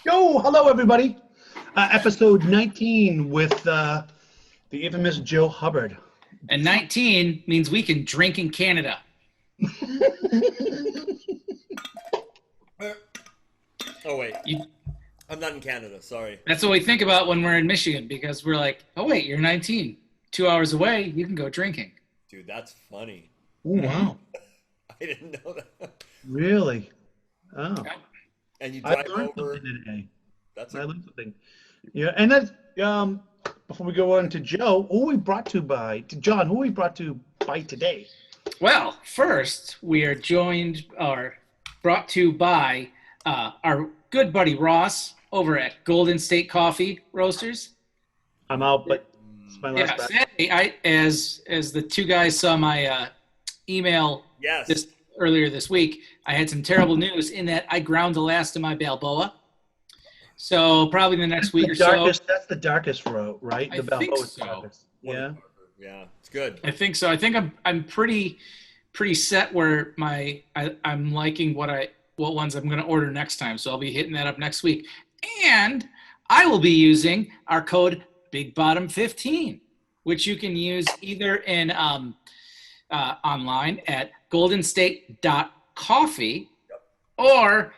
Yo, hello everybody. Episode 19 with the infamous Joe Hubbard. And 19 means we can drink in Canada. Oh, wait. I'm not in Canada, sorry. That's what we think about when we're in Michigan, because we're like, oh, wait, you're 19. 2 hours away, you can go drinking. Dude, that's funny. Oh, wow. I didn't know that. Really? Oh. And you I drive learned over. something today. That's I learned something. Yeah, and that's, before we go on to Joe, who are we brought to by, to John, who are we brought to by today? Well, first, we are joined or brought to by our good buddy Ross over at Golden State Coffee Roasters. I'm out, but it's my last batch. Sadly, as the two guys saw my email Yes. earlier this week, I had some terrible news in that I ground the last of my Balboa. So probably the next week or so. That's the darkest road, right? I The think Balboa's so. darkest. Yeah. Yeah, it's good. I think so. I think I'm pretty set where I'm liking what ones I'm going to order next time. So I'll be hitting that up next week, and I will be using our code BigBottom15, which you can use either in online at goldenstate.coffee, or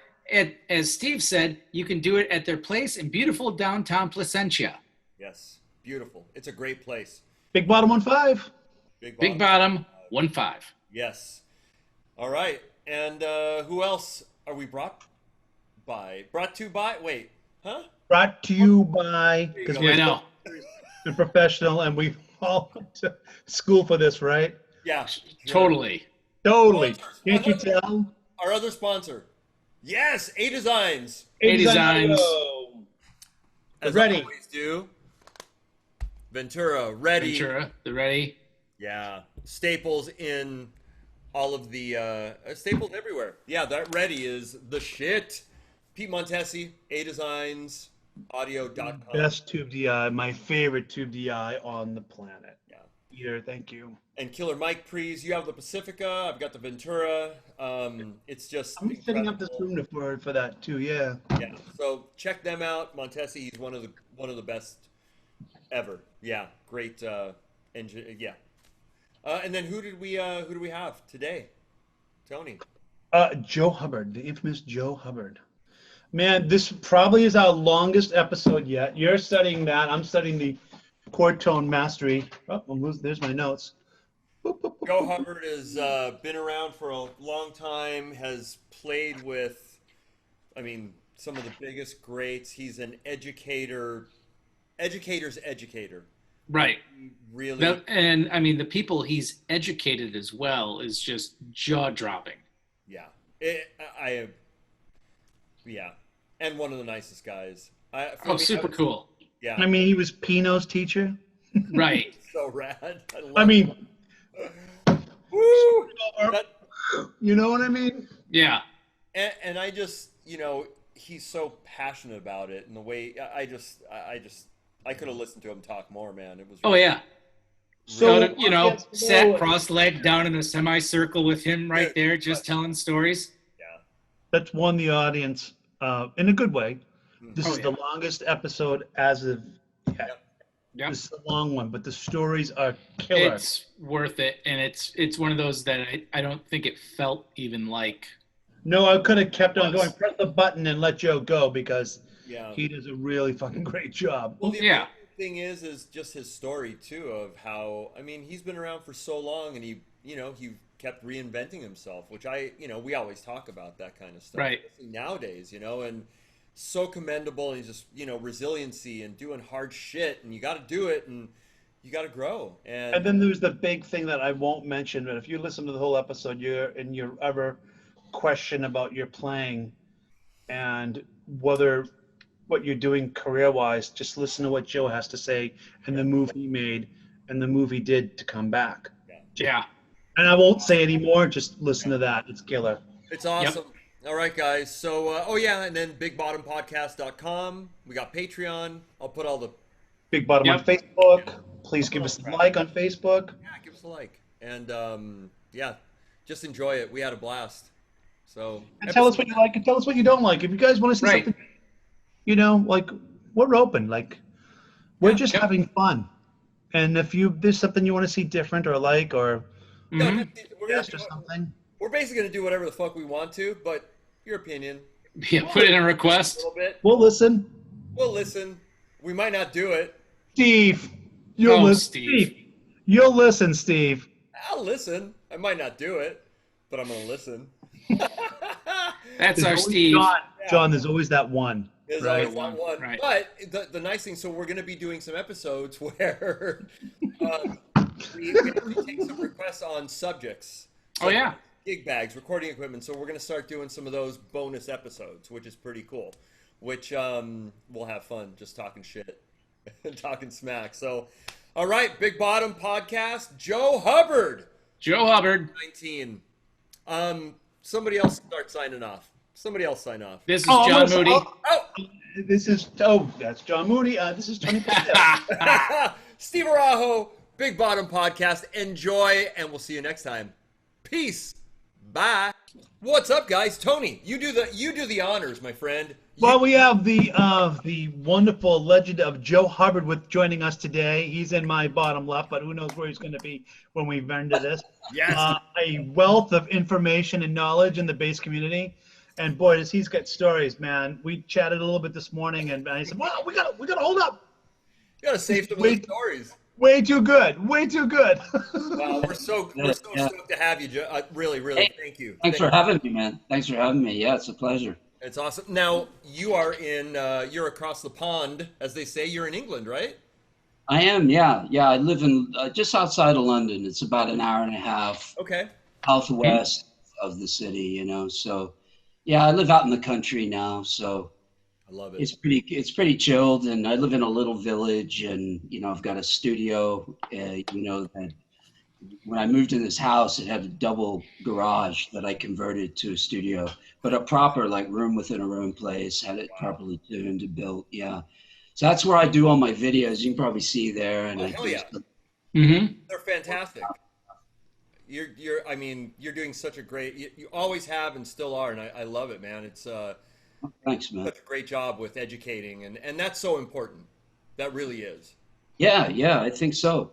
as Steve said, you can do it at their place in beautiful downtown Placentia. Yes, beautiful. It's a great place. Big Bottom 1-5. Big Bottom 1-5. Yes. All right. And who else are we brought by? Brought to by? Wait. Huh? Brought to you by, because Yeah, I know. we're professional and we all went to school for this, right? Yeah. Totally. Totally. Can't you tell? Our other sponsor. Yes, A Designs. A Designs. As Ready. I always do. Ventura, ready. Ventura, the ready. Yeah. Staples in all of the staples everywhere. Yeah, that ready is the shit. Pete Montesi, A Designs, audio.com. Best tube DI, my favorite tube DI on the planet. Yeah. Peter, thank you. And Killer Mike Prees, you have the Pacifica, I've got the Ventura. It's just I'm setting up this incredible. room for that too, yeah. Yeah. So check them out. Montesi, he's one of the best ever. Yeah. Great engine. Yeah. And then who do we have today? Tony. Joe Hubbard, the infamous Joe Hubbard. Man, this probably is our longest episode yet. You're studying that. I'm studying the chord tone mastery. Oh, there's my notes. Joe Hubbard has been around for a long time, has played with, some of the biggest greats. He's an educator's educator. Right. Really. And the people he's educated as well is just jaw-dropping. Yeah. Yeah. And one of the nicest guys. Super cool. Yeah. He was Pino's teacher. Right. So rad. Woo! You know what I mean? Yeah. And I just, he's so passionate about it, and the way I could have listened to him talk more, man. It was. Oh yeah. So sat cross-legged down in a semicircle with him right there, just telling stories. Yeah. That's won the audience in a good way. This is yeah. the longest episode as of yet. Yep. This is a long one, but the stories are killer. It's worth it, and it's one of those that I don't think it felt even like. No, I could have kept on going. Press the button and let Joe go because Yeah. he does a really fucking great job. Well, the Yeah. thing is just his story too of how he's been around for so long, and he kept reinventing himself, which we always talk about that kind of stuff. Right. Especially nowadays, and so commendable, and he's just resiliency and doing hard shit, and you got to do it, and you got to grow. And then there's the big thing that I won't mention, but if you listen to the whole episode, you're in your ever question about your playing and whether what you're doing career-wise, just listen to what Joe has to say and the move he made and the move he did to come back. Yeah. And I won't say anymore, just listen to that. It's killer. It's awesome. Yep. All right, guys. So, and then bigbottompodcast.com. We got Patreon. I'll put all the Big Bottom on Facebook. Please give us a like on Facebook. Yeah, give us a like. And, just enjoy it. We had a blast. So and tell us what you like and tell us what you don't like. If you guys want to see something, like we're open. Like we're Yeah. just having fun. And if there's something you want to see different or like or No, Mhm. we're gonna guest or something, we're basically gonna do whatever the fuck we want to, but your opinion, Yeah, put in a a request. little bit. we'll listen. We'll listen. We might not do it. Steve, you'll Oh, listen. Steve. You'll listen, Steve. I'll listen. I might not do it, but I'm gonna listen. That's There's our always Steve. John, Yeah. John, there's always that one. There's Right. always that one. Right. But the nice thing, so we're going to be doing some episodes where we actually take some requests on subjects. Oh, yeah. Gig bags, recording equipment. So we're going to start doing some of those bonus episodes, which is pretty cool. Which we'll have fun just talking shit and talking smack. So, all right, Big Bottom Podcast, Joe Hubbard, Joe Hubbard. 19. Somebody else start signing off. Somebody else sign off. This is Oh, John listen, Moody. That's John Moody. This is Tony Pastel. Steve Arajo, Big Bottom Podcast. Enjoy, and we'll see you next time. Peace. Bye. What's up, guys? Tony, you do the honors, my friend. Well, we have the wonderful legend of Joe Hubbard joining us today. He's in my bottom left, but who knows where he's going to be when we render this. Yes. A wealth of information and knowledge in the bass community. And boy, he's got stories, man. We chatted a little bit this morning, and I said, "Wow, we got to hold up." You gotta save some of those stories. Way too good. Way too good. Wow, we're so stoked to have you, Joe. Really, Hey, thank you. Thanks for having me, man. Thanks for having me. Yeah, it's a pleasure. It's awesome. Now you are you're across the pond, as they say. You're in England, right? I am, yeah. Yeah, I live in just outside of London. It's about an hour and a half Okay. southwest of the city, So, yeah, I live out in the country now, so I love it. it's pretty chilled. And I live in a little village, and I've got a studio. That when I moved to this house, it had a double garage that I converted to a studio, but a proper like room within a room place. Had it properly tuned and built. Yeah, so that's where I do all my videos. You can probably see there, and hell yeah. Mm-hmm. They're fantastic. You're doing such a great. You always have and still are, and I love it, man. It's Thanks, man. such a great job with educating, and that's so important. That really is. Yeah, I think so.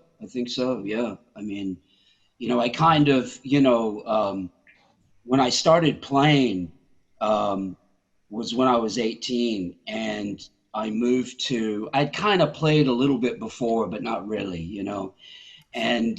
Yeah, I kind of, when I started playing, was when I was 18, and I moved I'd kind of played a little bit before, but not really, and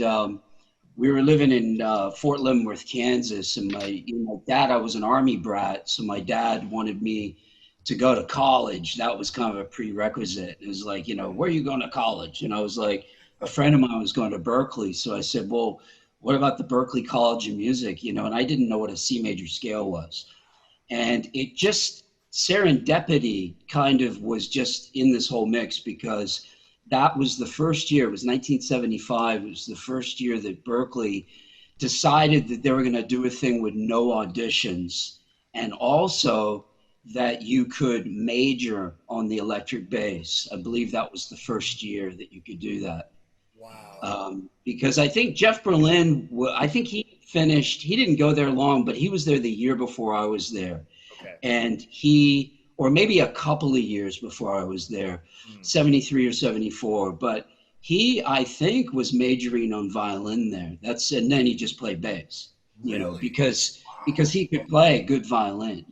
we were living in Fort Leavenworth, Kansas, and my dad, I was an Army brat, so my dad wanted me to go to college. That was kind of a prerequisite. It was like, where are you going to college? And I was like, a friend of mine was going to Berkeley. So I said, well, what about the Berkeley College of Music? And I didn't know what a C major scale was. And it just, serendipity kind of was just in this whole mix, because that was the first year, it was 1975. It was the first year that Berkeley decided that they were going to do a thing with no auditions, and also that you could major on the electric bass. I believe that was the first year that you could do that. Wow. Because I think Jeff Berlin, I think he didn't go there long, but he was there the year before I was there. Okay. And or maybe a couple of years before I was there, 73 or 74. But he, I think, was majoring on violin there. And then he just played bass, Really? because he could play good violin,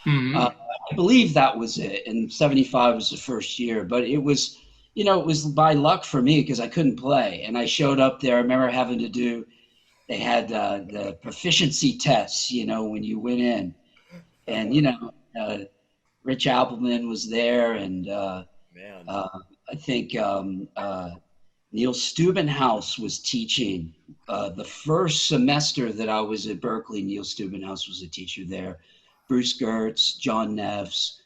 Mm-hmm. I believe that was it. And 75 was the first year, but it was, it was by luck for me because I couldn't play. And I showed up there. I remember having to they had the proficiency tests, when you went in, and, Rich Appleman was there, and Man. I think Neil Steubenhaus was teaching. The first semester that I was at Berkeley, Neil Steubenhaus was a teacher there. Bruce Gertz, John Neves,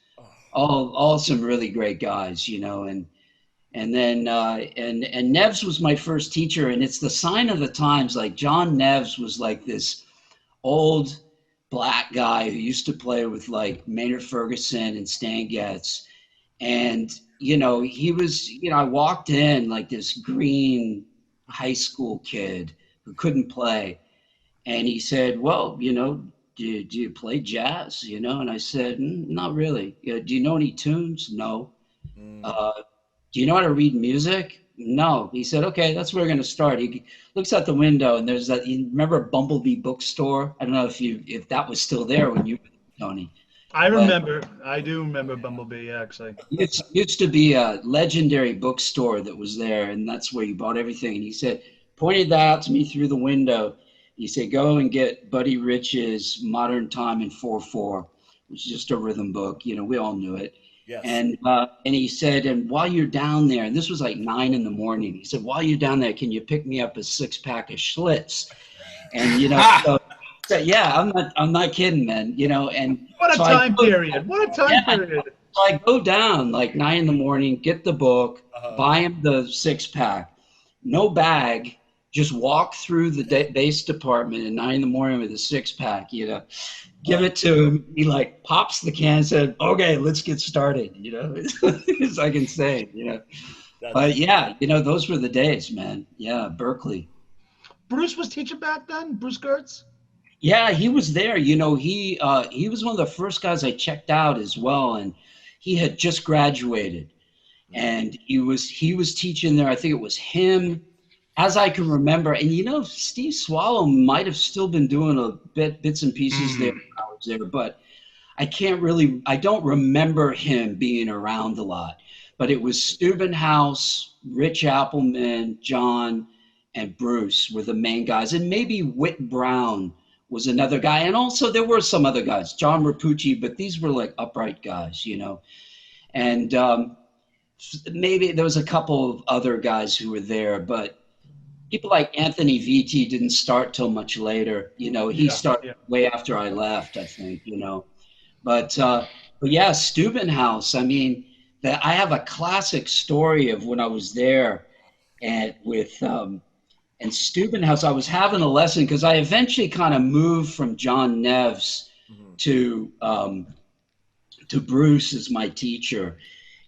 all some really great guys, and then Neves was my first teacher, and it's the sign of the times. Like John Neves was like this old black guy who used to play with like Maynard Ferguson and Stan Getz. And, he was, I walked in like this green high school kid who couldn't play. And he said, well, do you play jazz? You know, and I said, not really. Do you know any tunes? No. Do you know how to read music? No. He said, okay, that's where we're going to start. He looks out the window, and there's that. You remember Bumblebee Bookstore? I don't know if that was still there when you, Tony. I remember. I do remember Bumblebee, actually. It used to be a legendary bookstore that was there, and that's where you bought everything. And he said, pointed that out to me through the window. He said, go and get Buddy Rich's Modern Time in 4/4, which is just a rhythm book. You know, we all knew it. Yes. And he said, and while you're down there, and this was like 9 in the morning, he said, while you're down there, can you pick me up a 6-pack of Schlitz? And, you know, so yeah, I'm not kidding, man. You know, and what a so time period. What a time period. So I go down like 9 in the morning, get the book, buy him the 6-pack, no bag, just walk through the bass department at 9 in the morning with a 6-pack, you know, give it to him. He like pops the can and said, okay, let's get started, you know, as I can say, you know. But yeah, you know, those were the days, man. Yeah, Berkeley. Bruce was teaching back then? Bruce Gertz? Yeah, he was there. You know, he was one of the first guys I checked out as well, and he had just graduated, and he was teaching there. I think it was him, as I can remember. And you know, Steve Swallow might have still been doing bits and pieces there when I was there, but I don't remember him being around a lot. But it was Steubenhaus, Rich Appleman, John, and Bruce were the main guys, and maybe Whit Brown was another guy. And also there were some other guys, John Rapucci, but these were like upright guys, you know. And maybe there was a couple of other guys who were there, but people like Anthony Vitti didn't start till much later. You know, he started way after I left, I think, you know. But yeah, Steubenhaus, I mean, I have a classic story of when I was there and with and Steubenhaus, I was having a lesson because I eventually kind of moved from John Neves to Bruce as my teacher.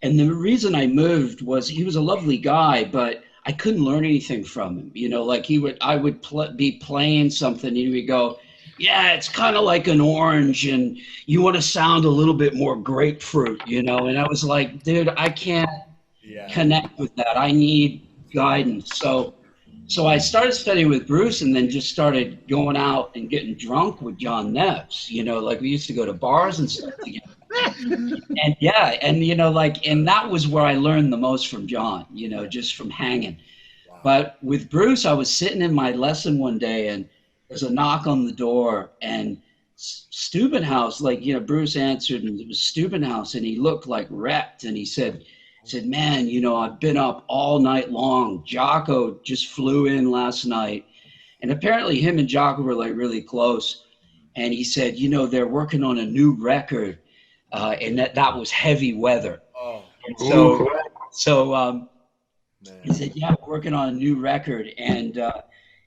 And the reason I moved was he was a lovely guy, but I couldn't learn anything from him. You know, like I would be playing something and he would go, yeah, it's kind of like an orange and you want to sound a little bit more grapefruit, you know? And I was like, dude, I can't connect with that. I need guidance. So I started studying with Bruce and then just started going out and getting drunk with John Neves, you know, like we used to go to bars and stuff together. And yeah, and you know, like, and that was where I learned the most from John, you know, just from hanging. Wow. But with Bruce, I was sitting in my lesson one day and there's a knock on the door and Steubenhaus, like, you know, Bruce answered and it was Steubenhaus and he looked like wrecked and he said, man, you know, I've been up all night long. Jocko just flew in last night. And apparently him and Jocko were like really close. And he said, you know, they're working on a new record. And that was Heavy Weather. Oh. So he said, yeah, we're working on a new record. And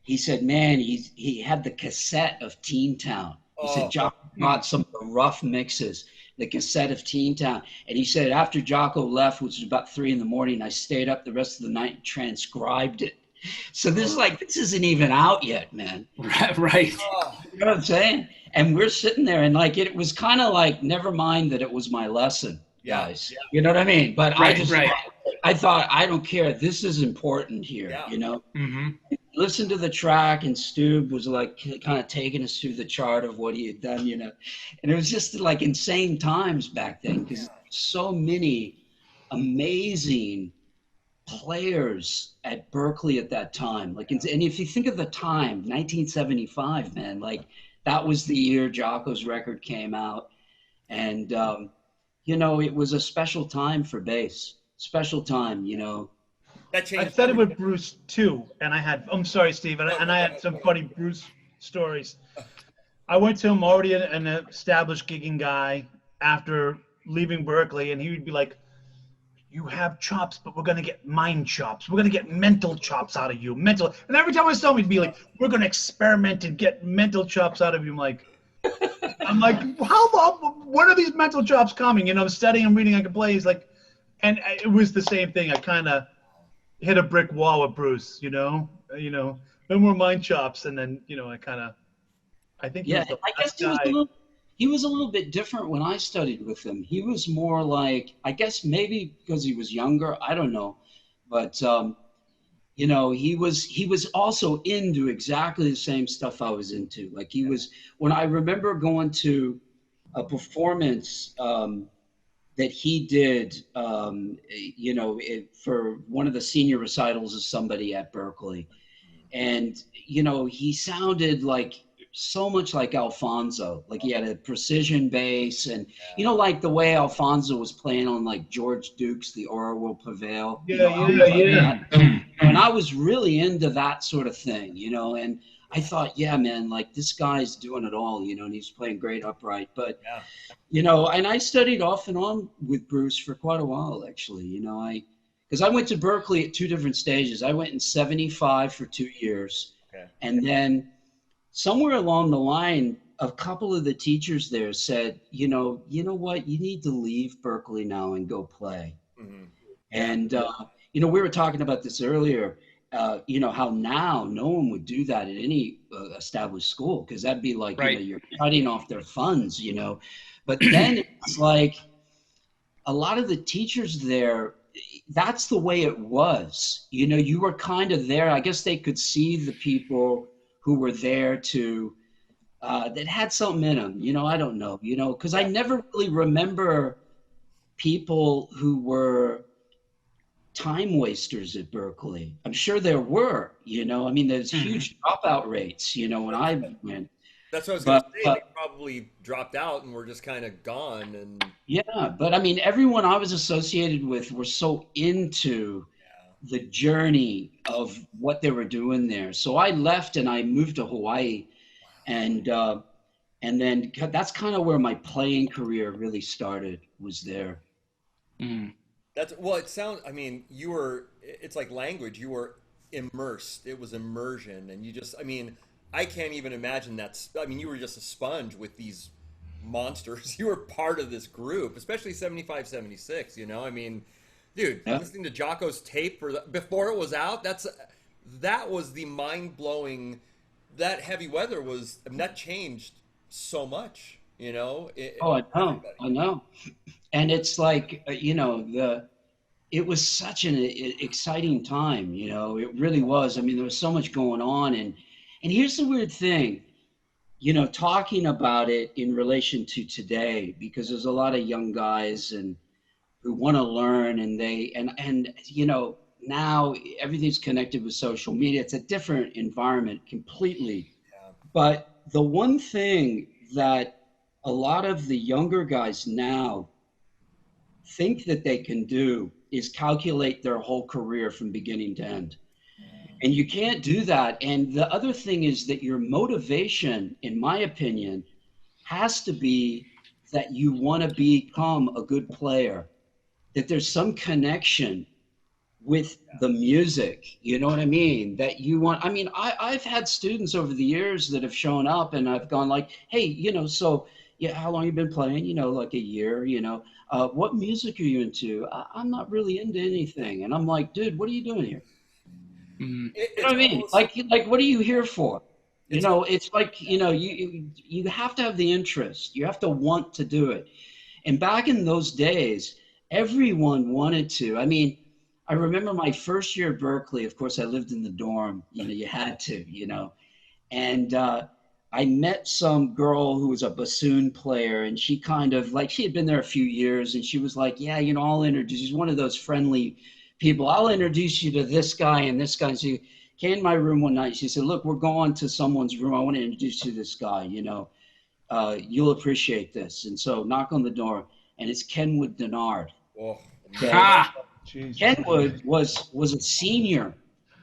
he said, man, he had the cassette of Teen Town. He said, Jocko brought some of the rough mixes. The cassette of Teen Town. And he said, after Jocko left, which was about 3 a.m, I stayed up the rest of the night and transcribed it. So this isn't even out yet, man. Right. You know what I'm saying? And we're sitting there and like, it was kind of like, never mind that it was my lesson, guys. Yeah. You know what I mean? But I thought, I don't care. This is important here, you know? Mm-hmm. Listen to the track and Stu was like kind of taking us through the chart of what he had done, you know, and it was just like insane times back then because so many amazing players at Berkeley at that time. Like, and if you think of the time, 1975, man, like that was the year Jocko's record came out. And, you know, it was a special time for bass, special time, you know. I studied with Bruce too, and I'm sorry, Steve, and I had some funny Bruce stories. I went to him already an established gigging guy after leaving Berkeley, and he would be like, you have chops, but we're going to get mind chops. We're going to get mental chops out of you. Mental. And every time I saw him, he'd be like, we're going to experiment and get mental chops out of you. I'm like, how long? When are these mental chops coming? You know, studying and reading I could play. He's like, and it was the same thing. I kind of hit a brick wall with Bruce, you know, no more mind chops. And then, you know, I think he Yeah, was the I guess last guy. he was a little bit different when I studied with him. He was more like, I guess maybe because he was younger, I don't know, but you know, he was also into exactly the same stuff I was into. Like he was, when I remember going to a performance that he did, you know, for one of the senior recitals of somebody at Berkeley. And, you know, he sounded like so much like Alfonso. Like he had a precision bass and, you know, like the way Alfonso was playing on like George Duke's The Aura Will Prevail. You Yeah, know, yeah, yeah. and I was really into that sort of thing, you know, and I thought, yeah, man, like this guy's doing it all, you know, and he's playing great upright. But, Yeah. you know, and I studied off and on with Bruce for quite a while, actually. You know, because I went to Berkeley at two different stages. I went in '75 for 2 years. Okay. And then somewhere along the line, a couple of the teachers there said, you know what, you need to leave Berkeley now and go play. Mm-hmm. And, you know, we were talking about this earlier, you know, how now no one would do that at any established school, because that'd be like, Right. you know, you're cutting off their funds, you know. But then it's like a lot of the teachers there, that's the way it was. You know, you were kind of there. I guess they could see the people who were there to, that had something in them, you know, I don't know, you know, because I never really remember people who were time wasters at Berkeley. I'm sure there were, you know, I mean, there's huge dropout rates, you know, when I went. That's what I was going to But, say. They probably dropped out and were just kind of gone. And yeah, but I mean, everyone I was associated with were so into the journey of what they were doing there. So I left and I moved to Hawaii, and then that's kind of where my playing career really started, was there. that's, well, it sounds, I mean, you were, it's like language. You were immersed. It was immersion. And you just, I mean, I can't even imagine that. I mean, you were just a sponge with these monsters. You were part of this group, especially 75, 76, you know? I mean, dude, Yeah. listening to Jocko's tape before it was out, that was the mind-blowing, that Heavy Weather was, I mean, that changed so much, you know? Oh, I know, everybody. I know. And it's like, you know, it was such an exciting time, you know, it really was. I mean, there was so much going on. And here's the weird thing, you know, talking about it in relation to today, because there's a lot of young guys and who want to learn, and you know, now everything's connected with social media. It's a different environment completely. Yeah. But the one thing that a lot of the younger guys now think that they can do is calculate their whole career from beginning to end. And you can't do that. And the other thing is that your motivation, in my opinion, has to be that you want to become a good player, that there's some connection with the music, you know what I mean? That you want, I mean, I've had students over the years that have shown up and I've gone like, hey, you know, so yeah, how long you been playing? You know, like a year, you know, what music are you into? I'm not really into anything. And I'm like, dude, what are you doing here? You know what I mean? Like, what are you here for? You know, it's like, you know, you have to have the interest. You have to want to do it. And back in those days, everyone wanted to. I mean, I remember my first year at Berkeley. Of course, I lived in the dorm. You know, you had to, you know. And I met some girl who was a bassoon player, and she kind of like, she had been there a few years, and she was like, yeah, you know, I'll introduce, she's one of those friendly people. I'll introduce you to this guy and this guy. And she came in my room one night. She said, look, we're going to someone's room. I want to introduce you to this guy, you know. You'll appreciate this. And so knock on the door, and it's Kenwood Denard. Oh, Okay. Jeez. Kenwood was a senior.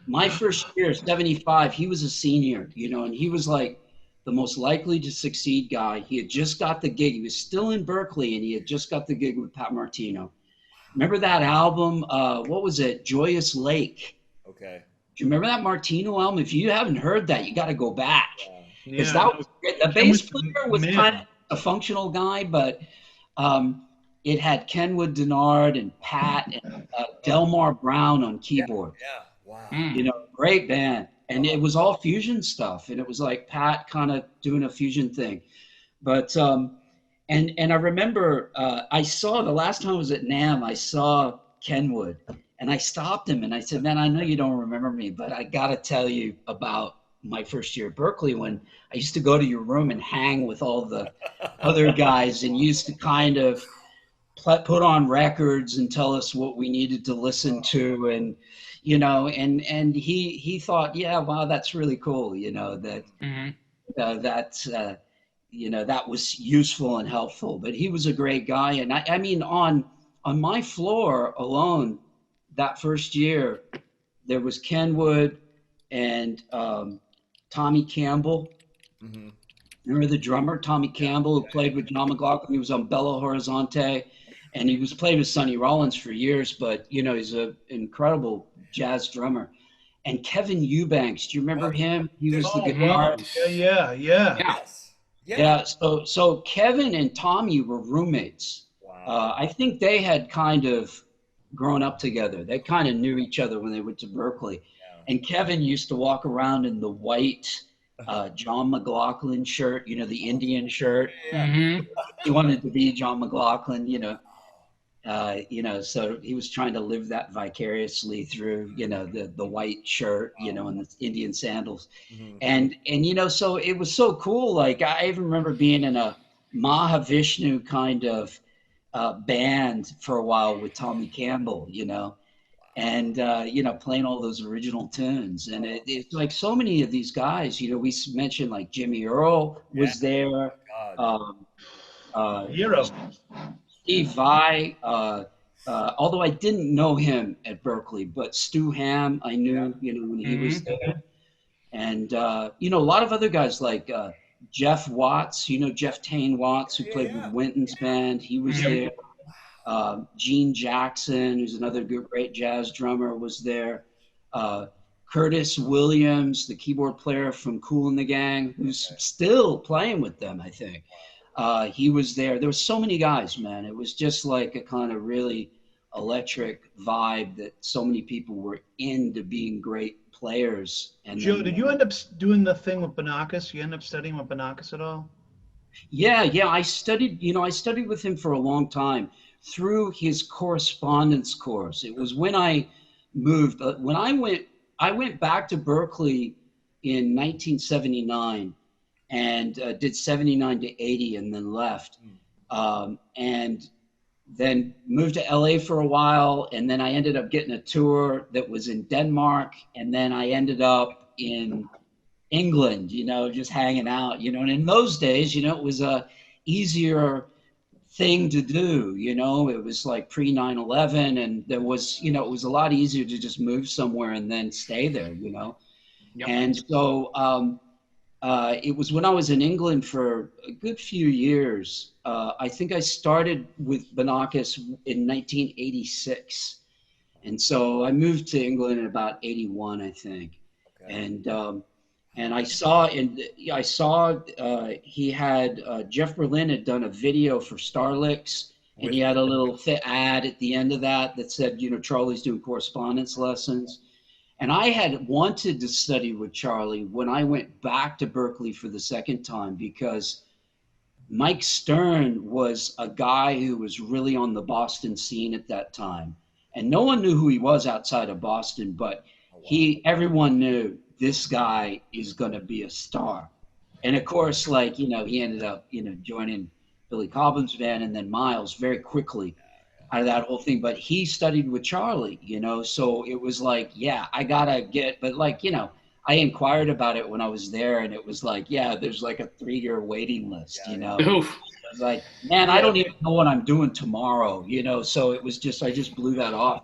My first year, 75, he was a senior, you know, and he was like the most likely to succeed guy. He had just got the gig. He was still in Berkeley, and he had just got the gig with Pat Martino. Remember that album? What was it? Joyous Lake. okay. Do you remember that Martino album? If you haven't heard that, you got to go back. Because Yeah, that was the bass player was kind of a functional guy, but it had Kenwood Denard and Pat and Delmar Brown on keyboard. Yeah. Wow. You know, great band. and it was all fusion stuff, and it was like Pat kind of doing a fusion thing. But and I remember I saw the last time I was at NAMM, I saw Kenwood, and I stopped him and I said, "Man, I know you don't remember me, but I got to tell you about my first year at Berkeley when I used to go to your room and hang with all the other guys and used to kind of put on records and tell us what we needed to listen to, and you know, and he thought, yeah, wow, that's really cool, you know, that that's you know, that was useful and helpful. But he was a great guy, and I mean, on my floor alone, that first year, there was Kenwood and Tommy Campbell. Mm-hmm. Remember the drummer, Tommy Campbell, who played with John McLaughlin? He was on Belo Horizonte, and he was played with Sonny Rollins for years, but, you know, he's an incredible jazz drummer. And Kevin Eubanks, do you remember him? He was the guitar. Yeah. Yes. Yeah, so Kevin and Tommy were roommates. Wow. I think they had kind of grown up together. They kind of knew each other when they went to Berkeley. And Kevin used to walk around in the white John McLaughlin shirt, you know, the Indian shirt. He wanted to be John McLaughlin, you know, so he was trying to live that vicariously through, you know, the white shirt, you know, and the Indian sandals. And, you know, so it was so cool. Like, I even remember being in a Mahavishnu kind of band for a while with Tommy Campbell, you know, and, you know, playing all those original tunes. And it's like so many of these guys, you know, we mentioned like Jimmy Earle was there. Hero. Steve Vai, although I didn't know him at Berkeley, but Stu Ham, I knew, you know, when he was there. And, you know, a lot of other guys like Jeff Watts, you know, Jeff Tane Watts, who played with Winton's band, he was there. Gene Jackson, who's another great jazz drummer, was there. Curtis Williams, the keyboard player from Kool and the Gang, who's still playing with them, I think. He was there. There were so many guys, man. It was just like a kind of really electric vibe that so many people were into being great players. And Joe, then, did you end up doing the thing with Banakis? You end up studying with Banakis at all? Yeah. I studied with him for a long time through his correspondence course. It was when I moved, when I went back to Berkeley in 1979 and did 79 to 80 and then left. And then moved to LA for a while. And then I ended up getting a tour that was in Denmark. And then I ended up in England, you know, just hanging out, you know. And in those days, you know, it was a easier thing to do, you know. It was like pre 9/11, and there was, you know, it was a lot easier to just move somewhere and then stay there, you know. And so it was when I was in England for a good few years. I think I started with Banakis in 1986. And so I moved to England in about 81, I think. And I saw he had Jeff Berlin had done a video for Starlix, and he had a little ad at the end of that said, you know, Charlie's doing correspondence lessons. And I had wanted to study with Charlie when I went back to Berkeley for the second time, because Mike Stern was a guy who was really on the Boston scene at that time. And no one knew who he was outside of Boston, but everyone knew this guy is going to be a star. And of course, like, you know, he ended up, you know, joining Billy Cobham's band and then Miles very quickly out of that whole thing. But he studied with Charlie, you know, so it was like, yeah, I gotta get, but like, you know, I inquired about it when I was there, and it was like, yeah, there's like a 3-year waiting list, you know. I was like, man, I don't even know what I'm doing tomorrow, you know. So it was just, I just blew that off.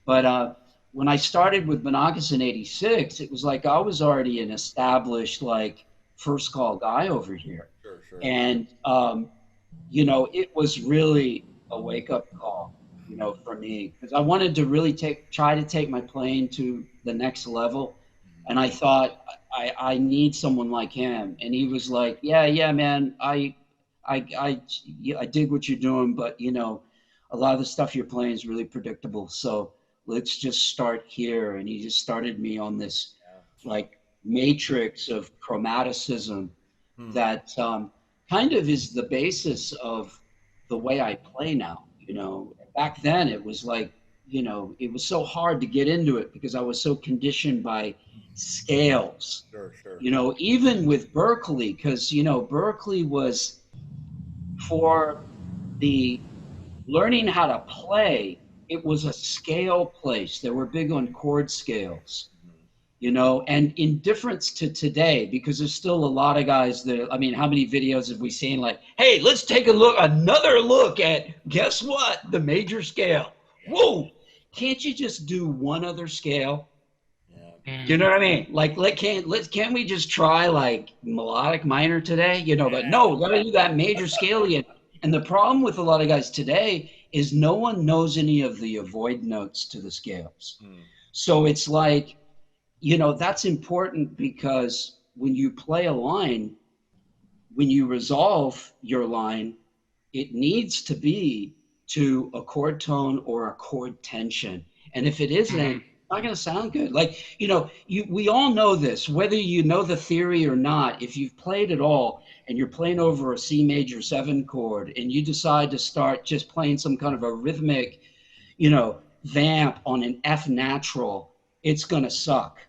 But when I started with Banakis in 86, it was like I was already an established, like, first call guy over here. Sure. And, you know, it was really a wake-up call, you know, for me, because I wanted to really try to take my playing to the next level. And I thought, I need someone like him. And he was like, yeah, man, I dig what you're doing, but, you know, a lot of the stuff you're playing is really predictable. So let's just start here. And he just started me on this, like, matrix of chromaticism that kind of is the basis of the way I play now. You know, back then it was like, you know, it was so hard to get into it because I was so conditioned by scales. Sure, sure. You know, even with Berkeley, because, you know, Berkeley was for the learning how to play, it was a scale place. They were big on chord scales, you know, and in difference to today, because there's still a lot of guys that, I mean, how many videos have we seen like, hey, let's take another look at, guess what, the major scale. Whoa, can't you just do one other scale? You know what I mean? Like, can't we just try like melodic minor today? You know, but no, let me do that major scale again. And the problem with a lot of guys today is no one knows any of the avoid notes to the scales. So it's like, you know, that's important because when you play a line, when you resolve your line, it needs to be to a chord tone or a chord tension. And if it isn't, it's not going to sound good. Like, you know, we all know this, whether you know the theory or not. If you've played at all and you're playing over a C major 7 chord and you decide to start just playing some kind of a rhythmic, you know, vamp on an F natural, it's going to suck.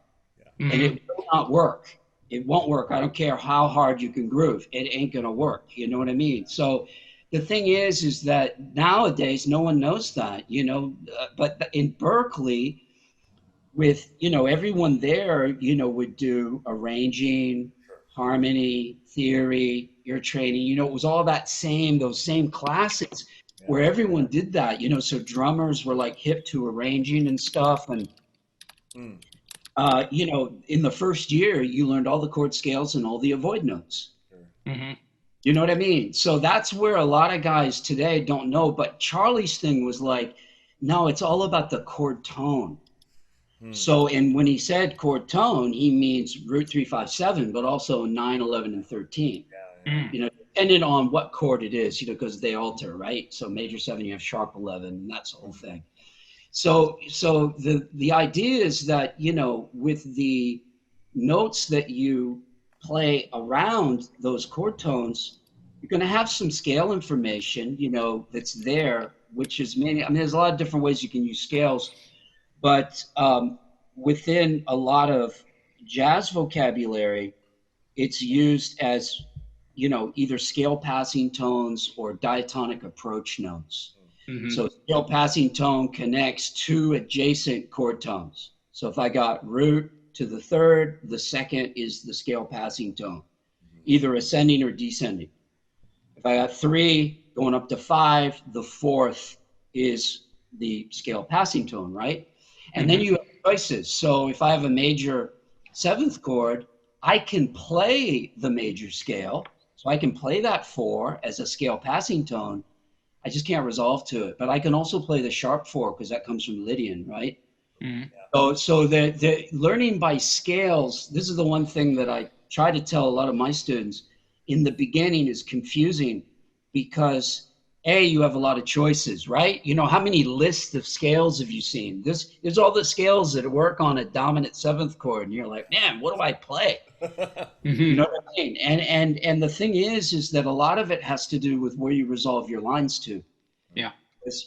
And it will not work. It won't work. I don't care how hard you can groove. It ain't going to work. You know what I mean? So the thing is that nowadays no one knows that, you know, but in Berkeley, with, you know, everyone there, you know, would do arranging, harmony, theory, ear training, you know, it was all that those same classes where everyone did that, you know, so drummers were like hip to arranging and stuff. And, you know, in the first year, you learned all the chord scales and all the avoid notes. You know what I mean? So that's where a lot of guys today don't know. But Charlie's thing was like, no, it's all about the chord tone. So, and when he said chord tone, he means root 3, 5, 7, but also 9, 11, and 13. You know, depending on what chord it is, you know, because they alter, right? So major 7, you have sharp 11, and that's the whole thing. So the idea is that, you know, with the notes that you play around those chord tones, you're going to have some scale information, you know, that's there, which is mainly, I mean, there's a lot of different ways you can use scales, but within a lot of jazz vocabulary, it's used as, you know, either scale passing tones or diatonic approach notes. So scale passing tone connects two adjacent chord tones. So if I got root to the 3rd, the 2nd is the scale passing tone, either ascending or descending. If I got 3 going up to 5, the 4th is the scale passing tone, right? And then you have choices. So if I have a major 7th chord, I can play the major scale. So I can play that 4 as a scale passing tone. I just can't resolve to it. But I can also play the sharp 4 because that comes from Lydian, right? So the learning by scales, this is the one thing that I try to tell a lot of my students in the beginning is confusing because you have a lot of choices, right? You know, how many lists of scales have you seen? There's all the scales that work on a dominant 7th chord, and you're like, man, what do I play? You know what I mean? And the thing is that a lot of it has to do with where you resolve your lines to.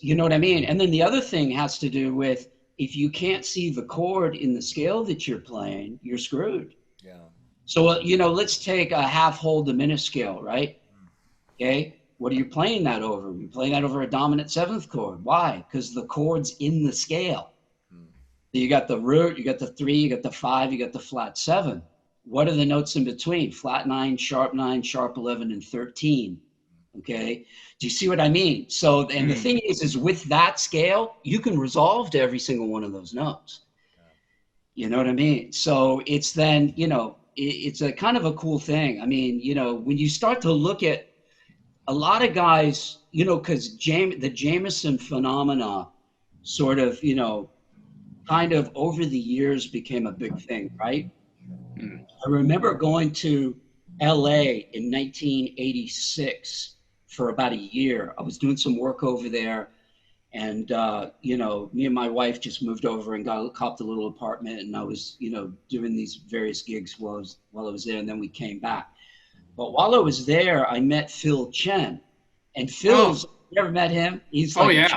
You know what I mean? And then the other thing has to do with if you can't see the chord in the scale that you're playing, you're screwed. So, you know, let's take a half whole diminished scale, right? Okay. What are you playing that over? You're playing that over a dominant 7th chord. Why? Because the chord's in the scale. So you got the root, you got the 3, you got the 5, you got the flat 7. What are the notes in between? Flat 9, sharp 11, and 13. Okay. Do you see what I mean? So, and the thing is with that scale, you can resolve to every single one of those notes. You know what I mean? So it's then, you know, it's a kind of a cool thing. I mean, you know, when you start to look at a lot of guys, you know, because the Jameson phenomena sort of, you know, kind of over the years became a big thing, right? I remember going to LA in 1986 for about a year. I was doing some work over there And, me and my wife just moved over and copped a little apartment, and I was, doing these various gigs while I was there, and then we came back. But while I was there, I met Phil Chen. And Phil's, you ever met him? He's like,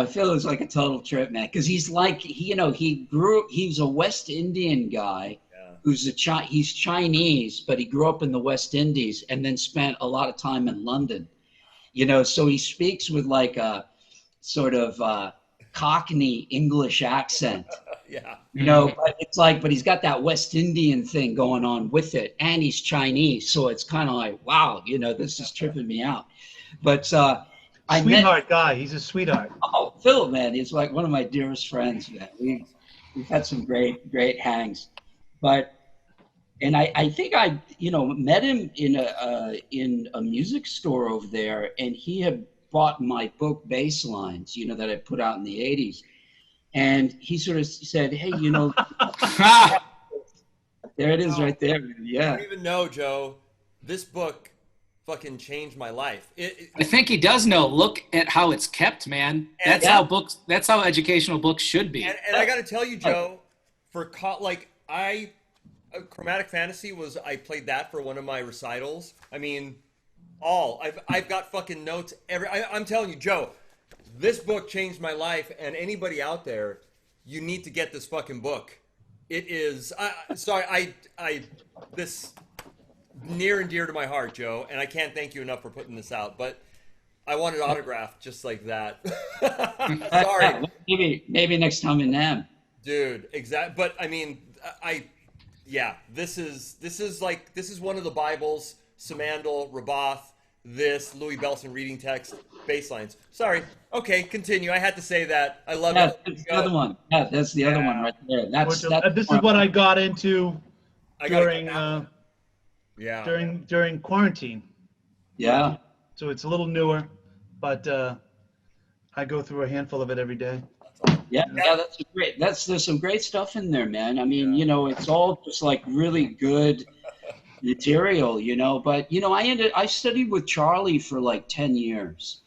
Phil is like a total trip, man. Because he's like, he's a West Indian guy who's he's Chinese, but he grew up in the West Indies and then spent a lot of time in London. So he speaks with like a sort of Cockney English accent. But he's got that West Indian thing going on with it, and he's Chinese, so it's kind of like, wow, this is tripping me out. But sweetheart guy, he's a sweetheart. Oh, Phil, man, he's like one of my dearest friends, man. We've had some great hangs, and I think I met him in a music store over there, and he had bought my book Basslines, that I put out in the 80s. And he sort of said, hey, there it is right there. Yeah. I don't even know, Joe. This book fucking changed my life. I think he does know. Look at how it's kept, man. That's how educational books should be. And I got to tell you, Joe, Chromatic Fantasy I played that for one of my recitals. I mean, I've got fucking notes I'm telling you, Joe, this book changed my life, and anybody out there, you need to get this fucking book. It is, this near and dear to my heart, Joe, and I can't thank you enough for putting this out, but I want it autographed just like that. Sorry. Maybe next time in NAMM. Dude, exactly. But I mean, this is one of the Bibles, Samandal, Rabath, Louis Bellson reading text, Basslines. Sorry. Okay, continue. I had to say that. I love it. That's the other one. Yeah, that's the other one right there. That's this is what I got into during quarantine. Yeah. So it's a little newer, but I go through a handful of it every day. Yeah, that's great. There's some great stuff in there, man. I mean, it's all just like really good material, but I studied with Charlie for like 10 years,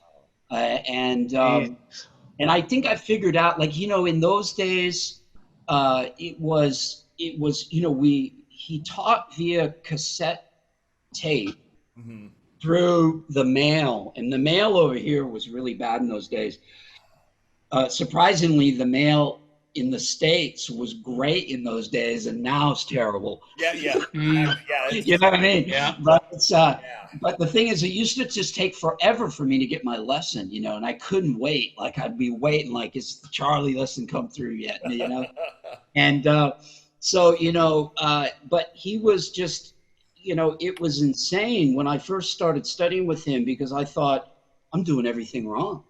and I think I figured out, like, in those days, it was he taught via cassette tape through the mail, and the mail over here was really bad in those days. Surprisingly, the mail in the States was great in those days, and now it's terrible. Yeah. You know what I mean? Yeah. But but the thing is, it used to just take forever for me to get my lesson, and I couldn't wait. Like, I'd be waiting, like, is the Charlie lesson come through yet? And but he was just, it was insane when I first started studying with him, because I thought, I'm doing everything wrong.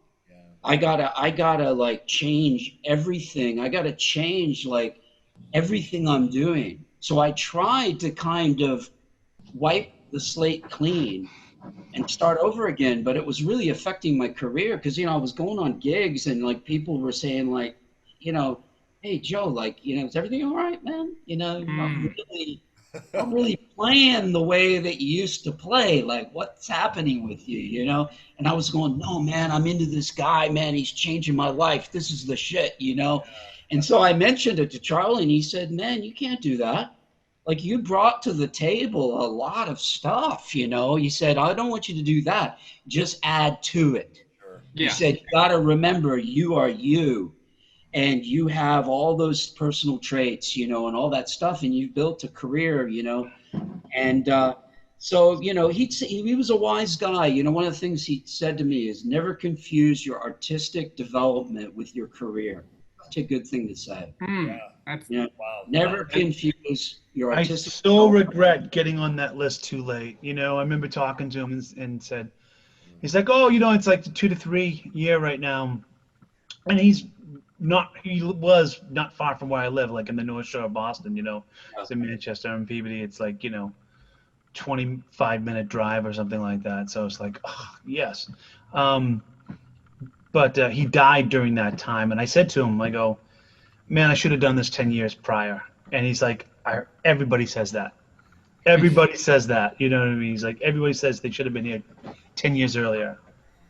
I gotta like change everything. I gotta change like everything I'm doing. So I tried to kind of wipe the slate clean and start over again, but it was really affecting my career, because I was going on gigs, and like people were saying, like, hey Joe, like, is everything all right, man? I'm really playing the way that you used to play. Like, what's happening with you, And I was going, no, man, I'm into this guy, man. He's changing my life. This is the shit, And so I mentioned it to Charlie, and he said, man, you can't do that. Like, you brought to the table a lot of stuff, He said, I don't want you to do that. Just add to it. Sure. Yeah. He said, you got to remember, you are you. And you have all those personal traits, and all that stuff, and you built a career, And so, he was a wise guy. One of the things he said to me is, never confuse your artistic development with your career. Such a good thing to say. Wow. Never confuse your artistic. I so regret getting on that list too late. I remember talking to him and said, he's like, oh, it's like the 2 to 3 year right now, and he was not far from where I live, like in the North Shore of Boston, It's in Manchester and Peabody. It's like, 25-minute drive or something like that. So it's like, oh, yes. But he died during that time. And I said to him, I go, man, I should have done this 10 years prior. And he's like, everybody says that. Everybody says that. You know what I mean? He's like, everybody says they should have been here 10 years earlier.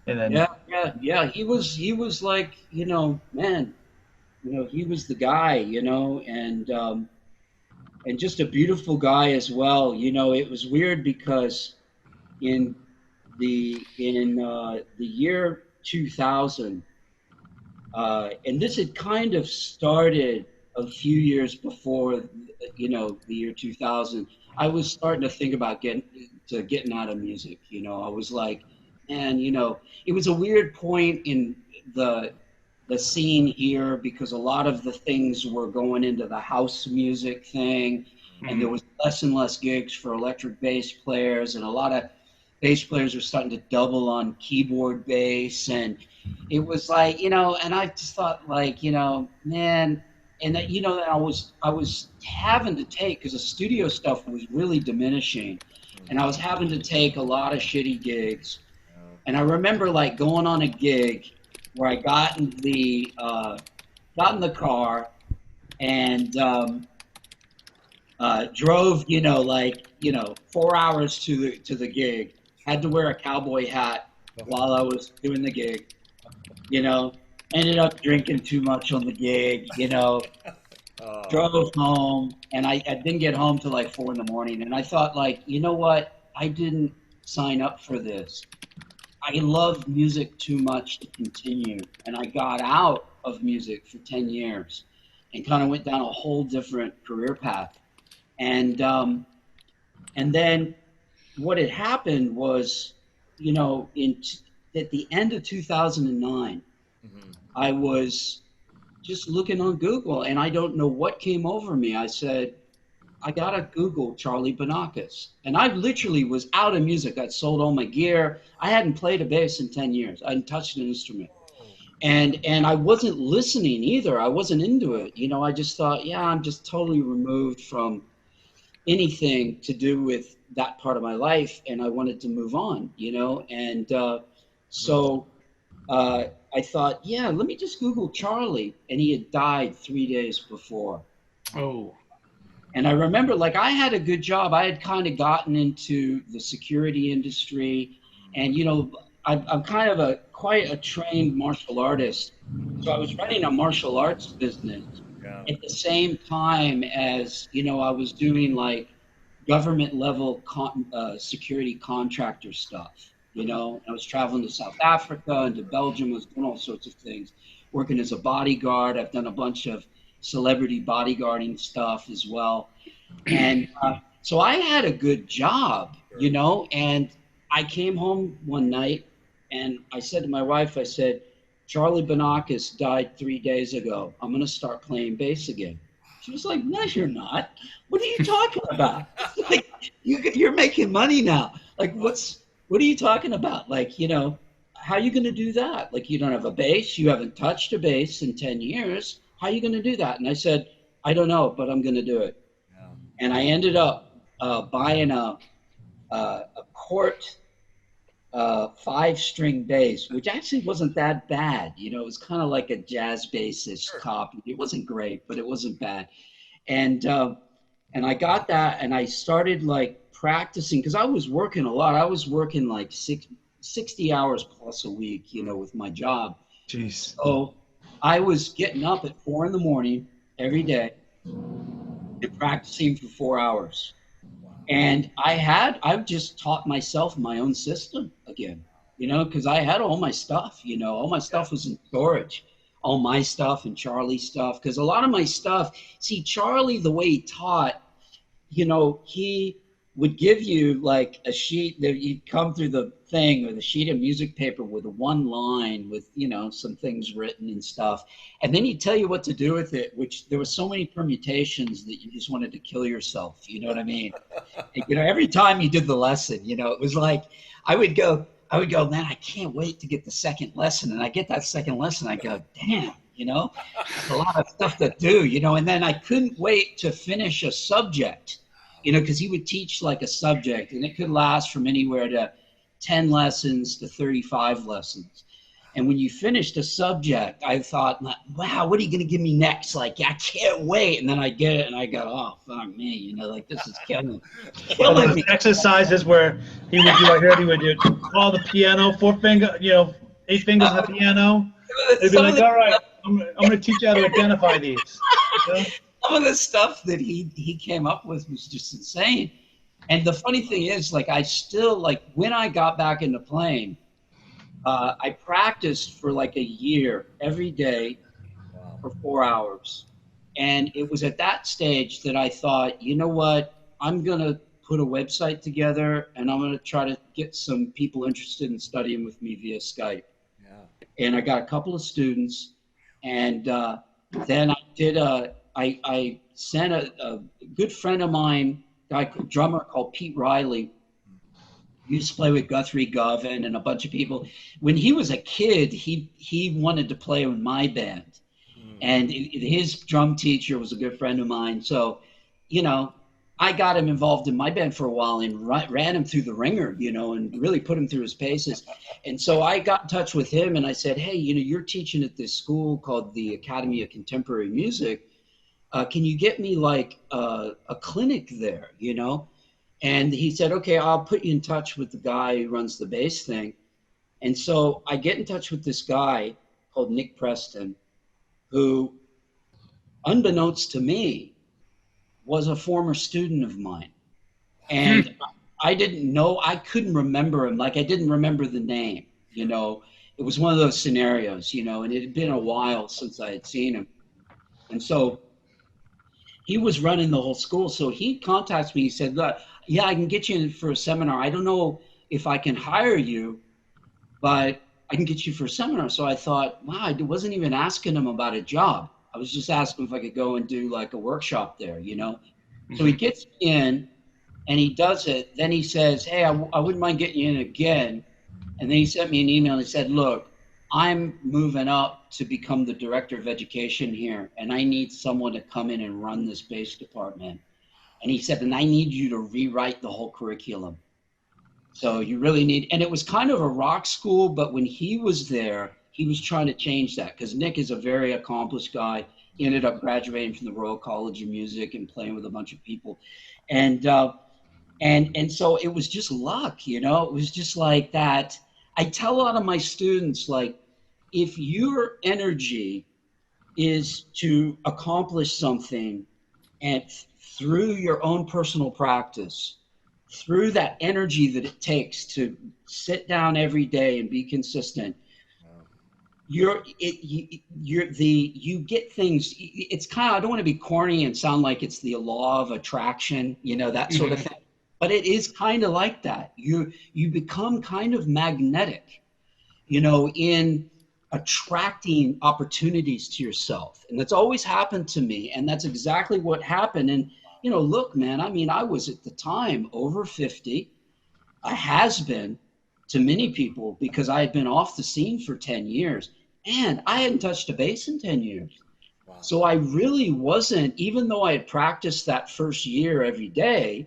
And then Yeah. He was like, man, he was the guy, and just a beautiful guy as well. It was weird because in the year 2000, and this had kind of started a few years before, the year 2000. I was starting to think about getting out of music. I was like, man, it was a weird point in the scene here because a lot of the things were going into the house music thing, and there was less and less gigs for electric bass players, and a lot of bass players were starting to double on keyboard bass, and it was like, and I just thought, like, man, and that, that I was having to take, because the studio stuff was really diminishing, and I was having to take a lot of shitty gigs. And I remember like going on a gig where I got in the car and drove, 4 hours to the gig. Had to wear a cowboy hat while I was doing the gig. Ended up drinking too much on the gig. Drove home, and I didn't get home till like 4 a.m. And I thought, like, you know what? I didn't sign up for this. I love music too much to continue, and I got out of music for 10 years and kind of went down a whole different career path. And then what had happened was, at the end of 2009, I was just looking on Google, and I don't know what came over me. I said, I gotta Google Charlie Banakis. And I literally was out of music. I'd sold all my gear. I hadn't played a bass in 10 years. I hadn't touched an instrument. And I wasn't listening either. I wasn't into it. I just thought, yeah, I'm just totally removed from anything to do with that part of my life. And I wanted to move on, And so I thought, yeah, let me just Google Charlie. And he had died 3 days before. Oh. And I remember, like, I had a good job. I had kind of gotten into the security industry, and I'm kind of quite a trained martial artist. So I was running a martial arts business at the same time as I was doing like government level security contractor stuff. I was traveling to South Africa and to Belgium. I was doing all sorts of things, working as a bodyguard. I've done a bunch of celebrity bodyguarding stuff as well. And so I had a good job, and I came home one night and I said to my wife, I said, Charlie Banakis died 3 days ago. I'm going to start playing bass again. She was like, no, you're not. What are you talking about? Like, you're making money now. Like, what are you talking about? Like, how are you going to do that? Like, you don't have a bass. You haven't touched a bass in 10 years. How are you going to do that? And I said, I don't know, but I'm going to do it. Yeah. And I ended up buying a Cort 5-string bass, which actually wasn't that bad. It was kind of like a jazz bassist copy. It wasn't great, but it wasn't bad. And I got that, and I started like practicing because I was working a lot. I was working like 60 hours plus a week, with my job. Jeez. So I was getting up at 4 a.m. every day and practicing for 4 hours. And I've just taught myself my own system again, because I had all my stuff, all my stuff was in storage, all my stuff and Charlie's stuff. Because a lot of my stuff, see, Charlie, the way he taught, he would give you like a sheet that you'd come through the thing, or the sheet of music paper with one line with, some things written and stuff. And then he'd tell you what to do with it, which there were so many permutations that you just wanted to kill yourself. You know what I mean? Every time you did the lesson, it was like, I would go, man, I can't wait to get the second lesson. And I get that second lesson, I go, damn, it's a lot of stuff to do, and then I couldn't wait to finish a subject. Because he would teach like a subject, and it could last from anywhere to 10 lessons to 35 lessons. And when you finished a subject, I thought, wow, what are you going to give me next? Like, I can't wait. And then I get it and I go, oh, fuck me. You know, like, this is killing Those me. exercises where he would do, I heard he would do all the piano, 8 fingers on the piano. He'd be like, all right, I'm going to teach you how to identify these. You know? Some of the stuff that he came up with was just insane. And the funny thing is, like, I still, like, when I got back into playing, I practiced for like a year every day for 4 hours. And it was at that stage that I thought, you know what, I'm going to put a website together and I'm going to try to get some people interested in studying with me via Skype. Yeah. And I got a couple of students, and then I sent a good friend of mine, drummer called Pete Riley. He used to play with Guthrie Govan and a bunch of people. When he was a kid, he wanted to play with my band. And his drum teacher was a good friend of mine. So, you know, I got him involved in my band for a while and ran him through the ringer, you know, and really put him through his paces. And so I got in touch with him and I said, hey, you know, you're teaching at this school called the Academy of Contemporary Music. Can you get me like a clinic there, you know? And he said, okay, I'll put you in touch with the guy who runs the bass thing. And so I get in touch with this guy called Nick Preston, who, unbeknownst to me, was a former student of mine. And I didn't know, I couldn't remember him. Like, I didn't remember the name, you know. It was one of those scenarios, you know, and it had been a while since I had seen him. And so he was running the whole school. So he contacts me. He said, look, yeah, I can get you in for a seminar. I don't know if I can hire you, but I can get you for a seminar. So I thought, wow, I wasn't even asking him about a job. I was just asking if I could go and do like a workshop there, you know? So he gets me in and he does it. Then he says, hey, I wouldn't mind getting you in again. And then he sent me an email and he said, look, I'm moving up to become the director of education here, and I need someone to come in and run this bass department. And he said, and I need you to rewrite the whole curriculum. So you really need, and it was kind of a rock school, but when he was there, he was trying to change that because Nick is a very accomplished guy. He ended up graduating from the Royal College of Music and playing with a bunch of people. And so it was just luck, you know, it was just like that. I tell a lot of my students, like, if your energy is to accomplish something and through your own personal practice, through that energy that it takes to sit down every day and be consistent, you get things. It's kind of, I don't want to be corny and sound like it's the law of attraction, you know, that sort of thing. But it is kind of like that. You become kind of magnetic, you know, in attracting opportunities to yourself. And that's always happened to me. And that's exactly what happened. And, you know, look, man, I mean, I was at the time over 50. I has been to many people because I had been off the scene for 10 years and I hadn't touched a bass in 10 years. Wow. So I really wasn't, even though I had practiced that first year every day,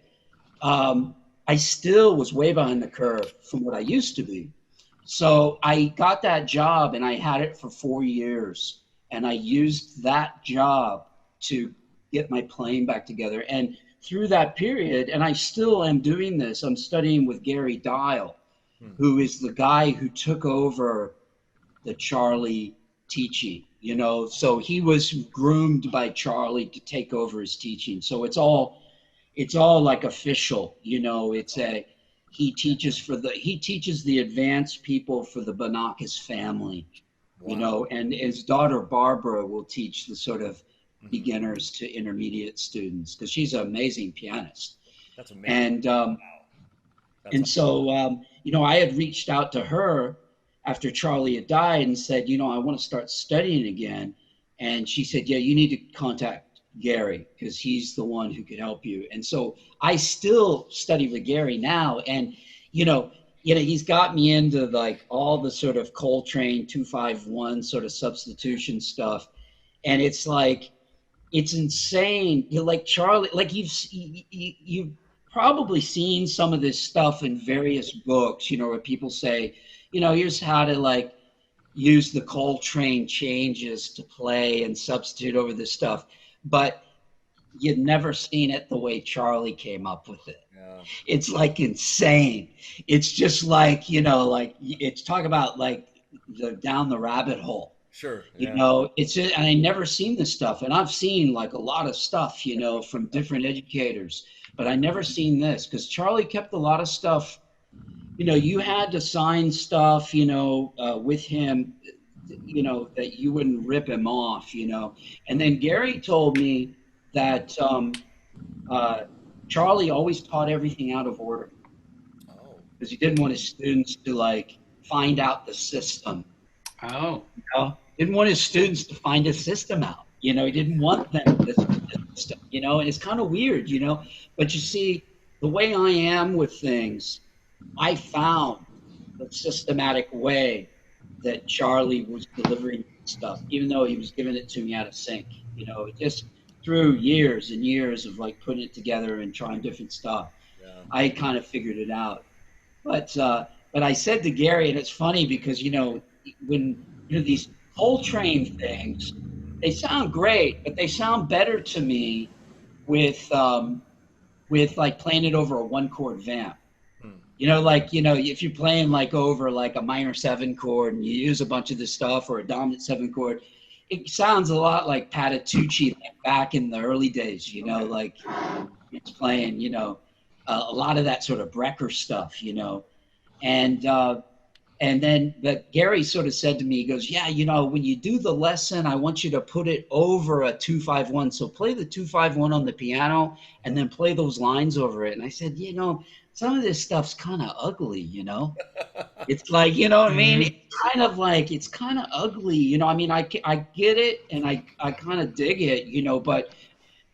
I still was way behind the curve from what I used to be. So I got that job and I had it for 4 years, and I used that job to get my playing back together. And through that period, and I still am doing this, I'm studying with Gary Dial, who is the guy who took over the Charlie teaching, you know, so he was groomed by Charlie to take over his teaching. So it's all like official, you know. He teaches the advanced people for the Banakis family, you know, and his daughter Barbara will teach the sort of beginners to intermediate students because she's an amazing pianist. That's amazing. And so you know, I had reached out to her after Charlie had died and said, you know, I want to start studying again. And she said, yeah, you need to contact Gary because he's the one who could help you. And so I still study with Gary now, and you know he's got me into like all the sort of Coltrane 251 sort of substitution stuff, and it's like, it's insane. You're like Charlie, like you've probably seen some of this stuff in various books, you know, where people say, you know, here's how to, like, use the Coltrane changes to play and substitute over this stuff, but you'd never seen it the way Charlie came up with it. Yeah. It's like insane. It's just like, you know, like it's talk about like down the rabbit hole. Sure. You Yeah. know, and I never seen this stuff, and I've seen like a lot of stuff, you know, from different educators, but I never seen this because Charlie kept a lot of stuff. You know, you had to sign stuff, you know, with him, you know, that you wouldn't rip him off, you know. And then Gary told me that Charlie always taught everything out of order Oh. because he didn't want his students to like find out the system. Oh. You know? Didn't want his students to find his system out. You know, he didn't want them to, you know, and it's kind of weird, you know. But you see, the way I am with things, I found the systematic way that Charlie was delivering stuff, even though he was giving it to me out of sync. You know, just through years and years of like putting it together and trying different stuff, Yeah. I kind of figured it out. But I said to Gary, and it's funny because, you know, when you know these Coltrane things, they sound great, but they sound better to me with like playing it over a 1-chord vamp. You know, like, you know, if you're playing like over like a minor 7 chord and you use a bunch of this stuff or a dominant 7 chord, it sounds a lot like Patitucci like back in the early days, you know, like it's playing, you know, a lot of that sort of Brecker stuff, you know. And then but Gary sort of said to me, he goes, yeah, you know, when you do the lesson, I want you to put it over a 2-5-1. So play the 2-5-1 on the piano and then play those lines over it. And I said, you know, some of this stuff's kind of ugly, you know. It's like, you know what I mean? It's kind of ugly, you know. I mean, I get it and I kind of dig it, you know, but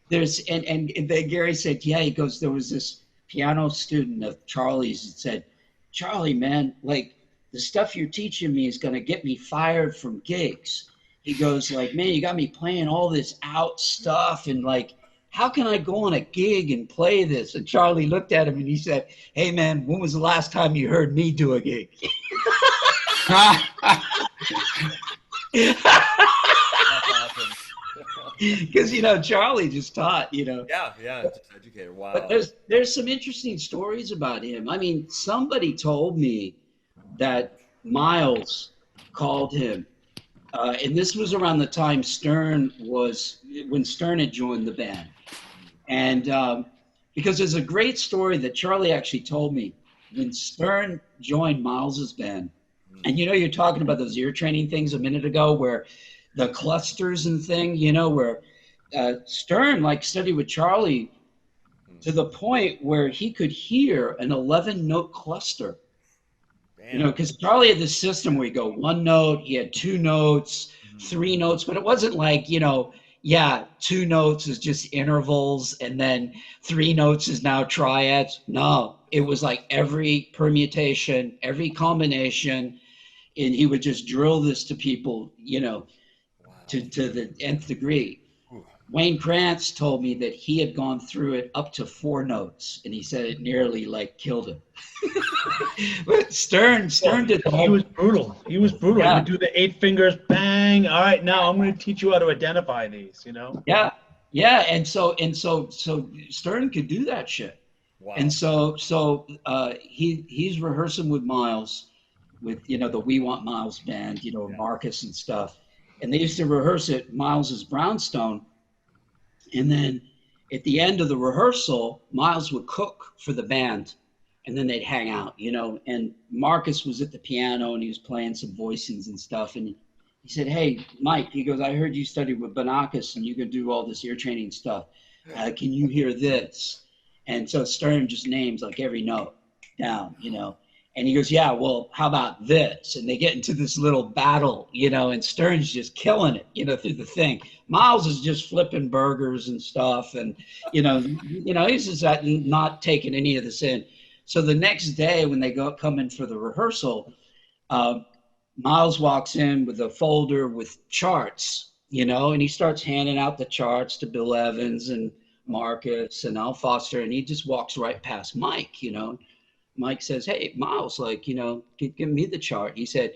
there's, and then Gary said, yeah, he goes, there was this piano student of Charlie's that said, Charlie, man, like, the stuff you're teaching me is going to get me fired from gigs. He goes like, man, you got me playing all this out stuff. And like, how can I go on a gig and play this? And Charlie looked at him and he said, hey man, when was the last time you heard me do a gig? Because, you know, Charlie just taught, you know. Yeah, just educator. Wow. But there's some interesting stories about him. I mean, somebody told me that Miles called him, and this was around the time when Stern had joined the band, and because there's a great story that Charlie actually told me when Stern joined Miles's band, and you know, you're talking about those ear training things a minute ago, where the clusters and thing, you know, where Stern like studied with Charlie to the point where he could hear an 11-note cluster. You know, because Charlie had this system where you go 1 note, he had 2 notes, 3 notes, but it wasn't like, you know, yeah, 2 notes is just intervals and then 3 notes is now triads. No, it was like every permutation, every combination, and he would just drill this to people, you know, to the nth degree. Wayne Krantz told me that he had gone through it up to 4 notes, and he said it nearly like killed him. But Stern did. He was brutal. He was brutal. Yeah. He would do the 8 fingers, bang. All right, now I'm going to teach you how to identify these. You know. Yeah, and so Stern could do that shit. Wow. And so he's rehearsing with Miles, with, you know, the We Want Miles band, you know, Marcus and stuff, and they used to rehearse at Miles's Brownstone. And then at the end of the rehearsal, Miles would cook for the band and then they'd hang out, you know, and Marcus was at the piano and he was playing some voicings and stuff. And he said, hey, Mike, he goes, I heard you studied with Banakis and you can do all this ear training stuff. Can you hear this? And so Stern just names like every note down, you know. And he goes, yeah, well, how about this? And they get into this little battle, you know, and Stern's just killing it, you know, through the thing. Miles is just flipping burgers and stuff. And, you know, he's just not taking any of this in. So the next day when they come in for the rehearsal, Miles walks in with a folder with charts, you know, and he starts handing out the charts to Bill Evans and Marcus and Al Foster. And he just walks right past Mike, you know. Mike says, hey, Miles, like, you know, give me the chart. He said,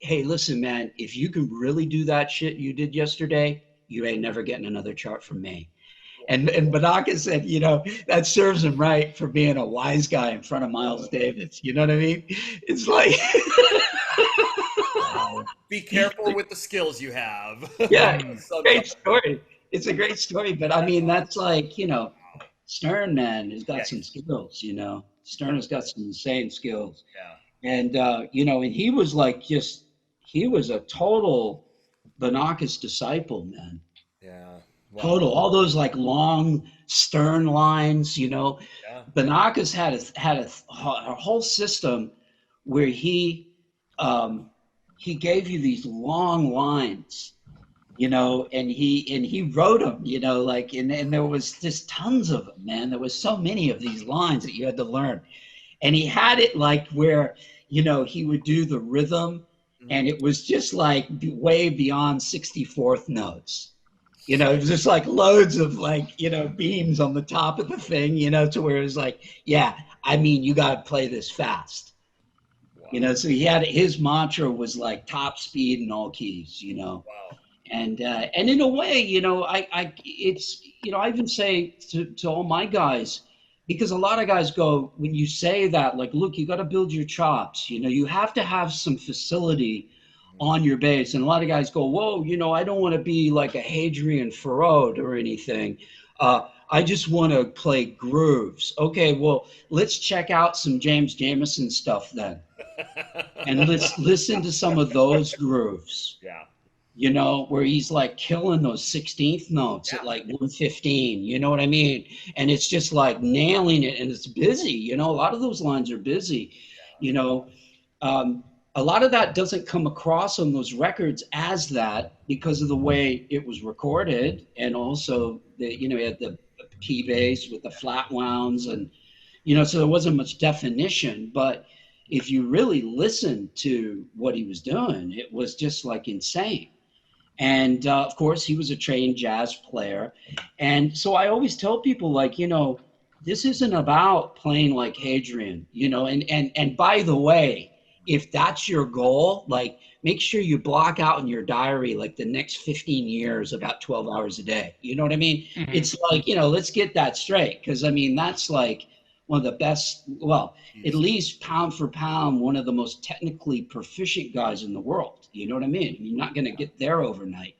hey, listen, man, if you can really do that shit you did yesterday, you ain't never getting another chart from me. And Banaka said, that serves him right for being a wise guy in front of Miles Davis. You know what I mean? It's like, be careful with the skills you have. yeah, great story. It's a great story, but I mean, that's like, Stern, man, has got some skills. Stern has got some insane skills. Yeah. And and he was like he was a total Banaka's disciple, man. Yeah. Wow. Total, all those like long Stern lines, Yeah. Banaka's had a whole system where he gave you these long lines, and he wrote them, and there was just tons of them, man. There was so many of these lines that you had to learn, and he had it like where, he would do the rhythm, and it was just like way beyond 64th notes. It was just like loads of like, beams on the top of the thing, to where it was like, yeah, I mean, you got to play this fast. Wow. So he had, his mantra was like top speed in all keys, Wow. And in a way, I even say to all my guys, because a lot of guys go, when you say that, like, look, you got to build your chops, you have to have some facility on your bass. And a lot of guys go, whoa, I don't want to be like a Hadrian Farod or anything. I just want to play grooves. Okay, well, let's check out some James Jamerson stuff then. And let's listen to some of those grooves. Yeah. Where he's like killing those 16th notes at like 115, you know what I mean? And it's just like nailing it, and it's busy, a lot of those lines are busy, a lot of that doesn't come across on those records as that because of the way it was recorded, and also you had the P bass with the flat wounds, and so there wasn't much definition. But if you really listened to what he was doing, it was just like insane. And of course, he was a trained jazz player, and so I always tell people, like, this isn't about playing like Hadrian, and by the way, if that's your goal, like, make sure you block out in your diary, like, the next 15 years, about 12 hours a day. You know what I mean? Mm-hmm. It's like, let's get that straight. Because, I mean, that's like one of the best, well, at least pound for pound, one of the most technically proficient guys in the world. You know what I mean? You're not going to get there overnight.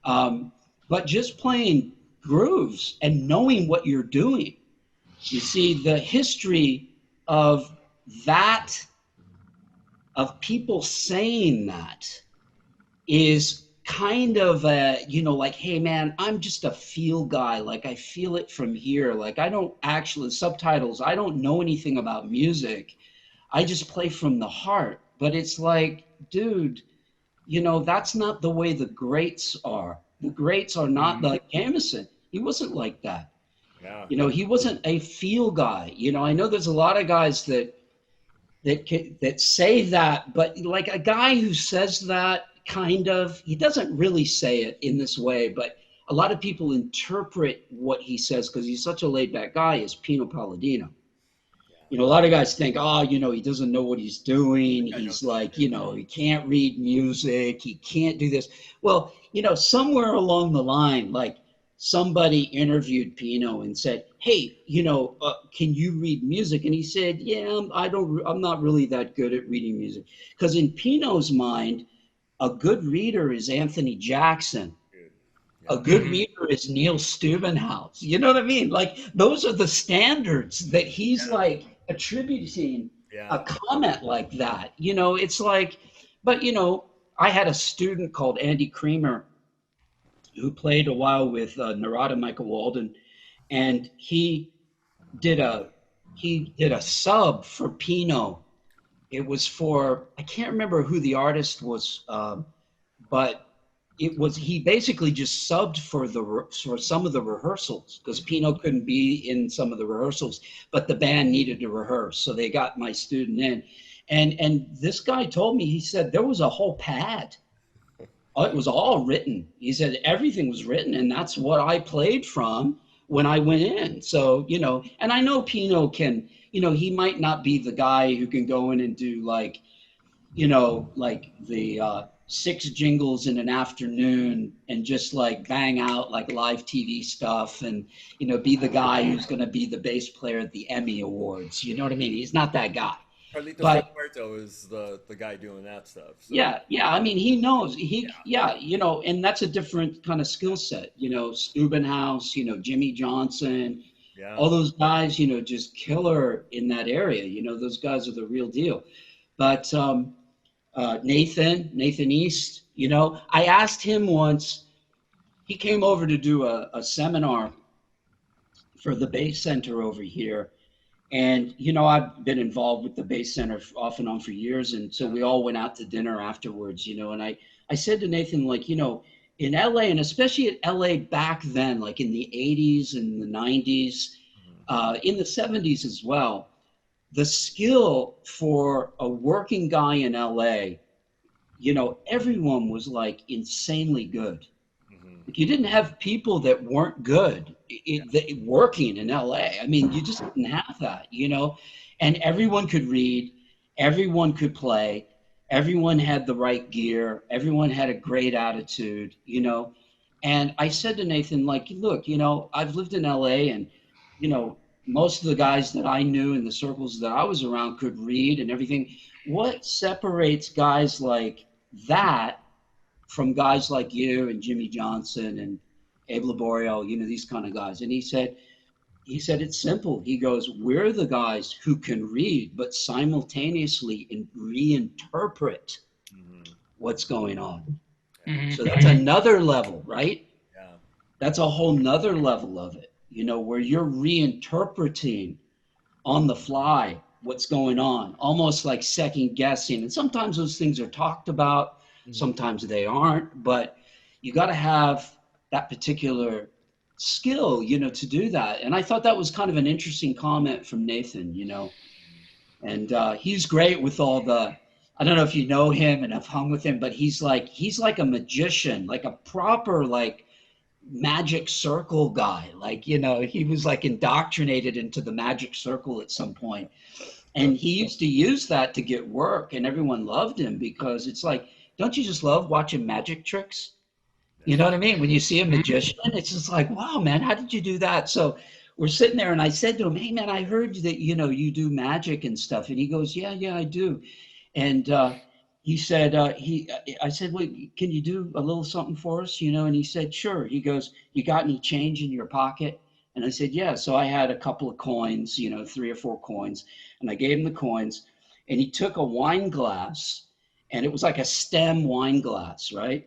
But just playing grooves and knowing what you're doing. You see, the history of that, of people saying that, is kind of like, hey man, I'm just a feel guy. Like, I feel it from here. Like, I don't actually, subtitles, I don't know anything about music. I just play from the heart. But it's like, dude, that's not the way the greats are. The greats are not like Jamerson. He wasn't like that. Yeah. He wasn't a feel guy. I know there's a lot of guys that say that, but like a guy who says that, kind of, he doesn't really say it in this way, but a lot of people interpret what he says, because he's such a laid back guy, as Pino Palladino. A lot of guys think, he doesn't know what he's doing. He's like, he can't read music. He can't do this. Well, somewhere along the line, like, somebody interviewed Pino and said, hey, can you read music? And he said, yeah, I'm not really that good at reading music. Because in Pino's mind, a good reader is Anthony Jackson. A good reader is Neil Steubenhaus. You know what I mean? Like, those are the standards that he's like attributing a comment like that. It's like, but I had a student called Andy Creamer who played a while with Narada Michael Walden, and he did a sub for Pino. It was for, I can't remember who the artist was, but he basically just subbed for some of the rehearsals, because Pino couldn't be in some of the rehearsals, but the band needed to rehearse, so they got my student in. And this guy told me, he said there was a whole pad. It was all written. He said everything was written, and that's what I played from when I went in. So, and I know Pino can, he might not be the guy who can go in and do like, like the 6 jingles in an afternoon and just like bang out like live TV stuff and, be the guy who's going to be the bass player at the Emmy Awards. You know what I mean? He's not that guy. Carlitos But Puerto is the guy doing that stuff. So. yeah. I mean, he knows and that's a different kind of skill set, Steubenhaus, Jimmy Johnson, Yeah. all those guys, just killer in that area. Those guys are the real deal. But Nathan East, I asked him once, he came over to do a seminar for the Bass Center over here. And, I've been involved with the Bass Center off and on for years. And so we all went out to dinner afterwards, and I said to Nathan, like, in LA, and especially at LA back then, like in the 80s and the 90s, in the 70s as well, the skill for a working guy in LA, everyone was like insanely good. Like, you didn't have people that weren't good working in LA. I mean, you just didn't have that, and everyone could read, everyone could play, everyone had the right gear, everyone had a great attitude, And I said to Nathan, like, look, I've lived in LA and, most of the guys that I knew in the circles that I was around could read and everything. What separates guys like that from guys like you and Jimmy Johnson and Abe Laborio, these kind of guys? And he said, it's simple. He goes, we're the guys who can read, but simultaneously reinterpret what's going on. So that's another level, right? Yeah. That's a whole nother level of it, where you're reinterpreting on the fly what's going on, almost like second guessing. And sometimes those things are talked about, sometimes they aren't, but you got to have that particular skill, to do that. And I thought that was kind of an interesting comment from Nathan, and he's great with all I don't know if you know him and have hung with him, but he's like a magician, like a proper, like, magic circle guy. Like, he was like indoctrinated into the magic circle at some point. And he used to use that to get work, and everyone loved him because it's like, don't you just love watching magic tricks? You know what I mean? When you see a magician, it's just like, wow, man, how did you do that? So we're sitting there and I said to him, hey, man, I heard that, you do magic and stuff. And he goes, yeah, I do. And he said, I said, well, can you do a little something for us? And he said, sure. He goes, you got any change in your pocket? And I said, yeah. So I had a couple of coins, 3 or 4 coins, and I gave him the coins, and he took a wine glass, and it was like a stem wine glass, right?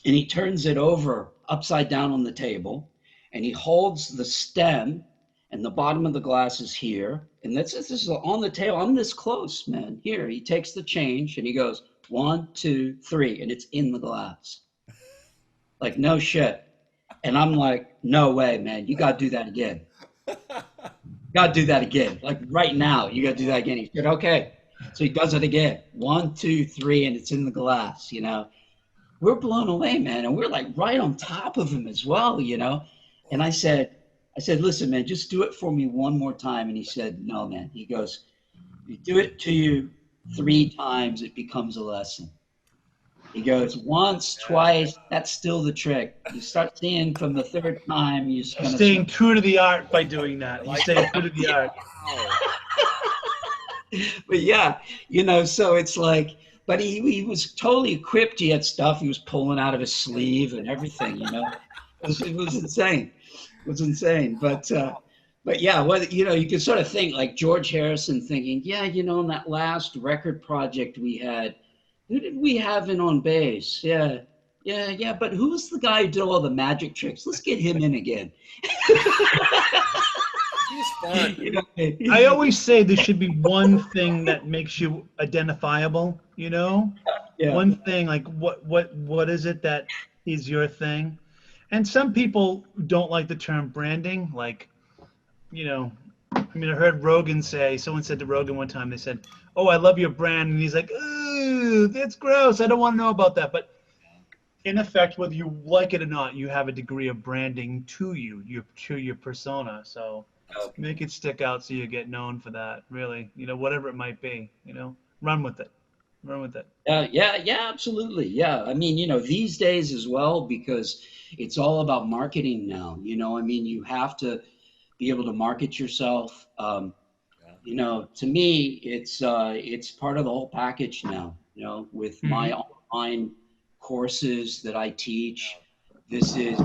And he turns it over upside down on the table, and he holds the stem, and the bottom of the glass is here. And this is on the table. I'm this close, man. Here, he takes the change and he goes, 1, 2, 3, and it's in the glass. Like, no shit. And I'm like, no way, man. You got to do that again. Got to do that again. Like, right now, you got to do that again. He said, okay. So he does it again. 1, 2, 3, and it's in the glass, We're blown away, man. And we're like right on top of him as well, And I said, listen, man, just do it for me one more time. And he said, no, man. He goes, you do it to you 3 times, it becomes a lesson. He goes, once, twice, that's still the trick. You start seeing from the 3rd time, you're just gonna staying true to the art by doing that. You stay true to the art. But yeah, so it's like, but he was totally equipped. He had stuff he was pulling out of his sleeve and everything, It was insane. It was insane. But yeah, you can sort of think like George Harrison thinking, yeah, in that last record project we had, who did we have in on bass? Yeah. But who's the guy who did all the magic tricks? Let's get him in again. He's fun. I always say there should be one thing that makes you identifiable, Yeah. One thing, like what is it that is your thing? And some people don't like the term branding, like, I heard Rogan say, someone said to Rogan one time, they said, oh, I love your brand. And he's like, ooh, that's gross. I don't want to know about that. But in effect, whether you like it or not, you have a degree of branding to you, to your persona. So make it stick out so you get known for that, really, whatever it might be, run with it. run with it. Yeah, absolutely. Yeah. I mean, these days as well, because it's all about marketing now. I mean, you have to be able to market yourself. To me, it's part of the whole package now. With my online courses that I teach, this is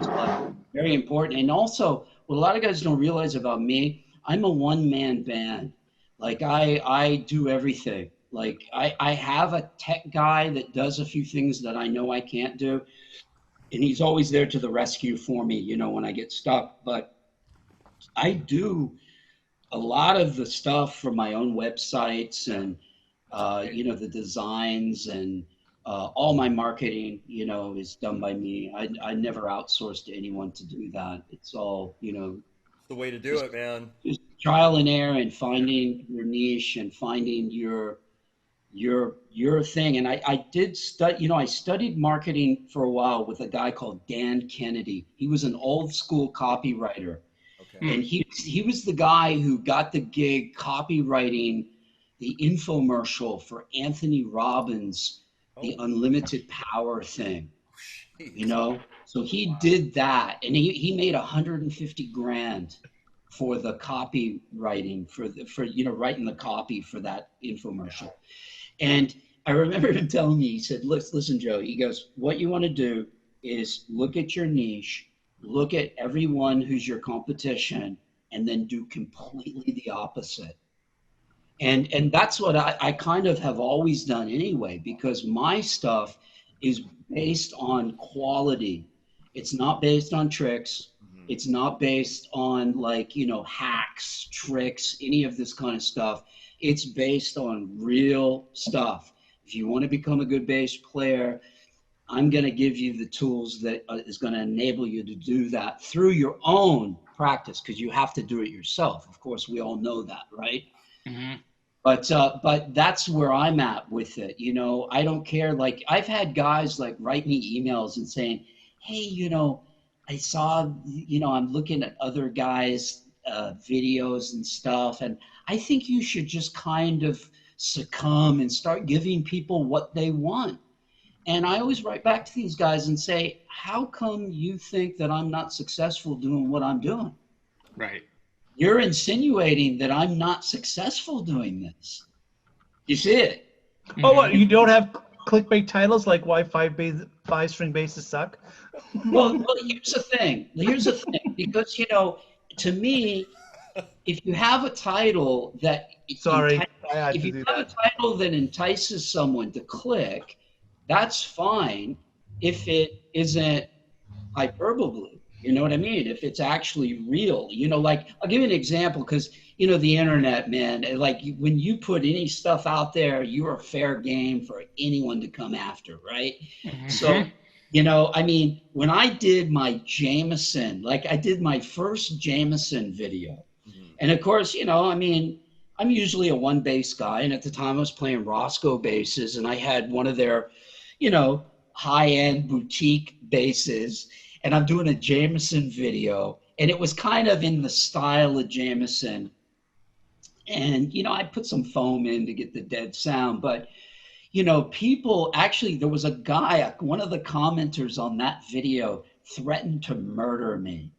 very important. And also, what a lot of guys don't realize about me, I'm a one-man band. Like I do everything. Like I have a tech guy that does a few things that I know I can't do, and he's always there to the rescue for me, when I get stuck. But I do a lot of the stuff for my own websites and the designs and all my marketing, is done by me. I never outsource to anyone to do that. It's all, It's the way to do it, man. just trial and error and finding your niche and finding your thing. And I did study, I studied marketing for a while with a guy called Dan Kennedy. He was an old school copywriter. Okay. And he was the guy who got the gig copywriting the infomercial for Anthony Robbins, the Unlimited Power thing. So he did that, and he made 150 grand for the copywriting for writing the copy for that infomercial. And I remember him telling me, he said, listen, Joe, he goes, what you want to do is look at your niche, look at everyone who's your competition, and then do completely the opposite. And that's what I kind of have always done anyway, because my stuff is based on quality. It's not based on tricks. It's not based on hacks, tricks, any of this kind of stuff. It's based on real stuff. If you want to become a good bass player, I'm going to give you the tools that is going to enable you to do that through your own practice, because you have to do it yourself. Of course, we all know that, right? Mm-hmm. But that's where I'm at with it. I don't care. Like, I've had guys write me emails and saying, hey, I saw, I'm looking at other guys' videos and stuff, and I think you should just kind of succumb and start giving people what they want. And I always write back to these guys and say, how come you think that I'm not successful doing what I'm doing? Right. You're insinuating that I'm not successful doing this. You see it? Oh, what? You don't have clickbait titles like why five-string basses suck? Well, here's the thing. Because, to me, if you have a title that entices someone to click, that's fine if it isn't hyperbole. You know what I mean? If it's actually real, I'll give you an example, because, the internet, man, when you put any stuff out there, you're a fair game for anyone to come after, right? Mm-hmm. So, when I did my Jameson, I did my first Jameson video, and of course, I'm usually a one bass guy. And at the time I was playing Roscoe basses, and I had one of their, high-end boutique basses, and I'm doing a Jameson video, and it was kind of in the style of Jameson. And, I put some foam in to get the dead sound, but, people actually, there was a guy, one of the commenters on that video threatened to murder me.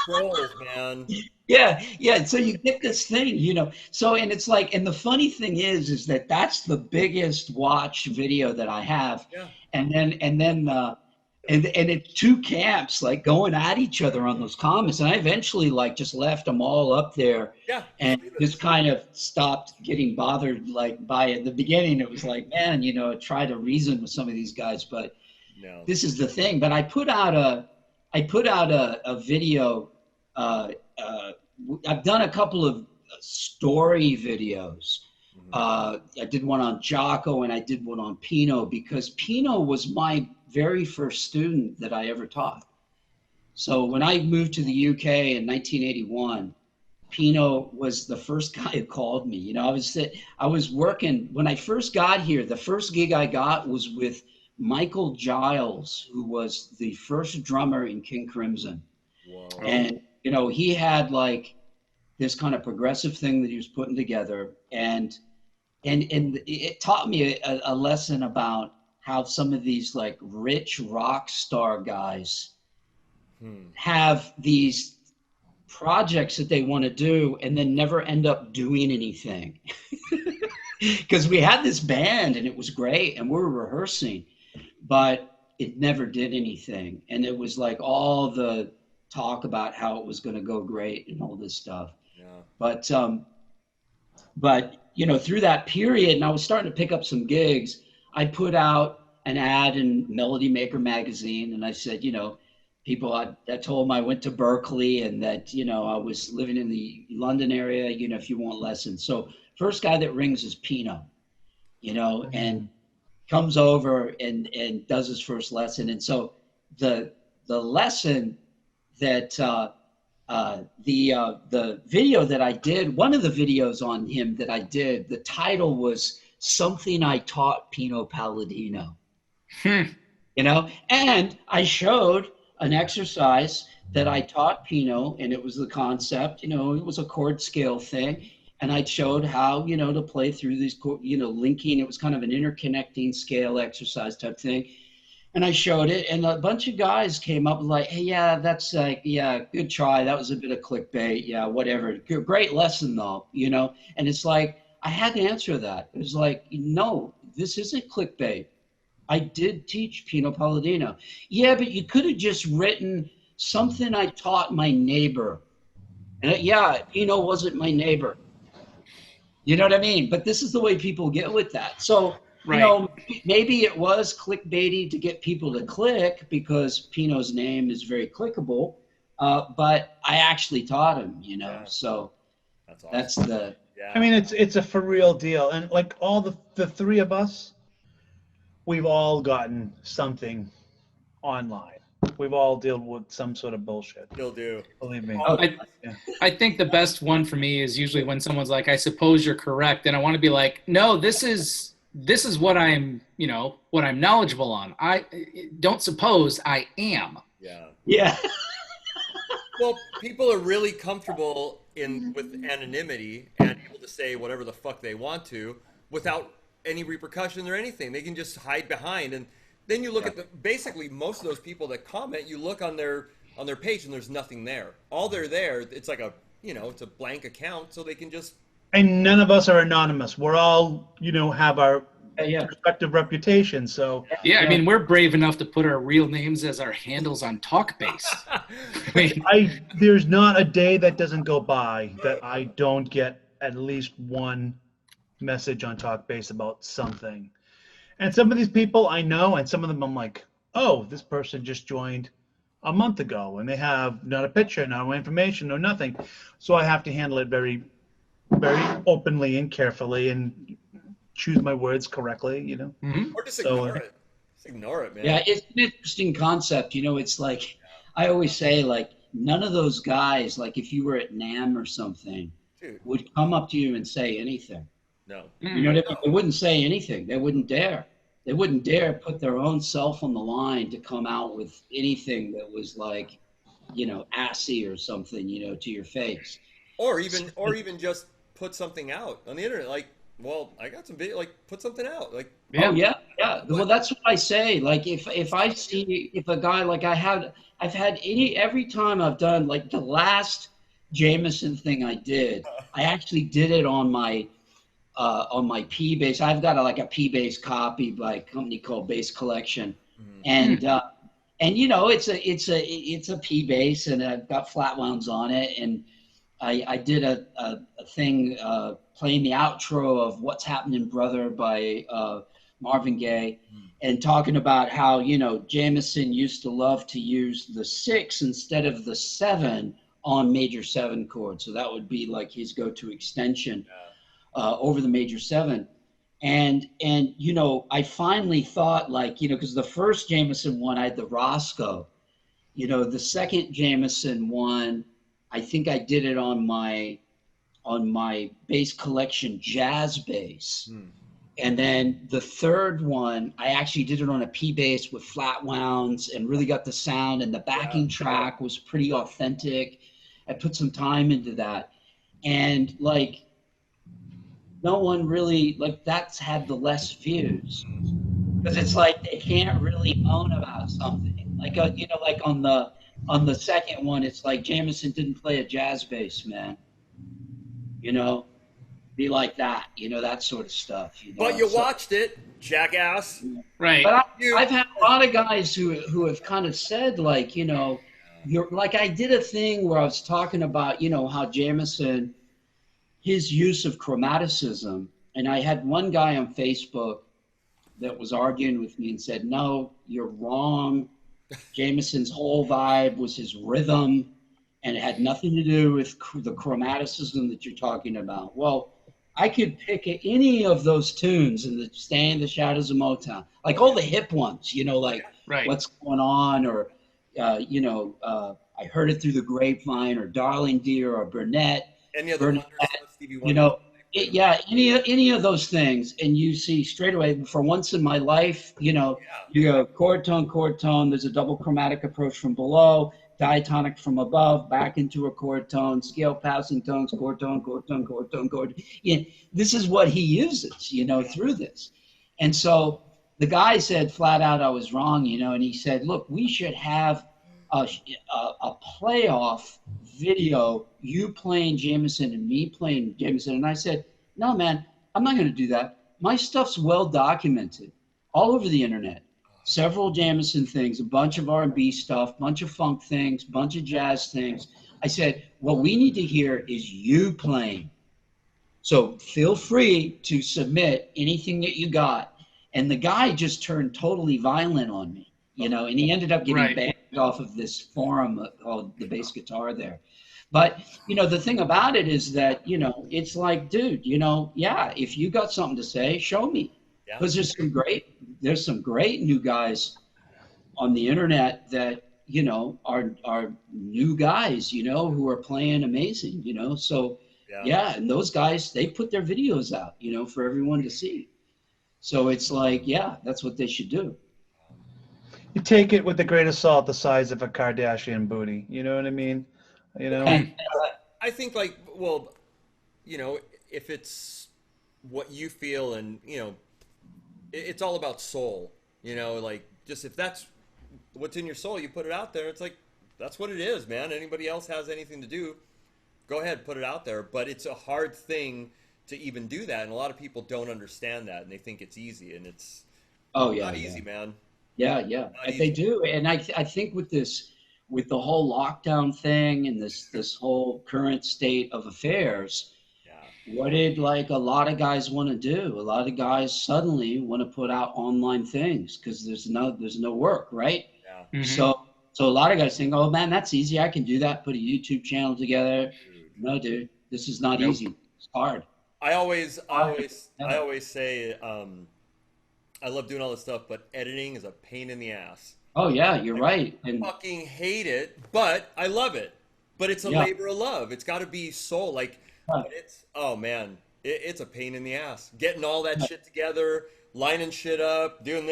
Trolls, man. Yeah. So you get this thing, So, and it's and the funny thing is that that's the biggest watched video that I have. Yeah. And it's two camps going at each other on those comments. And I eventually just left them all up there. Yeah. And just kind of stopped getting bothered by it. In the beginning, it was man, try to reason with some of these guys, but no. This is the thing. But I put out a video. I've done a couple of story videos. I did one on Jocko, and I did one on Pino, because Pino was my very first student that I ever taught. So when I moved to the UK in 1981, Pino was the first guy who called me. I was working when I first got here. The first gig I got was with Michael Giles, who was the first drummer in King Crimson. Wow. And he had this kind of progressive thing that he was putting together, and and it taught me a lesson about how some of these like rich rock star guys have these projects that they want to do and then never end up doing anything. Because we had this band and it was great and we were rehearsing, but it never did anything. And it was like all the talk about how it was going to go great and all this stuff. Yeah. But you know, through that period, and I was starting to pick up some gigs, I put out an ad in Melody Maker magazine, and I said, you know, people, I told them I went to Berkeley and that, you know, I was living in the London area, you know, if you want lessons. So first guy that rings is Pino, you know, and comes over and does his first lesson. And so the lesson that the video that I did, one of the videos on him that I did, the title was Something I Taught Pino Palladino. You know, and I showed an exercise that I taught Pino, and it was the concept, you know, it was a chord scale thing. And I showed how, you know, to play through these, you know, linking. It was kind of an interconnecting scale exercise type thing. And I showed it, and a bunch of guys came up like, hey, yeah, that's like, yeah, good try. That was a bit of clickbait. Yeah, whatever. Great lesson, though, you know. And it's like, I had to answer that. It was like, no, this isn't clickbait. I did teach Pino Palladino. Yeah, but you could have just written something I taught my neighbor. And yeah, Pino wasn't my neighbor. You know what I mean? But this is the way people get with that. So, Right. you know, maybe it was clickbaity to get people to click because Pino's name is very clickable. But I actually taught him, you know. Yeah. So that's awesome. That's the. Yeah. I mean, it's a for real deal, and like all the three of us, we've all gotten something online. We've all dealt with some sort of bullshit. Still do. Believe me. I think the best one for me is usually when someone's like, I suppose you're correct. And I want to be like, no, this is what I'm, you know, what I'm knowledgeable on. I don't suppose, I am. Yeah. Yeah. Well, people are really comfortable with anonymity and able to say whatever the fuck they want to without any repercussion or anything. They can just hide behind, and then you look at basically most of those people that comment, you look on their page and there's nothing there. All they're there, it's like it's a blank account, so they can just. And none of us are anonymous. We're all, you know, have our respective reputations. So yeah, I mean, we're brave enough to put our real names as our handles on Talkbase. I mean, there's not a day that doesn't go by that I don't get at least one message on Talkbase about something. And some of these people I know, and some of them I'm like, oh, this person just joined a month ago, and they have not a picture, no information, no nothing. So I have to handle it very, very openly and carefully and choose my words correctly, you know. Or just ignore it. Just ignore it, man. Yeah, it's an interesting concept. You know, it's like, I always say, like, none of those guys, like if you were at NAMM or something, would come up to you and say anything. No. You know what I mean? They wouldn't say anything. They wouldn't dare. They wouldn't dare put their own self on the line to come out with anything that was like, you know, assy or something, you know, to your face. Or even just put something out on the internet, like, well, I got some video, like, put something out, like. Yeah. Oh yeah. Well, that's what I say. Like, if I see a guy, like I've had every time I've done, like the last Jameson thing I did, I actually did it on my P bass. I've got a P bass copy by a company called Bass Collection, and you know, it's a P bass, and I've got flat wounds on it, and I did a thing playing the outro of What's Happening Brother by Marvin Gaye, and talking about how, you know, Jameson used to love to use the 6 instead of the 7 on major 7 chords. So that would be like his go-to extension over the major 7. And you know, I finally thought, like, you know, because the first Jameson one, I had the Roscoe. You know, the second Jameson one, I think I did it on my Bass Collection jazz bass. And then the third one, I actually did it on a P bass with flat wounds and really got the sound, and the backing track was pretty authentic. I put some time into that. And like no one really, like, that's had the less views. Because it's like they can't really moan about something. Like, you know, like on the second one, it's like Jameson didn't play a jazz bass, man. You know, be like that, you know, that sort of stuff. You know, But you so, watched it, jackass. Right. but You. I've had a lot of guys who have kind of said, like, you know, you're like, I did a thing where I was talking about, you know, how Jameson, his use of chromaticism, and I had one guy on Facebook that was arguing with me and said, no, you're wrong. Jameson's whole vibe was his rhythm, and it had nothing to do with the chromaticism that you're talking about. Well, I could pick any of those tunes in the Stay in the Shadows of Motown, like all the hip ones, you know, like Right. What's Going On, or, you know, I Heard It Through the Grapevine, or Darling Dear, or Burnett. Any other Wonder stuff, Stevie Wonder? You know, yeah, any of those things, and you see straight away, for once in my life, you know, you go chord tone, there's a double chromatic approach from below, diatonic from above, back into a chord tone, scale passing tones, chord tone, chord tone, chord tone, chord. Yeah, this is what he uses, you know, through this. And so the guy said flat out I was wrong, you know, and he said, look, we should have a playoff video, you playing Jameson and me playing Jameson. And I said, no, man, I'm not going to do that. My stuff's well documented all over the internet. Several Jameson things, a bunch of R&B stuff, bunch of funk things, bunch of jazz things. I said, what we need to hear is you playing. So feel free to submit anything that you got. And the guy just turned totally violent on me, you know, and he ended up getting banned off of this forum called The Bass Guitar there. But, you know, the thing about it is that, you know, it's like, dude, you know, yeah, if you got something to say, show me. Because there's some great new guys on the internet that, you know, are new guys, you know, who are playing amazing, you know. So, yeah, and those guys, they put their videos out, you know, for everyone to see. So it's like, yeah, that's what they should do. You take it with a grain of salt, the size of a Kardashian booty. You know what I mean? You know. I think, like, well, you know, if it's what you feel, and you know, it's all about soul. You know, like, just if that's what's in your soul, you put it out there. It's like, that's what it is, man. Anybody else has anything to do, go ahead, put it out there. But it's a hard thing to even do that, and a lot of people don't understand that, and they think it's easy, and it's not easy, man. Yeah, they do. And I think with the whole lockdown thing and this whole current state of affairs, what did, like, a lot of guys want to do? A lot of guys suddenly want to put out online things because there's no work, right? Mm-hmm. So a lot of guys think, oh man, that's easy. I can do that. Put a YouTube channel together. No, dude, this is not easy. It's hard. I always say, I love doing all this stuff, but editing is a pain in the ass. Oh yeah, you're right. I fucking hate it, but I love it. But it's a labor of love. It's got to be soul. Like, it's, oh man, it's a pain in the ass. Getting all that shit together, lining shit up, doing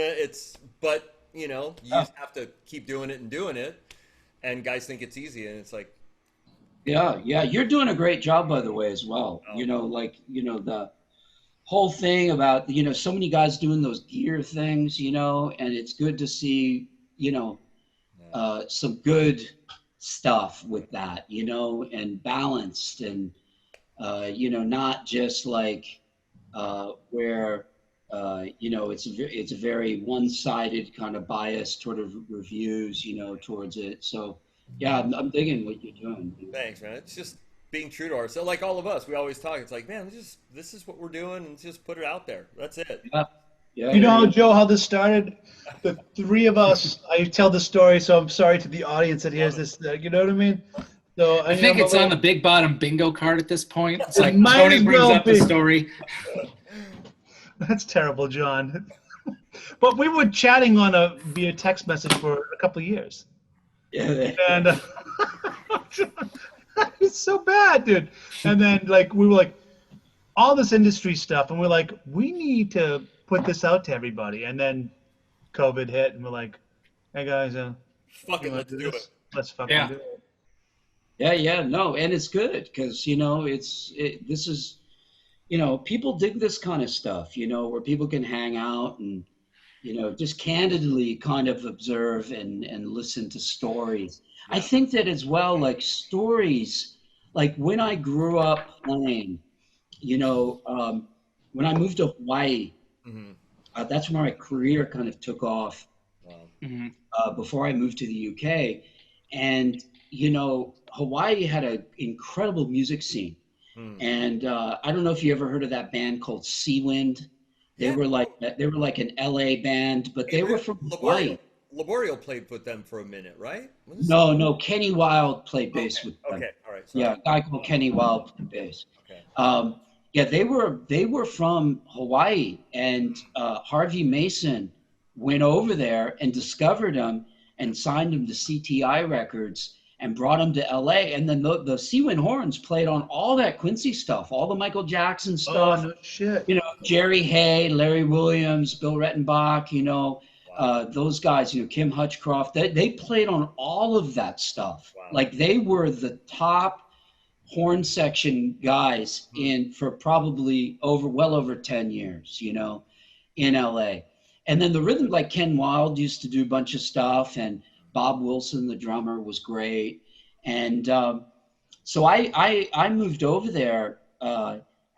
but you know, you just have to keep doing it and doing it. And guys think it's easy, and it's like. Yeah, you're doing a great job, by the way, as well. You know, like, you know, the whole thing about, you know, so many guys doing those gear things, you know, and it's good to see, you know, some good stuff with that, you know, and balanced, and you know, not just like where you know, it's a very one-sided kind of bias toward reviews, you know, towards it. So yeah, I'm digging what you're doing. Thanks, man. It's just being true to ourselves. Like all of us, we always talk. It's like, man, this is what we're doing, and just put it out there. That's it. You know how, Joe, how this started? The three of us, I tell the story, so I'm sorry to the audience that hears this. You know what I mean? So I think it's on the Big Bottom bingo card at this point. It's like might Tony as brings well up be. the story. That's terrible, John. But we were chatting on via text message for a couple of years. Yeah. And it's so bad, dude. And then, like, we were like, all this industry stuff, and we're like, we need to put this out to everybody. And then COVID hit, and we're like, hey guys, fuck it, let's do it. Let's fucking do it. Yeah, no, and it's good because, you know, this is, people dig this kind of stuff, where people can hang out and, just candidly kind of observe and listen to stories. I think that as well, like stories, like when I grew up playing, when I moved to Hawaii, that's where my career kind of took off. Before I moved to the UK. And, Hawaii had an incredible music scene. And I don't know if you ever heard of that band called Seawind. They were like an LA band, but they were from Hawaii. Laborio played with them for a minute, right? No, Kenny Wilde played bass with them. Okay, all right. Sorry. Yeah, a guy called Kenny Wilde played bass. Okay. Yeah, they were from Hawaii, and Harvey Mason went over there and discovered them and signed them to CTI Records and brought them to LA. And then the Seawind Horns played on all that Quincy stuff, all the Michael Jackson stuff. Oh, no shit. Jerry Hay, Larry Williams, Bill Rettenbach, those guys, Kim Hutchcroft, they played on all of that stuff. Wow. Like they were the top horn section guys for probably well over 10 years, in LA. And then the rhythm, like Ken Wilde used to do a bunch of stuff, and Bob Wilson, the drummer, was great. And so I moved over there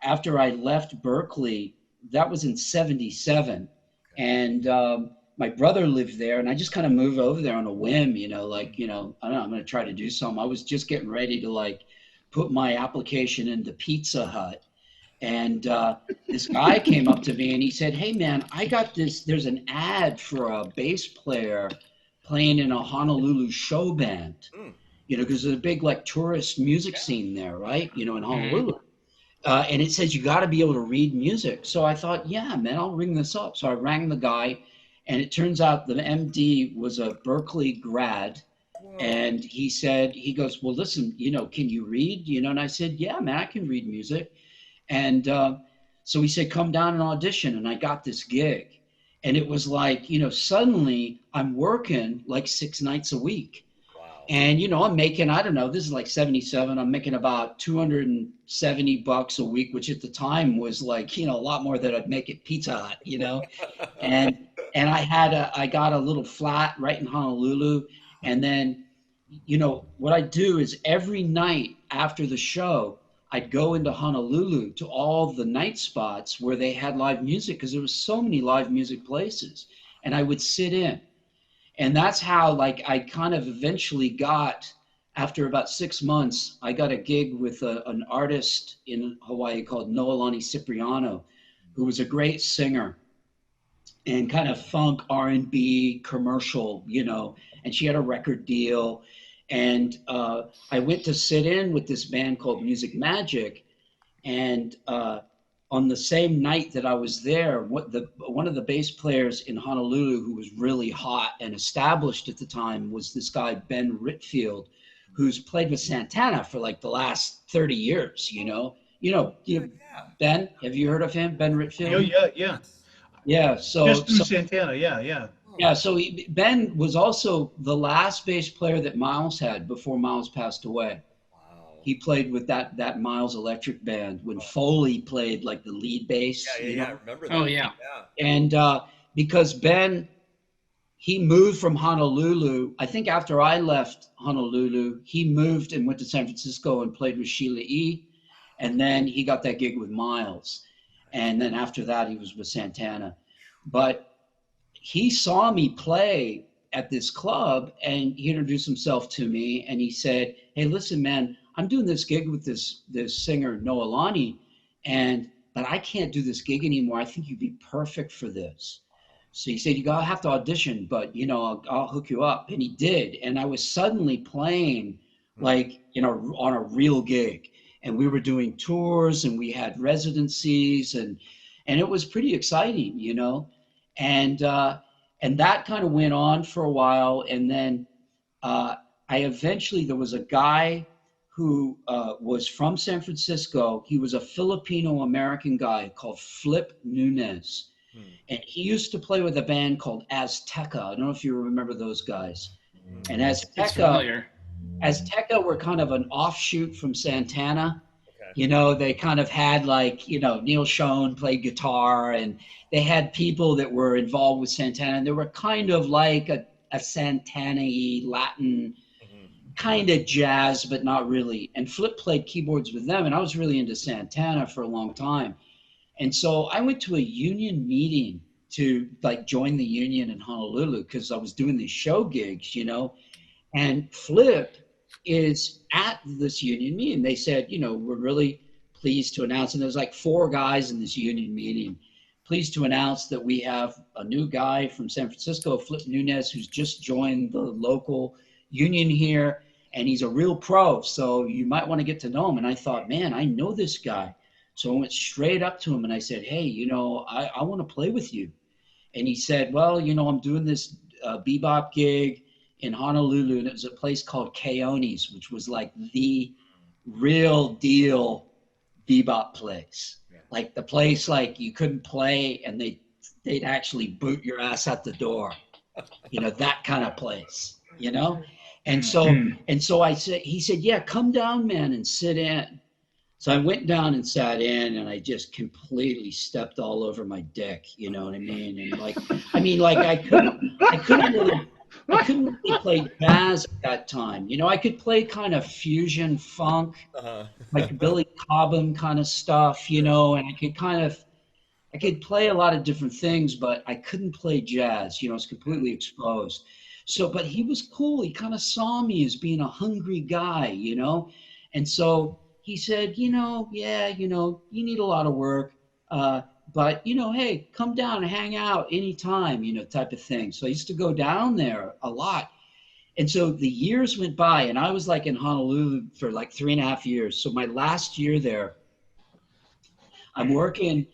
after I left Berkeley. That was in '77. And my brother lived there, and I just kind of moved over there on a whim, I don't know, I'm going to try to do something. I was just getting ready to put my application into Pizza Hut. And this guy came up to me and he said, "Hey man, I got this, there's an ad for a bass player playing in a Honolulu show band, because there's a big tourist music scene there, right? In Honolulu. And it says you got to be able to read music." So I thought, yeah, man, I'll ring this up. So I rang the guy, and it turns out the MD was a Berkeley grad. Whoa. And he goes, "Well, listen, can you read? And I said, "Yeah, man, I can read music." And so he said, "Come down and audition." And I got this gig. And it was suddenly I'm working 6 nights a week. Wow. And, I'm making, I don't know, this is 77. I'm making about $270 a week, which at the time was a lot more than I'd make at Pizza Hut, and I got a little flat right in Honolulu. And then, what I do is every night after the show, I'd go into Honolulu to all the night spots where they had live music, because there was so many live music places, and I would sit in. And that's how I kind of eventually got, after about 6 months, I got a gig with an artist in Hawaii called Noelani Cipriano, who was a great singer and kind of funk, R&B, commercial, and she had a record deal. And I went to sit in with this band called Music Magic, and on the same night that I was there, one of the bass players in Honolulu who was really hot and established at the time was this guy Ben Ritfield, who's played with Santana for the last 30 years. Ben, have you heard of him, Ben Ritfield? Oh yeah. Yeah. So just through Santana, yeah. Yeah, so Ben was also the last bass player that Miles had before Miles passed away. Wow. He played with that Miles Electric Band when Foley played the lead bass. Yeah, I remember that. Oh, yeah. And because Ben, he moved from Honolulu, I think after I left Honolulu, he moved and went to San Francisco and played with Sheila E. And then he got that gig with Miles. And then after that, he was with Santana. But he saw me play at this club, and he introduced himself to me, and he said, "Hey, listen, man, I'm doing this gig with this singer Noelani, but I can't do this gig anymore. I think you'd be perfect for this." So he said, "You gotta have to audition, but I'll hook you up." And he did, and I was suddenly playing on a real gig, and we were doing tours, and we had residencies, and it was pretty exciting, And that kind of went on for a while. And then there was a guy who was from San Francisco. He was a Filipino-American guy called Flip Nunez. And he used to play with a band called Azteca. I don't know if you remember those guys. And Azteca were kind of an offshoot from Santana. You know, they kind of had like, you know, Neil Schon played guitar, and they had people that were involved with Santana. And they were kind of like a Santana-y Latin Mhm. kind of jazz, but not really. And Flip played keyboards with them, and I was really into Santana for a long time. And so I went to a union meeting to like join the union in Honolulu because I was doing these show gigs, you know. And Flip is at this union meeting. They said, you know, we're really pleased to announce, and there's like 4 guys in this union meeting, pleased to announce that we have a new guy from San Francisco, Flip Nunez, who's just joined the local union here, and he's a real pro, so you might want to get to know him. And I thought, man, I know this guy. So I went straight up to him and I said, hey, you know, I want to play with you. And he said, well, you know, I'm doing this bebop gig in Honolulu, and it was a place called Keone's, which was like the real deal bebop place. Yeah. Like the place like you couldn't play and they'd actually boot your ass out the door. You know, that kind of place, you know? And so I said, he said, yeah, come down, man, and sit in. So I went down and sat in, and I just completely stepped all over my dick, you know what I mean? And like, I couldn't really play jazz at that time. You know, I could play kind of fusion funk, Uh-huh. like Billy Cobham kind of stuff, you know, and I could play a lot of different things, but I couldn't play jazz, you know, it's completely exposed. So, but he was cool. He kind of saw me as being a hungry guy, you know? And so he said, you know, yeah, you know, you need a lot of work, but, you know, hey, come down and hang out anytime, you know, type of thing. So I used to go down there a lot. And so the years went by, and I was like in Honolulu for like 3.5 years. So my last year there, I'm working,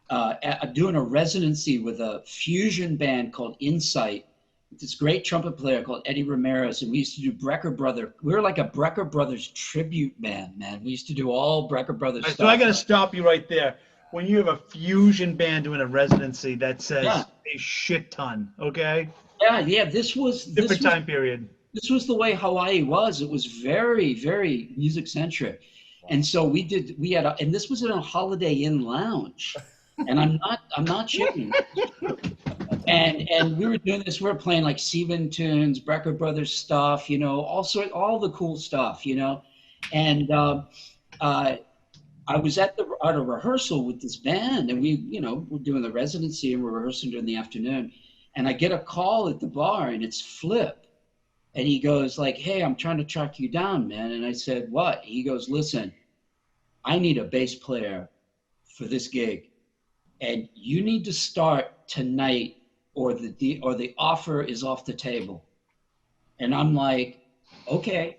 I'm doing a residency with a fusion band called Insight, with this great trumpet player called Eddie Ramirez, and we used to do Brecker Brother. We were like a Brecker Brothers tribute band, man. We used to do all Brecker Brothers stuff. So I got to stop you right there. When you have a fusion band doing a residency, that says a shit ton. Okay. Yeah. This was different time period. This was the way Hawaii was. It was very, very music centric. And so and this was in a Holiday Inn lounge, and I'm not shitting. And we were doing this. We were playing like Steven tunes, Brecker Brothers stuff, you know, all the cool stuff, you know. And I was at a rehearsal with this band, and we're doing the residency, and we're rehearsing during the afternoon. And I get a call at the bar, and it's Flip. And he goes like, hey, I'm trying to track you down, man. And I said, what? He goes, listen, I need a bass player for this gig, and you need to start tonight, or the offer is off the table. And I'm like, okay,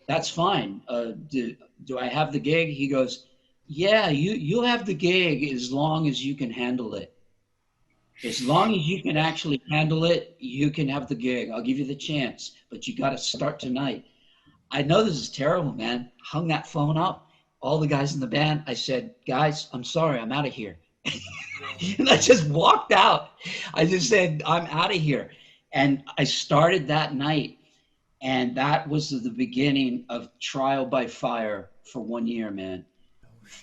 that's fine. Do I have the gig? He goes, yeah, you'll have the gig as long as you can handle it. As long as you can actually handle it, you can have the gig. I'll give you the chance, but you got to start tonight. I know this is terrible, man. Hung that phone up. All the guys in the band, I said, guys, I'm sorry, I'm out of here. And I just walked out. I just said, I'm out of here. And I started that night. And that was the beginning of trial by fire for 1 year, man.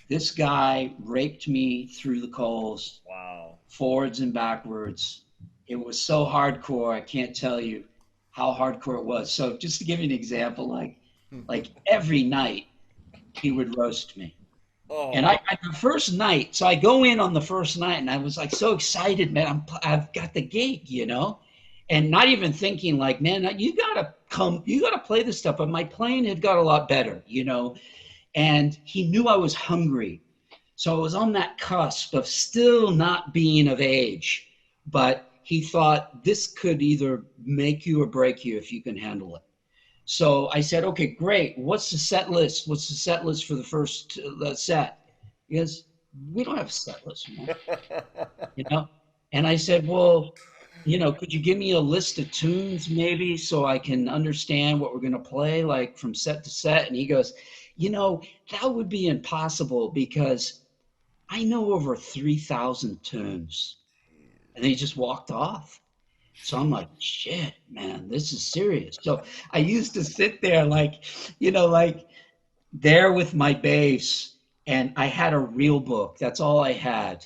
This guy raped me through the coals. Wow. Forwards and backwards. It was so hardcore. I can't tell you how hardcore it was. So just to give you an example, like every night he would roast me. Oh. And the first night, so I go in on the first night, and I was like so excited, man. I've got the gig, you know, and not even thinking like, man, you gotta play this stuff. But my playing had got a lot better, you know, and he knew I was hungry. So I was on that cusp of still not being of age, but he thought this could either make you or break you if you can handle it. So I said, okay, great. What's the set list? What's the set list for the first set? He goes, we don't have a set list, man. You know? And I said, well, you know, could you give me a list of tunes maybe so I can understand what we're going to play like from set to set? And he goes, you know, that would be impossible because I know over 3,000 tunes. And then he just walked off. So I'm like, shit, man, this is serious. So I used to sit there like, you know, like there with my bass and I had a real book. That's all I had.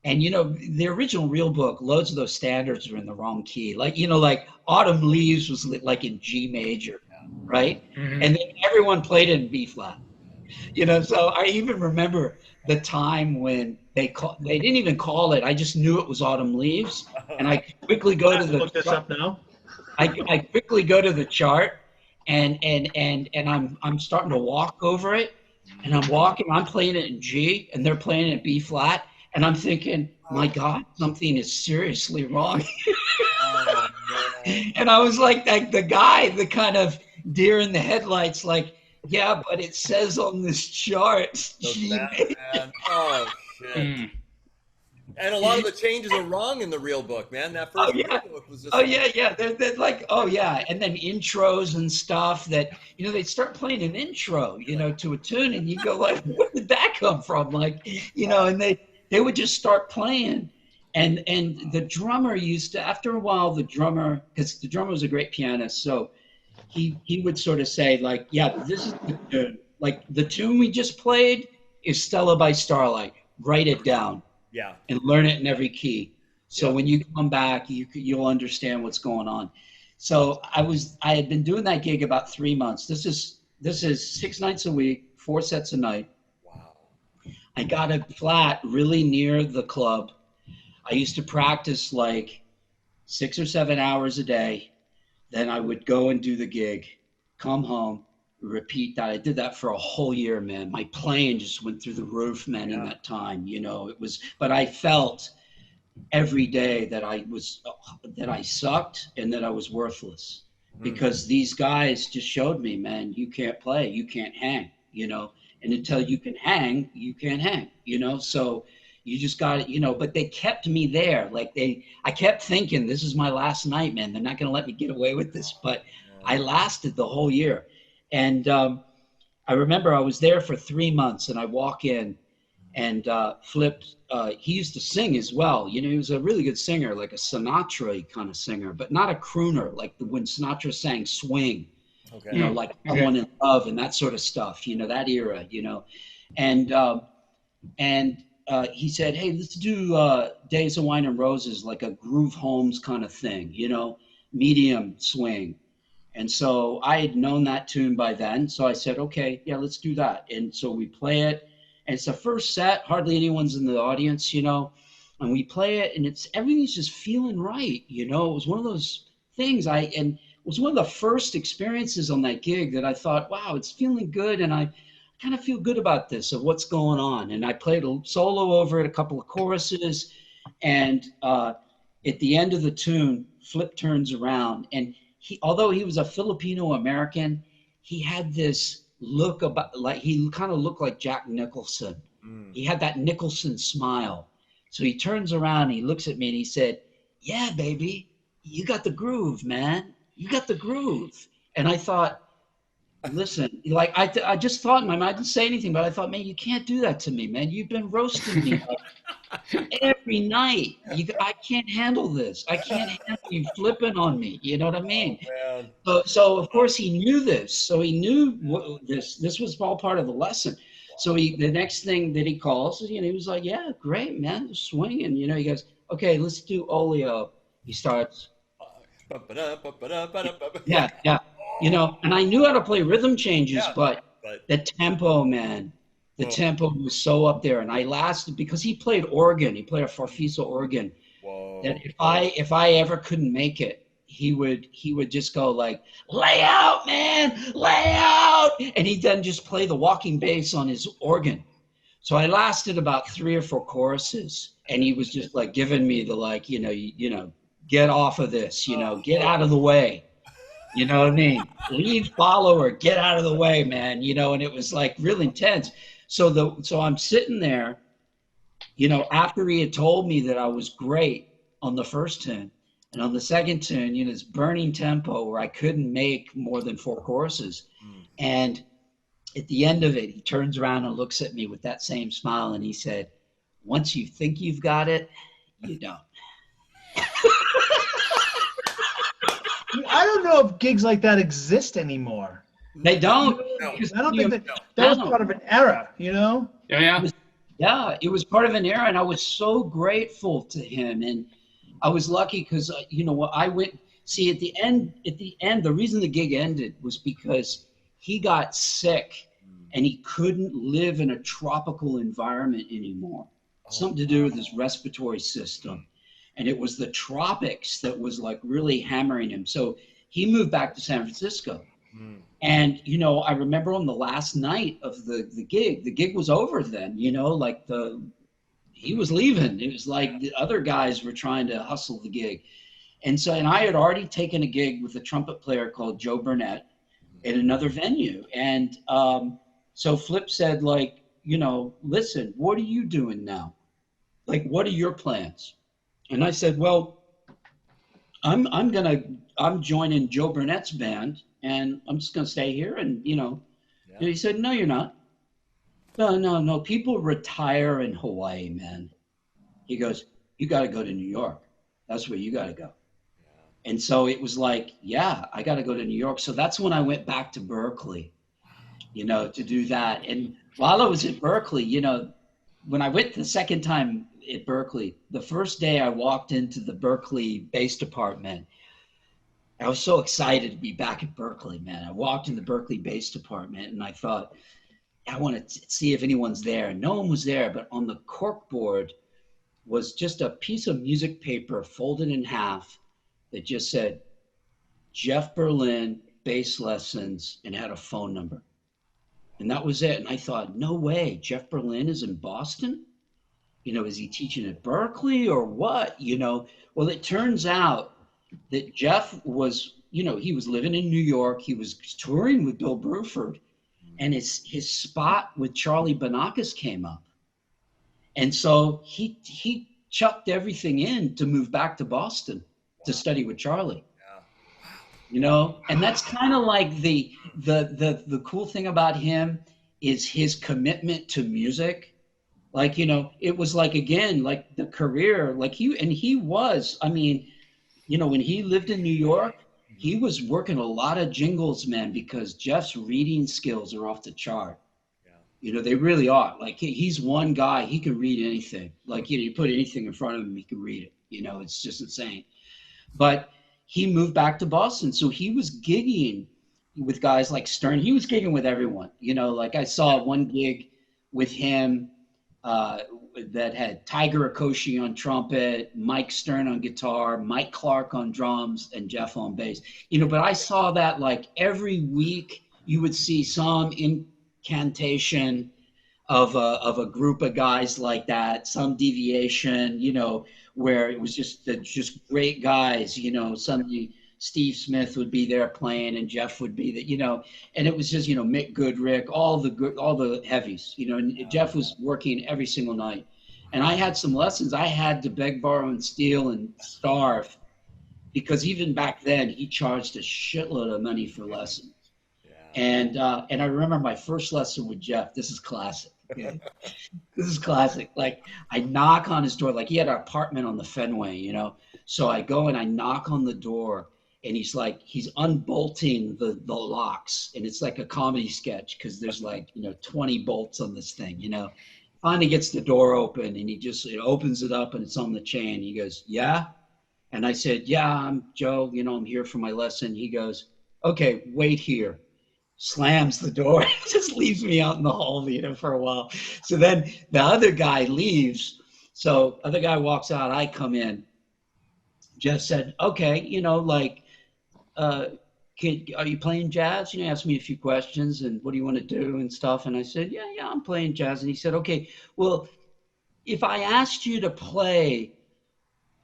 And the original real book, loads of those standards were in the wrong key. Like like Autumn Leaves was like in G major, right? Mhm. And then everyone played it in B flat. So I even remember the time when they didn't even call it. I just knew it was Autumn Leaves, and I quickly go I to have to the look this up now. I quickly go to the chart, and I'm starting to walk over it, and I'm walking. I'm playing it in G, and they're playing it in B flat, and I'm thinking, my God, something is seriously wrong. Oh, no. And I was like the guy, the kind of deer in the headlights, like, yeah, but it says on this chart, Those G bad, major. man. Oh, shit. Mm. And a lot of the changes are wrong in the real book, man. That Oh first yeah. real book was just Oh yeah. They're like, oh yeah, and then intros and stuff that they start playing an intro, to a tune, and you go like, where did that come from? Like, and they would just start playing, and the drummer used to, after a while, because the drummer was a great pianist, so he would sort of say like, yeah, this is the tune. Like the tune we just played is Stella by Starlight. Write it down yeah. and learn it in every key. So Yeah. when you come back, you'll understand what's going on. So I had been doing that gig about 3 months. This is 6 nights a week, 4 sets a night. Wow. I got a flat really near the club. I used to practice like 6 or 7 hours a day. Then I would go and do the gig, come home, repeat that. I did that for a whole year, man. My playing just went through the roof, man, in that time. But I felt every day that I sucked and that I was worthless, because these guys just showed me, man, you can't play, you can't hang, and until you can hang, you can't hang, so you just got it, but they kept me there. I kept thinking, this is my last night, man. They're not going to let me get away with this, but I lasted the whole year. And I remember I was there for 3 months, and I walk in, and Flipped, he used to sing as well. He was a really good singer, like a Sinatra kind of singer, but not a crooner, like when Sinatra sang swing, Okay. like Someone in Love and that sort of stuff, that era, and he said, hey, let's do Days of Wine and Roses, like a Groove Holmes kind of thing, medium swing. And so I had known that tune by then. So I said, okay, yeah, let's do that. And so we play it. And it's the first set, hardly anyone's in the audience, and we play it, and everything's just feeling right. It was one of those things. And it was one of the first experiences on that gig that I thought, wow, it's feeling good. And I kind of feel good about this, of what's going on. And I played a solo over it, a couple of choruses. And at the end of the tune, Flip turns around, and although he was a Filipino American, he had this look he kind of looked like Jack Nicholson. He had that Nicholson smile. So he turns around, he looks at me, and he said, yeah, baby, you got the groove, man. You got the groove. And I thought, listen, I just thought in my mind, I didn't say anything, but I thought, man, you can't do that to me, man. You've been roasting me every night. I can't handle this. I can't handle you flipping on me. You know what I mean? Oh, so of course he knew this. So he knew this was all part of the lesson. So the next thing that he calls, he was like, yeah, great, man, swinging. He goes, okay, let's do Oleo. He starts. Yeah. And I knew how to play rhythm changes, but the tempo, man, the tempo was so up there, and I lasted because he played organ. He played a Farfisa organ. Whoa. That if I ever couldn't make it, he would just go like, lay out, man, lay out, and he'd then just play the walking bass on his organ. So I lasted about 3 or 4 choruses, and he was just like giving me the get off of this, get out of the way. You know what I mean? Lead, follow, or get out of the way, man. And it was like really intense. So I'm sitting there, after he had told me that I was great on the first tune, and on the second tune, this burning tempo where I couldn't make more than 4 choruses. And at the end of it, he turns around and looks at me with that same smile, and he said, once you think you've got it, you don't. I don't know if gigs like that exist anymore. They don't. No. I don't think that was part of an era, Yeah, yeah. Yeah, it was part of an era, and I was so grateful to him. And I was lucky because I went see at the end. At the end, the reason the gig ended was because he got sick and he couldn't live in a tropical environment anymore. Something to do with his respiratory system, and it was the tropics that was like really hammering him. So he moved back to San Francisco. And I remember on the last night of the gig was over then, like he was leaving. It was like the other guys were trying to hustle the gig. And I had already taken a gig with a trumpet player called Joe Burnett at another venue. And so Flip said, like, listen, what are you doing now? Like, what are your plans? And I said, well, I'm joining Joe Burnett's band, and I'm just gonna stay here. And And he said, no, you're not. No. People retire in Hawaii, man. He goes, you got to go to New York. That's where you got to go. And so it was like, yeah, I got to go to New York. So that's when I went back to Berkeley, to do that. And while I was at Berkeley, when I went the second time at Berkeley, the first day I walked into the Berkeley bass department, I was so excited to be back at Berkeley, man. I walked in the Berkeley bass department and I thought, I want to see if anyone's there. And no one was there, but on the corkboard was just a piece of music paper folded in half that just said, Jeff Berlin, bass lessons, and had a phone number. And that was it. And I thought, no way, Jeff Berlin is in Boston? Is he teaching at Berkeley or what? Well, it turns out that Jeff was, he was living in New York. He was touring with Bill Bruford, and his spot with Charlie Banakis came up. And so he chucked everything in to move back to Boston to study with Charlie. And that's kind of like the cool thing about him is his commitment to music. Like, it was like, again, like the career, like he was, when he lived in New York, he was working a lot of jingles, man, because Jeff's reading skills are off the chart. They really are. Like, he's one guy, he can read anything. Like, you put anything in front of him, he can read it. It's just insane. But he moved back to Boston. So he was gigging with guys like Stern. He was gigging with everyone. Like I saw one gig with him that had Tiger Akoshi on trumpet, Mike Stern on guitar, Mike Clark on drums, and Jeff on bass. But I saw that like every week you would see some incantation of a group of guys like that, some deviation, where it was just great guys, Steve Smith would be there playing and Jeff would be and it was just, Mick Goodrick, all the heavies, and Jeff was working every single night. And I had some lessons. I had to beg, borrow, and steal and starve because even back then he charged a shitload of money for lessons. And I remember my first lesson with Jeff. This is classic. Okay? This is classic. Like, I knock on his door. Like, he had an apartment on the Fenway, So I go and I knock on the door, and he's unbolting the locks, and it's like a comedy sketch because there's 20 bolts on this thing, Finally gets the door open, and he just opens it up, and it's on the chain. He goes, yeah? And I said, yeah, I'm Joe. I'm here for my lesson. He goes, okay, wait here. Slams the door, just leaves me out in the hall, for a while. So then the other guy leaves. So other guy walks out, I come in. Jeff said, okay, are you playing jazz? He asked me a few questions and what do you want to do and stuff. And I said, yeah, I'm playing jazz. And he said, okay, well, if I asked you to play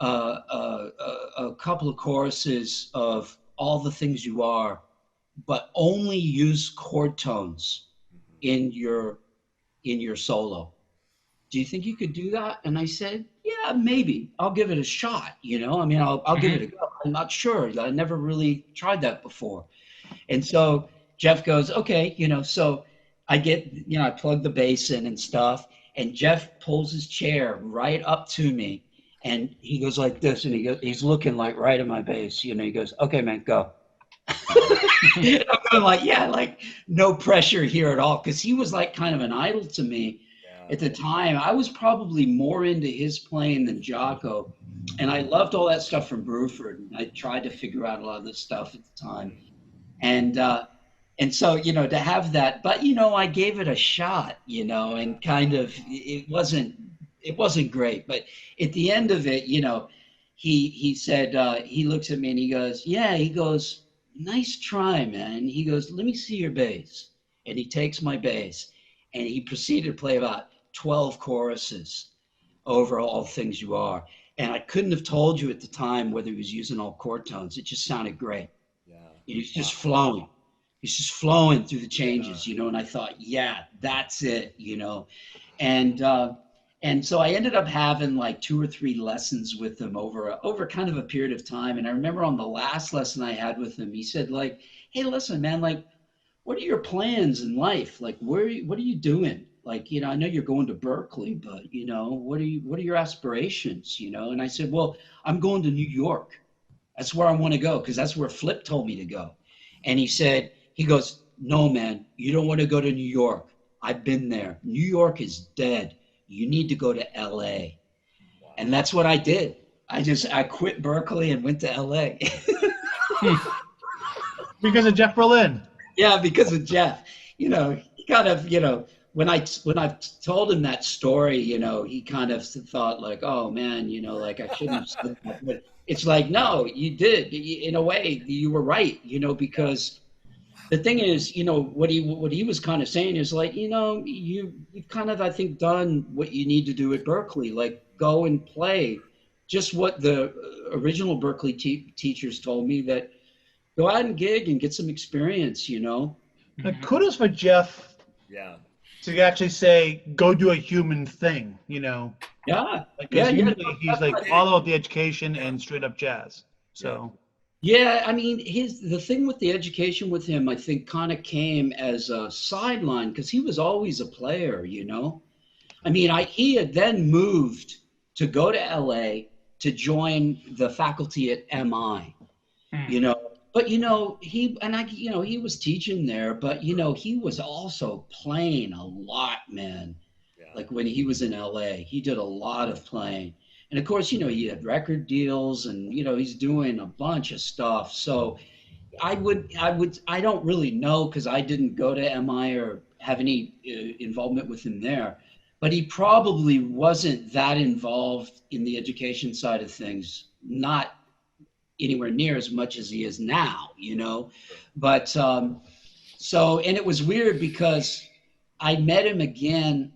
a couple of choruses of All the Things You Are, but only use chord tones in your solo, do you think you could do that? And I said, yeah, maybe. I'll give it a shot, I'll give it a go. I'm not sure. I never really tried that before. And so Jeff goes, okay, so I get, I plug the bass in and stuff, and Jeff pulls his chair right up to me, and he goes like this, and he's looking like right at my bass, he goes, okay, man, go. I'm going like, yeah, like no pressure here at all. Cause he was like kind of an idol to me. at the time, I was probably more into his playing than Jocko. And I loved all that stuff from Bruford. I tried to figure out a lot of this stuff at the time. And so, to have that, but, I gave it a shot, and kind of, it wasn't great. But at the end of it, he said, he looks at me and he goes, yeah, he goes, nice try, man. He goes, let me see your bass. And he takes my bass and he proceeded to play about 12 choruses over All Things You Are. And I couldn't have told you at the time whether he was using all chord tones. It just sounded great. Yeah. He's just flowing. He's just flowing through the changes, and I thought, yeah, that's it, And so I ended up having like 2 or 3 lessons with him over kind of a period of time. And I remember on the last lesson I had with him, he said, like, hey, listen, man, like, what are your plans in life? Like, what are you doing? Like, I know you're going to Berkeley, but, what are your aspirations, And I said, well, I'm going to New York. That's where I want to go, because that's where Flip told me to go. And he goes, no, man, you don't want to go to New York. I've been there. New York is dead. You need to go to LA. Wow. And that's what I did. I quit Berkeley and went to LA. Because of Jeff Berlin. Yeah, because of Jeff. He kind of, when I told him that story, he kind of thought like, oh man, like I shouldn't have said that. But it's like, no, you did. In a way, you were right, because the thing is, what he was kind of saying is like, you've kind of, I think, done what you need to do at Berkeley, like go and play just what the original Berkeley teachers told me, that go out and gig and get some experience, Kudos for Jeff. Yeah. To actually say, go do a human thing, Yeah. Because usually he's like all about the education and straight up jazz. So. Yeah, I mean, the thing with the education with him, I think, kind of came as a sideline because he was always a player, I mean, he had then moved to go to LA to join the faculty at MI, But he was teaching there, but he was also playing a lot, man. Yeah. Like when he was in LA, he did a lot of playing. And of course, he had record deals and, he's doing a bunch of stuff. So I don't really know because I didn't go to MI or have any involvement with him there, but he probably wasn't that involved in the education side of things, not anywhere near as much as he is now, But and it was weird because I met him again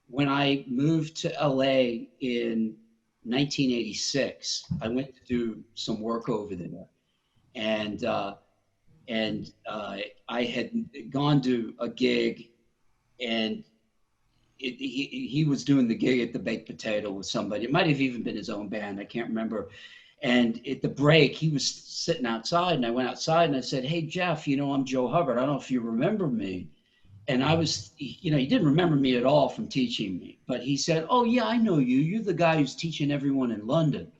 when I moved to LA in 1986. I went to do some work over there, and I had gone to a gig, and he was doing the gig at the Baked Potato with somebody. It might have even been his own band. I can't remember. And at the break, he was sitting outside, and I went outside and I said, hey, Jeff, I'm Joe Hubbard. I don't know if you remember me. And I was, he didn't remember me at all from teaching me, but he said, oh yeah, I know you. You're the guy who's teaching everyone in London,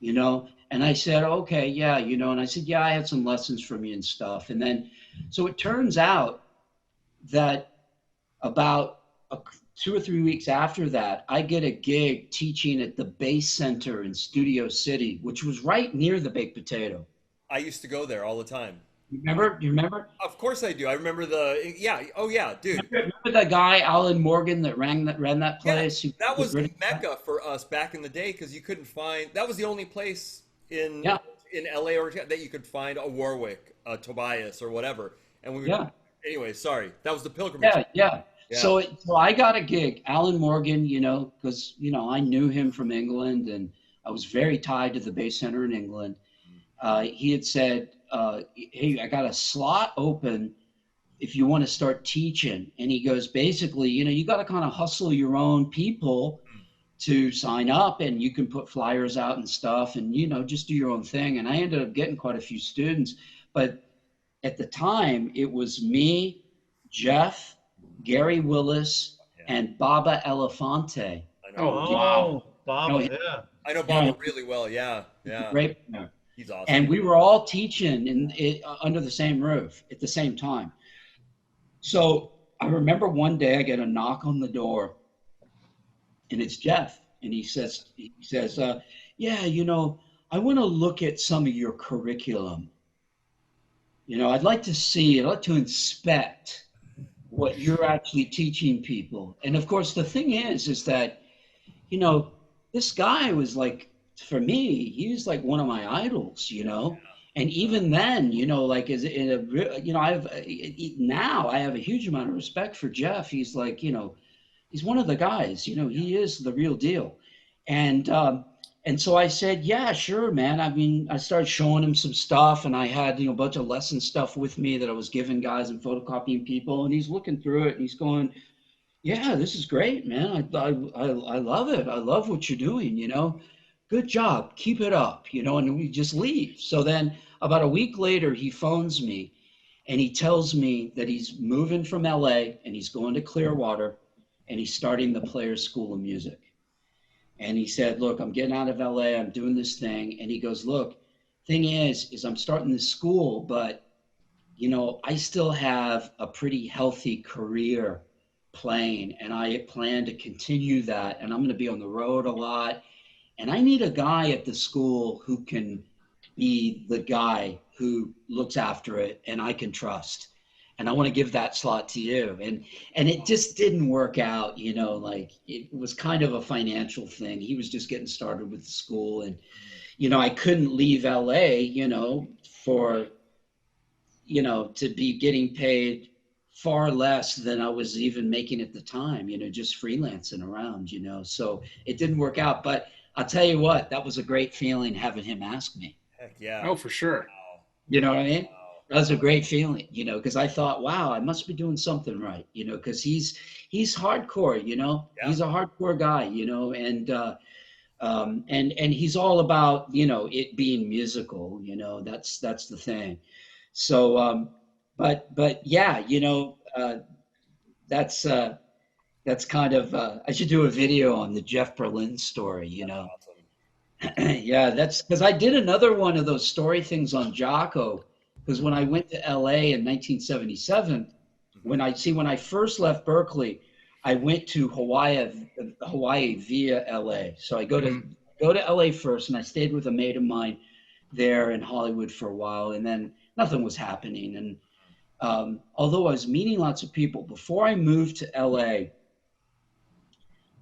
And I said, okay, yeah, and I said, yeah, I had some lessons from you and stuff. And then, so it turns out that about 2 or 3 weeks after that, I get a gig teaching at the Bass Center in Studio City, which was right near the Baked Potato. I used to go there all the time. You remember? Of course I do. I remember oh yeah, dude. Remember that guy, Alan Morgan, that ran that place? Yeah, that was Mecca for us back in the day because you couldn't find, that was the only place in LA or that you could find a Warwick, a Tobias or whatever. And we would, anyway, sorry. That was the pilgrimage. Yeah. So I got a gig, Alan Morgan, because, I knew him from England and I was very tied to the Bass Center in England. He had said, hey, I got a slot open if you want to start teaching. And he goes, basically, you got to kind of hustle your own people to sign up and you can put flyers out and stuff and, just do your own thing. And I ended up getting quite a few students. But at the time, it was me, Jeff, Gary Willis, and Baba Elefante. Oh, wow. Baba, yeah. I know Baba really well, yeah. Great. He's awesome. And we were all teaching under the same roof at the same time. So I remember one day I get a knock on the door and it's Jeff. And he says, yeah, you know, I want to look at some of your curriculum. You know, I'd like to inspect what you're actually teaching people. And of course, the thing is that, you know, this guy was like, for me, he was like one of my idols, you know. And even then, you know, like you know, now I have a huge amount of respect for Jeff. He's like, you know, he's one of the guys, you know, he is the real deal. And so I said, yeah, sure, man. I mean, I started showing him some stuff, and I had, you know, a bunch of lesson stuff with me that I was giving guys and photocopying people, and he's looking through it and he's going, yeah, this is great, man. I love it. I love what you're doing, you know. Good job. Keep it up, you know, and we just leave. So then about a week later, he phones me and he tells me that he's moving from LA and he's going to Clearwater and he's starting the Players School of Music. And he said, look, I'm getting out of LA, I'm doing this thing. And he goes, look, thing is I'm starting this school, but, you know, I still have a pretty healthy career playing, and I plan to continue that. And I'm going to be on the road a lot. And I need a guy at the school who can be the guy who looks after it and I can trust. And I want to give that slot to you. And it just didn't work out, you know, like it was kind of a financial thing. He was just getting started with the school, and, you know, I couldn't leave LA, you know, for, you know, to be getting paid far less than I was even making at the time, you know, just freelancing around, you know. So it didn't work out, but I'll tell you what, that was a great feeling having him ask me. Heck yeah. Oh, for sure. You know what I mean? That was a great feeling, you know, because I thought, wow, I must be doing something right, you know, because he's hardcore, you know, he's a hardcore guy, you know, and he's all about, you know, it being musical, you know, that's the thing. So, but yeah, you know, that's kind of, I should do a video on the Jeff Berlin story, you know. Awesome. Yeah, that's because I did another one of those story things on Jocko. Because when I went to LA in 1977, when I first left Berkeley, I went to Hawaii via LA. So I go to LA first, and I stayed with a mate of mine there in Hollywood for a while, and then nothing was happening. And although I was meeting lots of people, before I moved to LA,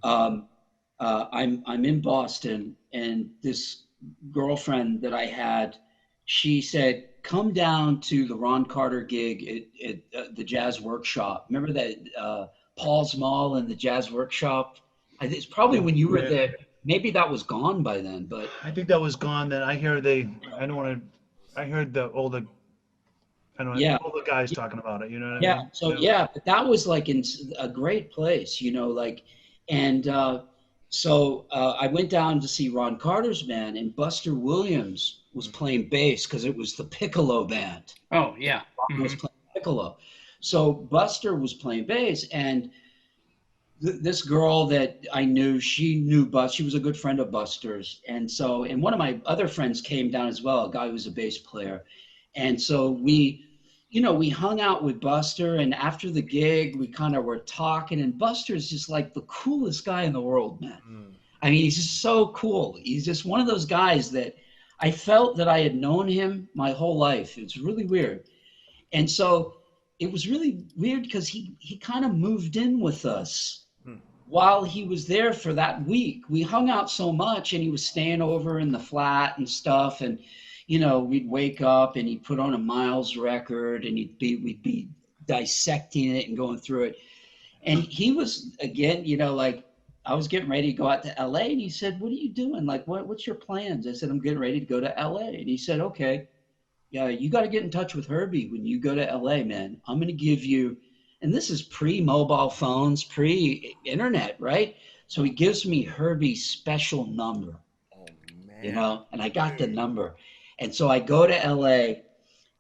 I'm in Boston, and this girlfriend that I had, she said, come down to the Ron Carter gig at the Jazz Workshop. Remember that Paul's Mall and the Jazz Workshop? It's probably when you were there. Maybe that was gone by then, but I think that was gone then. I heard all the guys talking about it, you know what I mean? So but that was like in a great place, you know, like, and so I went down to see Ron Carter's band, and Buster Williams was playing bass because it was the piccolo band. Oh yeah. Ron was playing piccolo. So Buster was playing bass, and this girl that I knew, she knew Buster. She was a good friend of Buster's. And so, and one of my other friends came down as well, a guy who was a bass player. And so we hung out with Buster, and after the gig, we kind of were talking, and Buster's just like the coolest guy in the world, man. I mean, he's just so cool. He's just one of those guys that I felt that I had known him my whole life. It's really weird. And so it was really weird because he kind of moved in with us while he was there for that week. We hung out so much, and he was staying over in the flat and stuff. And, you know, we'd wake up and he'd put on a Miles record, and we'd be dissecting it and going through it. And he was, again, you know, like, I was getting ready to go out to LA, and he said, what are you doing? Like, what's your plans? I said, I'm getting ready to go to LA. And he said, okay, yeah, you got to get in touch with Herbie when you go to LA, man. I'm going to give you, and this is pre-mobile phones, pre-internet, right? So he gives me Herbie's special number, you know, and I got the number. And so I go to LA,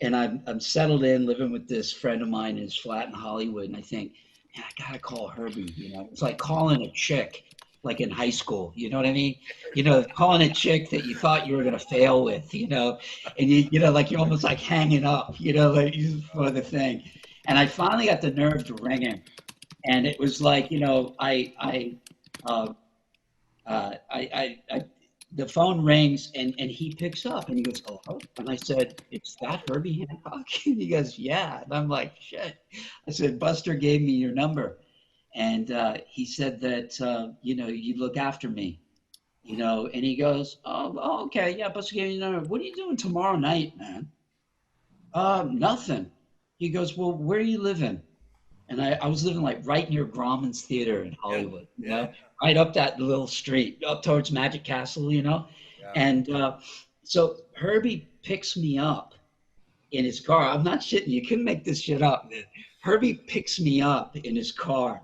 and I'm settled in, living with this friend of mine in his flat in Hollywood. And I think, man, I got to call Herbie, you know. It's like calling a chick, like in high school, you know what I mean? You know, calling a chick that you thought you were going to fail with, you know, and you know, like you're almost like hanging up, you know, like for the thing. And I finally got the nerve to ring him. And it was like, you know, I the phone rings and he picks up and he goes, hello? And I said, it's that Herbie Hancock? And he goes, yeah. And I'm like, shit. I said, Buster gave me your number. And he said that, you look after me, and he goes, oh, okay. Yeah, Buster gave me your number. What are you doing tomorrow night, man? Nothing. He goes, well, where are you living? And I was living like right near Grauman's Theater in Hollywood, right up that little street, up towards Magic Castle, Yeah. And so Herbie picks me up in his car. I'm not shitting you. Couldn't make this shit up, man. Herbie picks me up in his car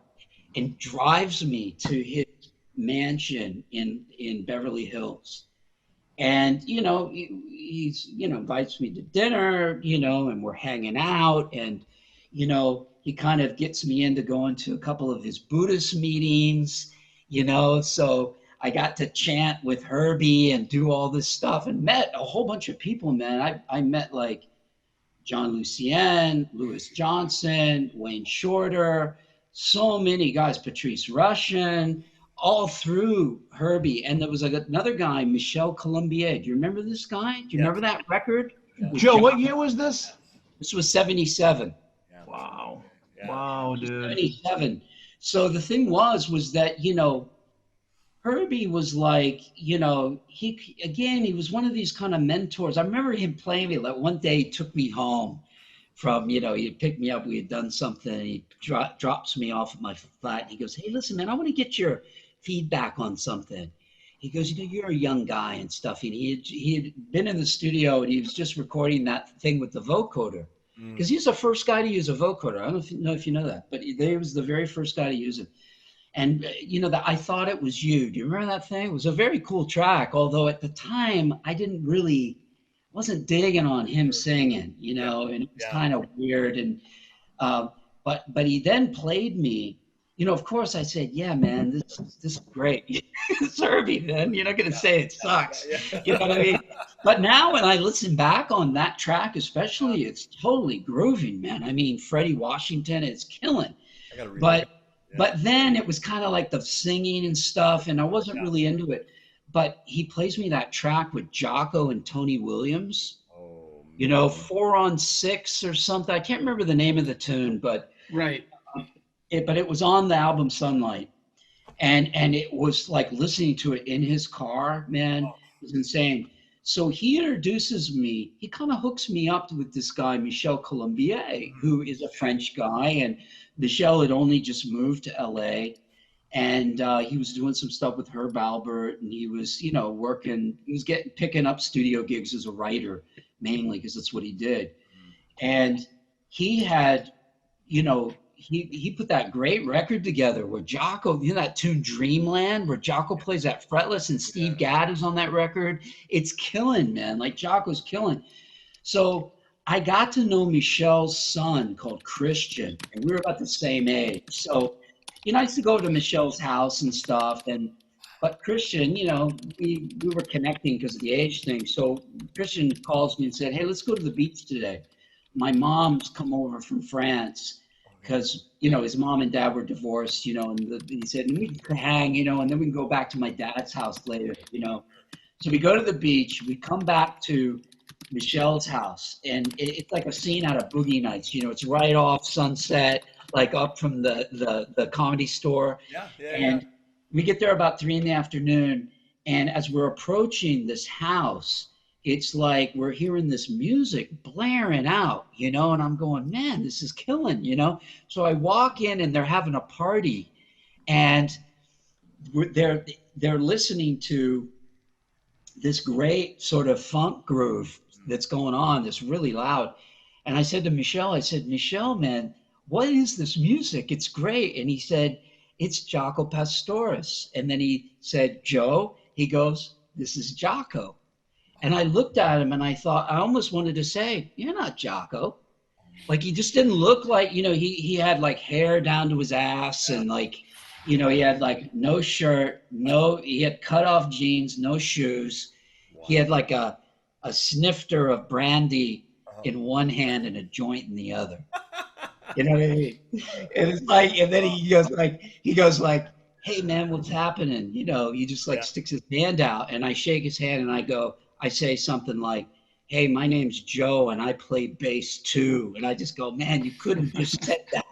and drives me to his mansion in Beverly Hills. And, he's, invites me to dinner, and we're hanging out. And, he kind of gets me into going to a couple of his Buddhist meetings, so I got to chant with Herbie and do all this stuff and met a whole bunch of people, man. I met like John Lucien, Louis Johnson, Wayne Shorter, so many guys, Patrice Rushen, all through Herbie. And there was like another guy, Michel Colombier. Do you remember this guy? Do you remember that record? Joe, what year was this? This was 77. Wow. Yeah. Wow, dude. 77. So the thing was that, Herbie was like, he was one of these kind of mentors. I remember him playing me. Like one day he took me home from, he picked me up. We had done something. And he drops me off at my flat. And he goes, hey, listen, man, I want to get your feedback on something. He goes, you're a young guy and stuff. And he had been in the studio and he was just recording that thing with the vocoder. Because he's the first guy to use a vocoder. I don't know if you know that, but he was the very first guy to use it. And, that I Thought It Was You. Do you remember that thing? It was a very cool track, although at the time I wasn't digging on him singing, and it was kind of weird. And but he then played me, of course I said, yeah, man, this is great. It's Herbie, man. You're not going to say it sucks. You know what I mean? But now when I listen back on that track, especially, it's totally grooving, man. I mean, Freddie Washington is killing. But then it was kind of like the singing and stuff, and I wasn't really into it. But he plays me that track with Jocko and Tony Williams. 4 on 6 or something. I can't remember the name of the tune, but right. But it was on the album Sunlight, and it was like listening to it in his car, man. It was insane. So he introduces me. He kind of hooks me up with this guy, Michel Colombier, who is a French guy, and Michel had only just moved to LA, and he was doing some stuff with Herb Albert, and he was, working. He was picking up studio gigs as a writer, mainly because that's what he did. And he had, he put that great record together where Jocko, that tune Dreamland, where Jocko plays that fretless and Steve Gadd is on that record. It's killing, man. Like Jocko's killing. So I got to know Michel's son called Christian, and we were about the same age. So, I used to go to Michel's house and stuff. But Christian, we were connecting because of the age thing. So Christian calls me and said, hey, let's go to the beach today. My mom's come over from France because, his mom and dad were divorced, and he said, we can hang, and then we can go back to my dad's house later, So we go to the beach, we come back to Michel's house, and it's like a scene out of Boogie Nights, it's right off Sunset, like up from the Comedy Store. And we get there about 3 p.m, and as we're approaching this house, it's like we're hearing this music blaring out, and I'm going, man, this is killing, So I walk in and they're having a party, and they're listening to this great sort of funk groove that's going on, that's really loud. And I said to Michel, Michel, man, what is this music? It's great. And he said, it's Jaco Pastorius. And then he said, Joe, he goes, this is Jocko. And I looked at him and I thought, I almost wanted to say, you're not Jocko. Like, he just didn't look like, he had like hair down to his ass and like, he had like no shirt, he had cut off jeans, no shoes. Wow. He had like a snifter of brandy in one hand and a joint in the other. You know what I mean? And it's like, and then he goes like, hey man, what's happening? You know, he just like sticks his hand out, and I shake his hand, and I say something like, hey, my name's Joe, and I play bass too. And I just go, man, you couldn't just said that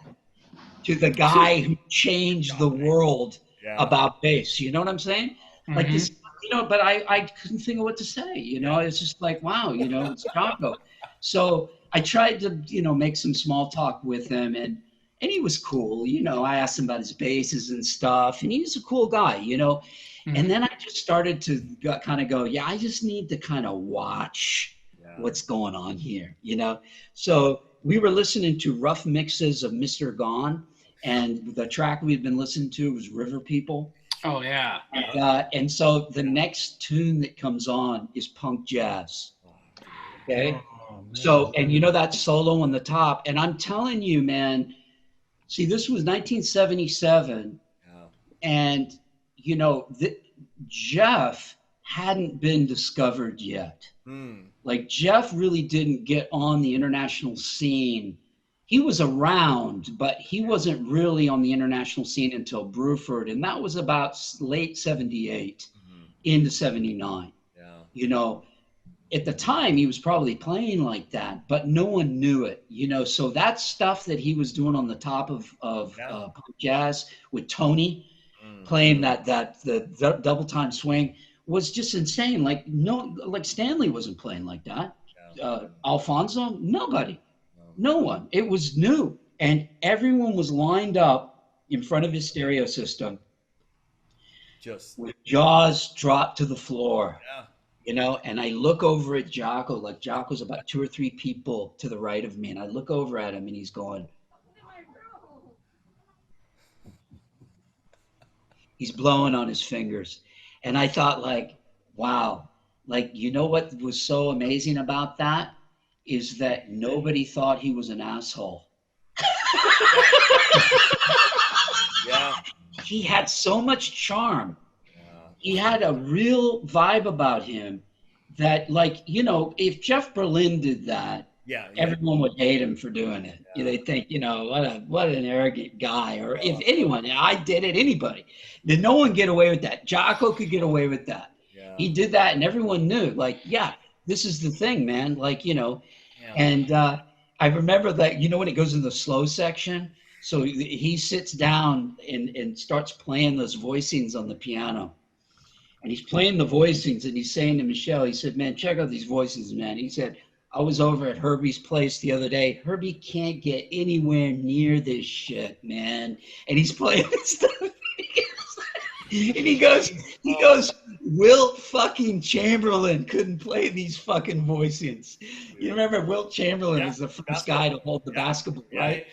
to the guy who changed the world about bass. You know what I'm saying? Like this, you know, but I couldn't think of what to say. You know, it's just like, wow, you know, it's Jocko. So I tried to, you know, make some small talk with him, and he was cool. You know, I asked him about his basses and stuff, and he's a cool guy, you know. And then I just started to kind of go, yeah, I just need to kind of watch what's going on here, you know. So we were listening to rough mixes of Mr. Gone, and the track we'd been listening to was River People. Oh, yeah. And so the next tune that comes on is Punk Jazz. Okay. So, and you know that solo on the top, and I'm telling you, man, see, this was 1977, and, you know, Jeff hadn't been discovered yet. Like, Jeff really didn't get on the international scene. He was around, but he wasn't really on the international scene until Bruford, and that was about late 78 into 79. You know, at the time, he was probably playing like that, but no one knew it, you know. So that stuff that he was doing on the top of Punk Jazz with Tony, playing the double time swing, was just insane. Like Stanley wasn't playing like that. Alfonso, nobody, no one. It was new, and everyone was lined up in front of his stereo system, just with jaws dropped to the floor. You know, and I look over at Jocko, like Jocko's about 2 or 3 people to the right of me, and I look over at him, and he's going, he's blowing on his fingers. And I thought, like, wow, like, you know what was so amazing about that is that nobody thought he was an asshole. He had so much charm. He had a real vibe about him that, like, you know, if Jeff Berlin did that, everyone would hate him for doing it. They'd think, you know, what an arrogant guy. Or if anyone, I did it, anybody. Did no one get away with that? Jocko could get away with that. He did that, and everyone knew, like, this is the thing, man. Like, you know, and I remember that, you know, when it goes in the slow section, so he sits down and starts playing those voicings on the piano. And he's playing the voicings, and he's saying to Michelle, he said, man, check out these voicings, man. He said, I was over at Herbie's place the other day. Herbie can't get anywhere near this shit, man. And he's playing this stuff. And he goes, Wilt fucking Chamberlain couldn't play these fucking voicings. You remember Wilt Chamberlain was the first guy to hold the basketball, right?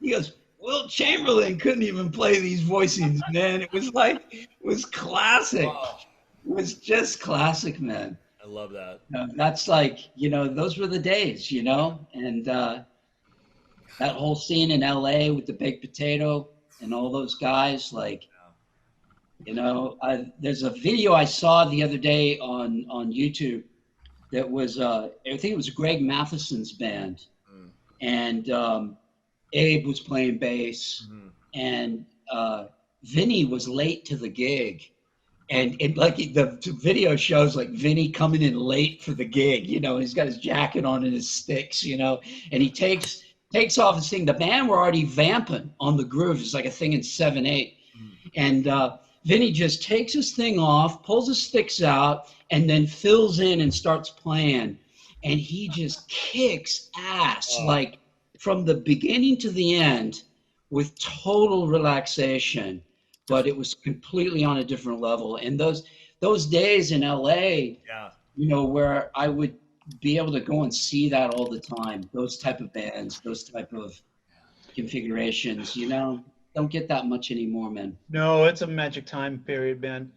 He goes, Wilt Chamberlain couldn't even play these voicings, man. It was like, it was classic. It was just classic, man. I love that. That's like, you know, those were the days, you know, and that whole scene in LA with the Baked Potato and all those guys, like, you know, there's a video I saw the other day on YouTube that was, I think it was Greg Matheson's band, and Abe was playing bass, and Vinny was late to the gig. And it, like, the video shows like Vinny coming in late for the gig, you know, he's got his jacket on and his sticks, you know, and he takes off his thing. The band were already vamping on the groove. It's like a thing in 7/8. And Vinny just takes his thing off, pulls his sticks out, and then fills in and starts playing. And he just kicks ass, like from the beginning to the end with total relaxation. But it was completely on a different level. And those days in LA, you know, where I would be able to go and see that all the time, those type of bands, those type of configurations, you know, don't get that much anymore, man. No, it's a magic time period, man.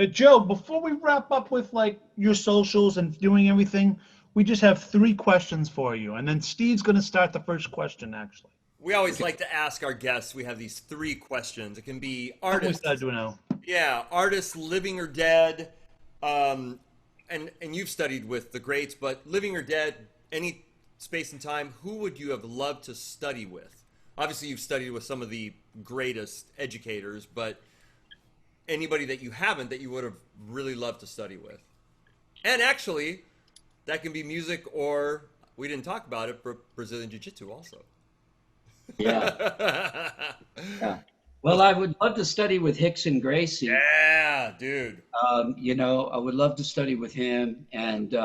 Joe, before we wrap up with like your socials and doing everything, we just have 3 questions for you. And then Steve's going to start the first question, actually. We always like to ask our guests, we have these 3 questions. It can be artists. Artists, living or dead. And you've studied with the greats, but living or dead, any space and time, who would you have loved to study with? Obviously, you've studied with some of the greatest educators, but anybody that you haven't that you would have really loved to study with? And actually, that can be music or, we didn't talk about it, Brazilian Jiu-Jitsu also. Yeah. Yeah. Well, I would love to study with Hickson Gracie. Yeah, dude. You know, I would love to study with him. And,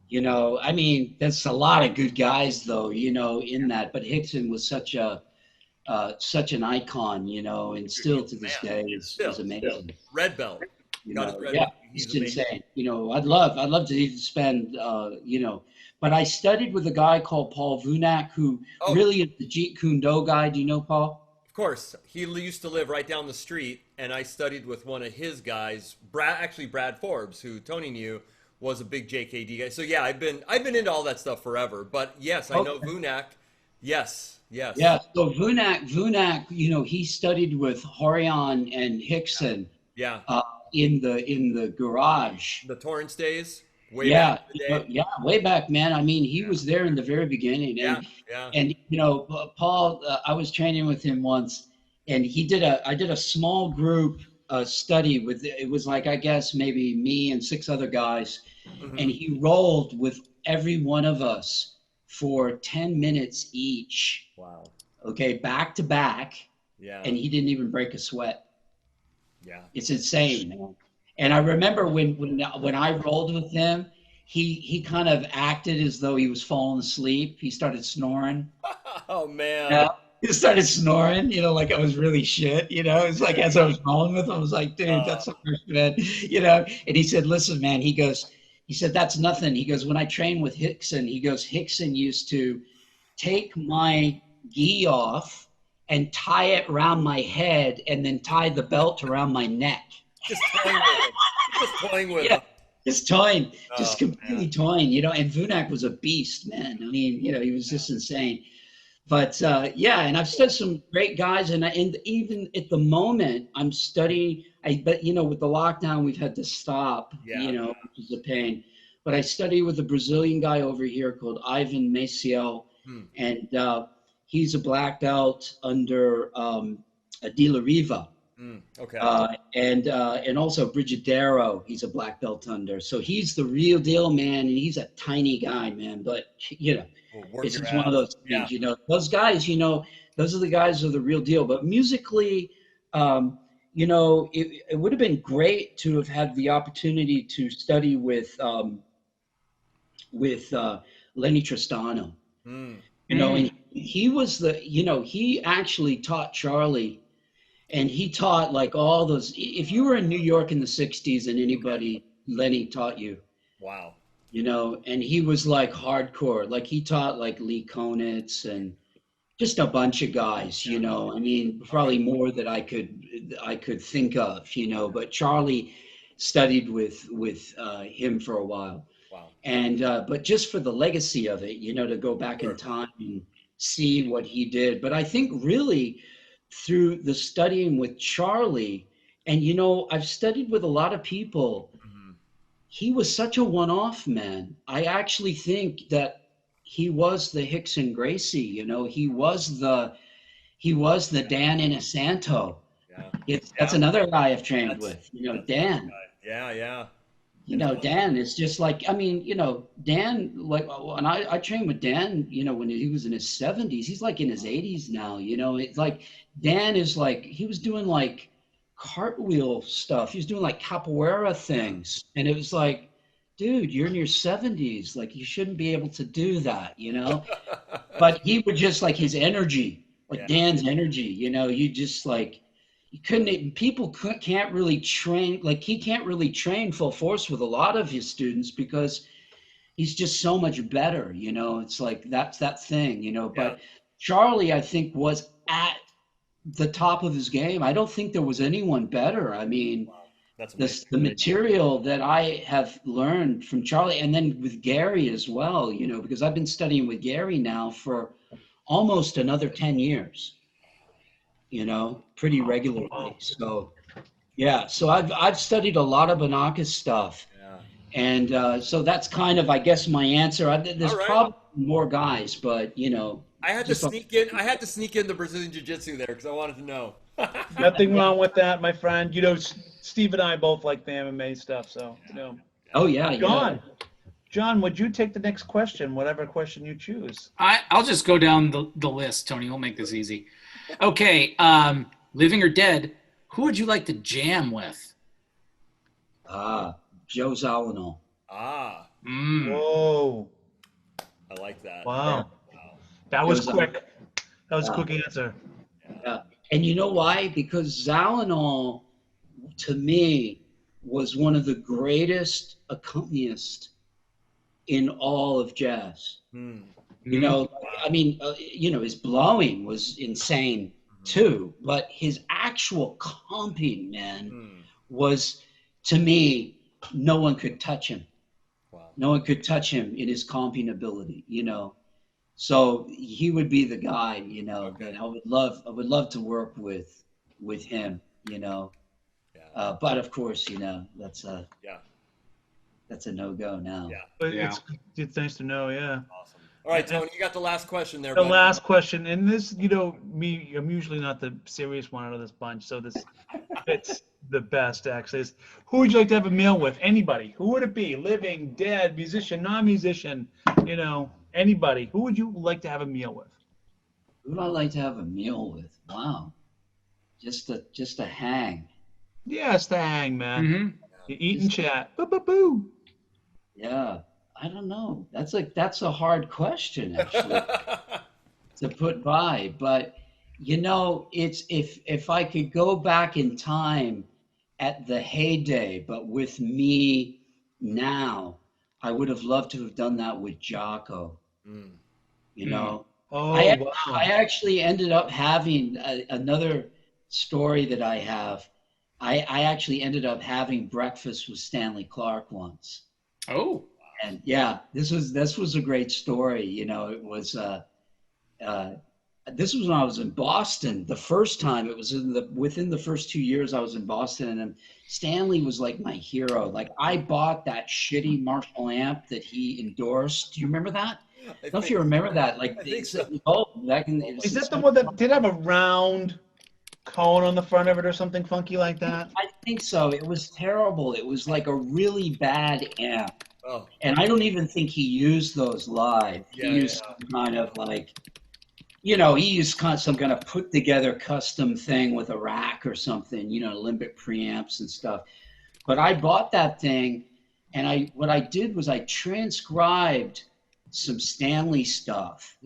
you know, I mean, there's a lot of good guys, though, you know, in that. But Hickson was such an icon, you know, and still to this day is amazing. Red belt. You Got know, his red yeah, belt. He's it's amazing. insane. You know, I'd love to even spend, you know, but I studied with a guy called Paul Vunak, who Oh. really is the Jeet Kune Do guy. Do you know Paul? Of course, he used to live right down the street, and I studied with one of his guys, Brad Forbes, who Tony knew was a big JKD guy. So yeah, I've been into all that stuff forever. But yes, I know Vunak. Yes. Yeah. So Vunak, you know, he studied with Horion and Hickson. Yeah. In the garage. The Torrance days. Way back in the day. Yeah, way back, man. I mean, he was there in the very beginning. And, and you know, Paul, I was training with him once, and I did a small group study with, it was like, I guess, maybe me and 6 other guys. Mm-hmm. And he rolled with every one of us for 10 minutes each. Wow. Okay, back to back. Yeah. And he didn't even break a sweat. Yeah. It's insane, man. And I remember when I rolled with him, he kind of acted as though he was falling asleep. He started snoring. Oh man. Yeah. He started snoring, you know, like I was really shit, you know. It's like as I was rolling with him, I was like, dude, that's so much, man. You know, and he said, listen, man, he said, that's nothing. He goes, when I trained with Hickson, he goes, Hickson used to take my gi off and tie it around my head and then tie the belt around my neck. Just toying with him. Just toying with him. Just toying, just completely toying, you know. And Vunak was a beast, man. I mean, you know, he was just insane. But yeah, and I've studied some great guys, and even at the moment, I'm studying. But you know, with the lockdown, we've had to stop. You know, which is a pain. But I study with a Brazilian guy over here called Ivan Maciel, and he's a black belt under De La Riva. Okay. And also Brigadeiro, he's a black belt under. So he's the real deal, man. And he's a tiny guy, man. But, you know, it's just one of those things, you know. Those guys, you know, those are the guys who are the real deal. But musically, you know, it would have been great to have had the opportunity to study with Lenny Tristano. You know, and he was you know, he actually taught Charlie. And he taught like all those, if you were in New York in the 60s and anybody, Lenny taught you. Wow. You know, and he was like hardcore. Like he taught like Lee Konitz and just a bunch of guys, you know. I mean, probably more that I could think of, you know. But Charlie studied with him for a while. Wow. And but just for the legacy of it, you know, to go back in time and see what he did. But I think really through the studying with Charlie, and you know, I've studied with a lot of people. He was such a one-off, man. I actually think that he was the Hickson Gracie, you know. He was the Dan Inosanto. That's another guy I've trained with, you know, Dan. Yeah. You know, Dan is just like, I mean, you know, Dan, like, when I trained with Dan, you know, when he was in his 70s, he's like in his 80s now, you know. It's like, Dan is like, he was doing like cartwheel stuff. He was doing like capoeira things. And it was like, dude, you're in your 70s. Like, you shouldn't be able to do that, you know. But he would just like his energy, like Dan's energy, you know, you just like, can't really train, like he can't really train full force with a lot of his students because he's just so much better, you know. It's like, that's that thing, you know. But Charlie, I think, was at the top of his game. I don't think there was anyone better. I mean, the material that I have learned from Charlie, and then with Gary as well, you know, because I've been studying with Gary now for almost another 10 years. You know, pretty regularly. So, yeah. So I've studied a lot of Banaka stuff, And so that's kind of, I guess, my answer. There's All right. probably more guys, but I had to sneak in. I had to sneak in the Brazilian Jiu-Jitsu there because I wanted to know. Nothing wrong with that, my friend. Steve and I both like the MMA stuff, so Oh yeah, yeah. John, would you take the next question, whatever question you choose? I'll just go down the list, Tony. We'll make this easy. Okay, living or dead, who would you like to jam with? Joe Zawinul. Ah, Whoa. I like that. Wow. That was Joe quick. That was a Yeah. quick answer. Yeah. And you know why? Because Zawinul, to me, was one of the greatest accompanists in all of jazz. I mean, his blowing was insane too, but his actual comping, man, was, to me, no one could touch him. Wow. No one could touch him in his comping ability, So he would be the guy, that I would love to work with him, Yeah. But of course, that's a no-go now. Yeah. But Yeah. it's nice to know, yeah. Awesome. All right, Tony, you got the last question there. The buddy. last question, and this, I'm usually not the serious one out of this bunch, so this fits the best, actually. Is who would you like to have a meal with? Anybody. Who would it be? Living, dead, musician, non-musician, anybody. Who would you like to have a meal with? Who would I like to have a meal with? Wow. Just a hang. Yes, the hang, man. Mm-hmm. You eat and chat. Boo, boo, boo. Yeah. I don't know. That's a hard question, actually, to put by. But it's if I could go back in time at the heyday, but with me now, I would have loved to have done that with Jocko. Oh, I wow. actually ended up having another story that I have. I actually ended up having breakfast with Stanley Clark once. Oh. And yeah, this was a great story. It was this was when I was in Boston the first time. It was within the first 2 years I was in Boston, and Stanley was like my hero. Like, I bought that shitty Marshall amp that he endorsed. Do you remember that? I don't know if you remember that. Like, I think so. back in Is that the one that did have a round cone on the front of it or something funky like that? I think so. It was terrible. It was like a really bad amp. Oh. And I don't even think he used those live. He used some kind of like, he used some kind of put together custom thing with a rack or something, limbic preamps and stuff. But I bought that thing, and what I did was I transcribed some Stanley stuff,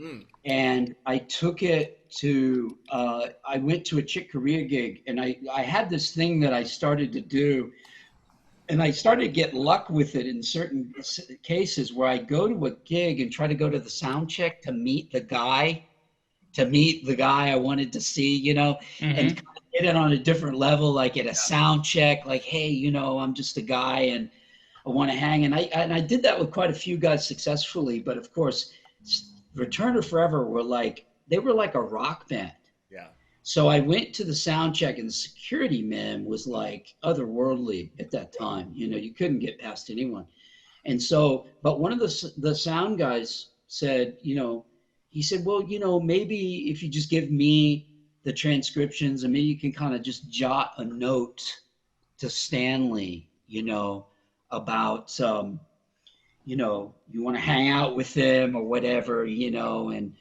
and I took it to, I went to a Chick Corea gig, and I had this thing that I started to do. And I started to get luck with it in certain cases where I go to a gig and try to go to the sound check to meet the guy I wanted to see, and get it on a different level, like at a sound check, like, hey, I'm just a guy and I want to hang. And I did that with quite a few guys successfully. But of course, Return to Forever were like a rock band. Yeah. So I went to the sound check, and the security man was like otherworldly at that time. You couldn't get past anyone. And so, but one of the sound guys said, he said, well, maybe if you just give me the transcriptions, and maybe you can kind of just jot a note to Stanley, about, you want to hang out with him or whatever, and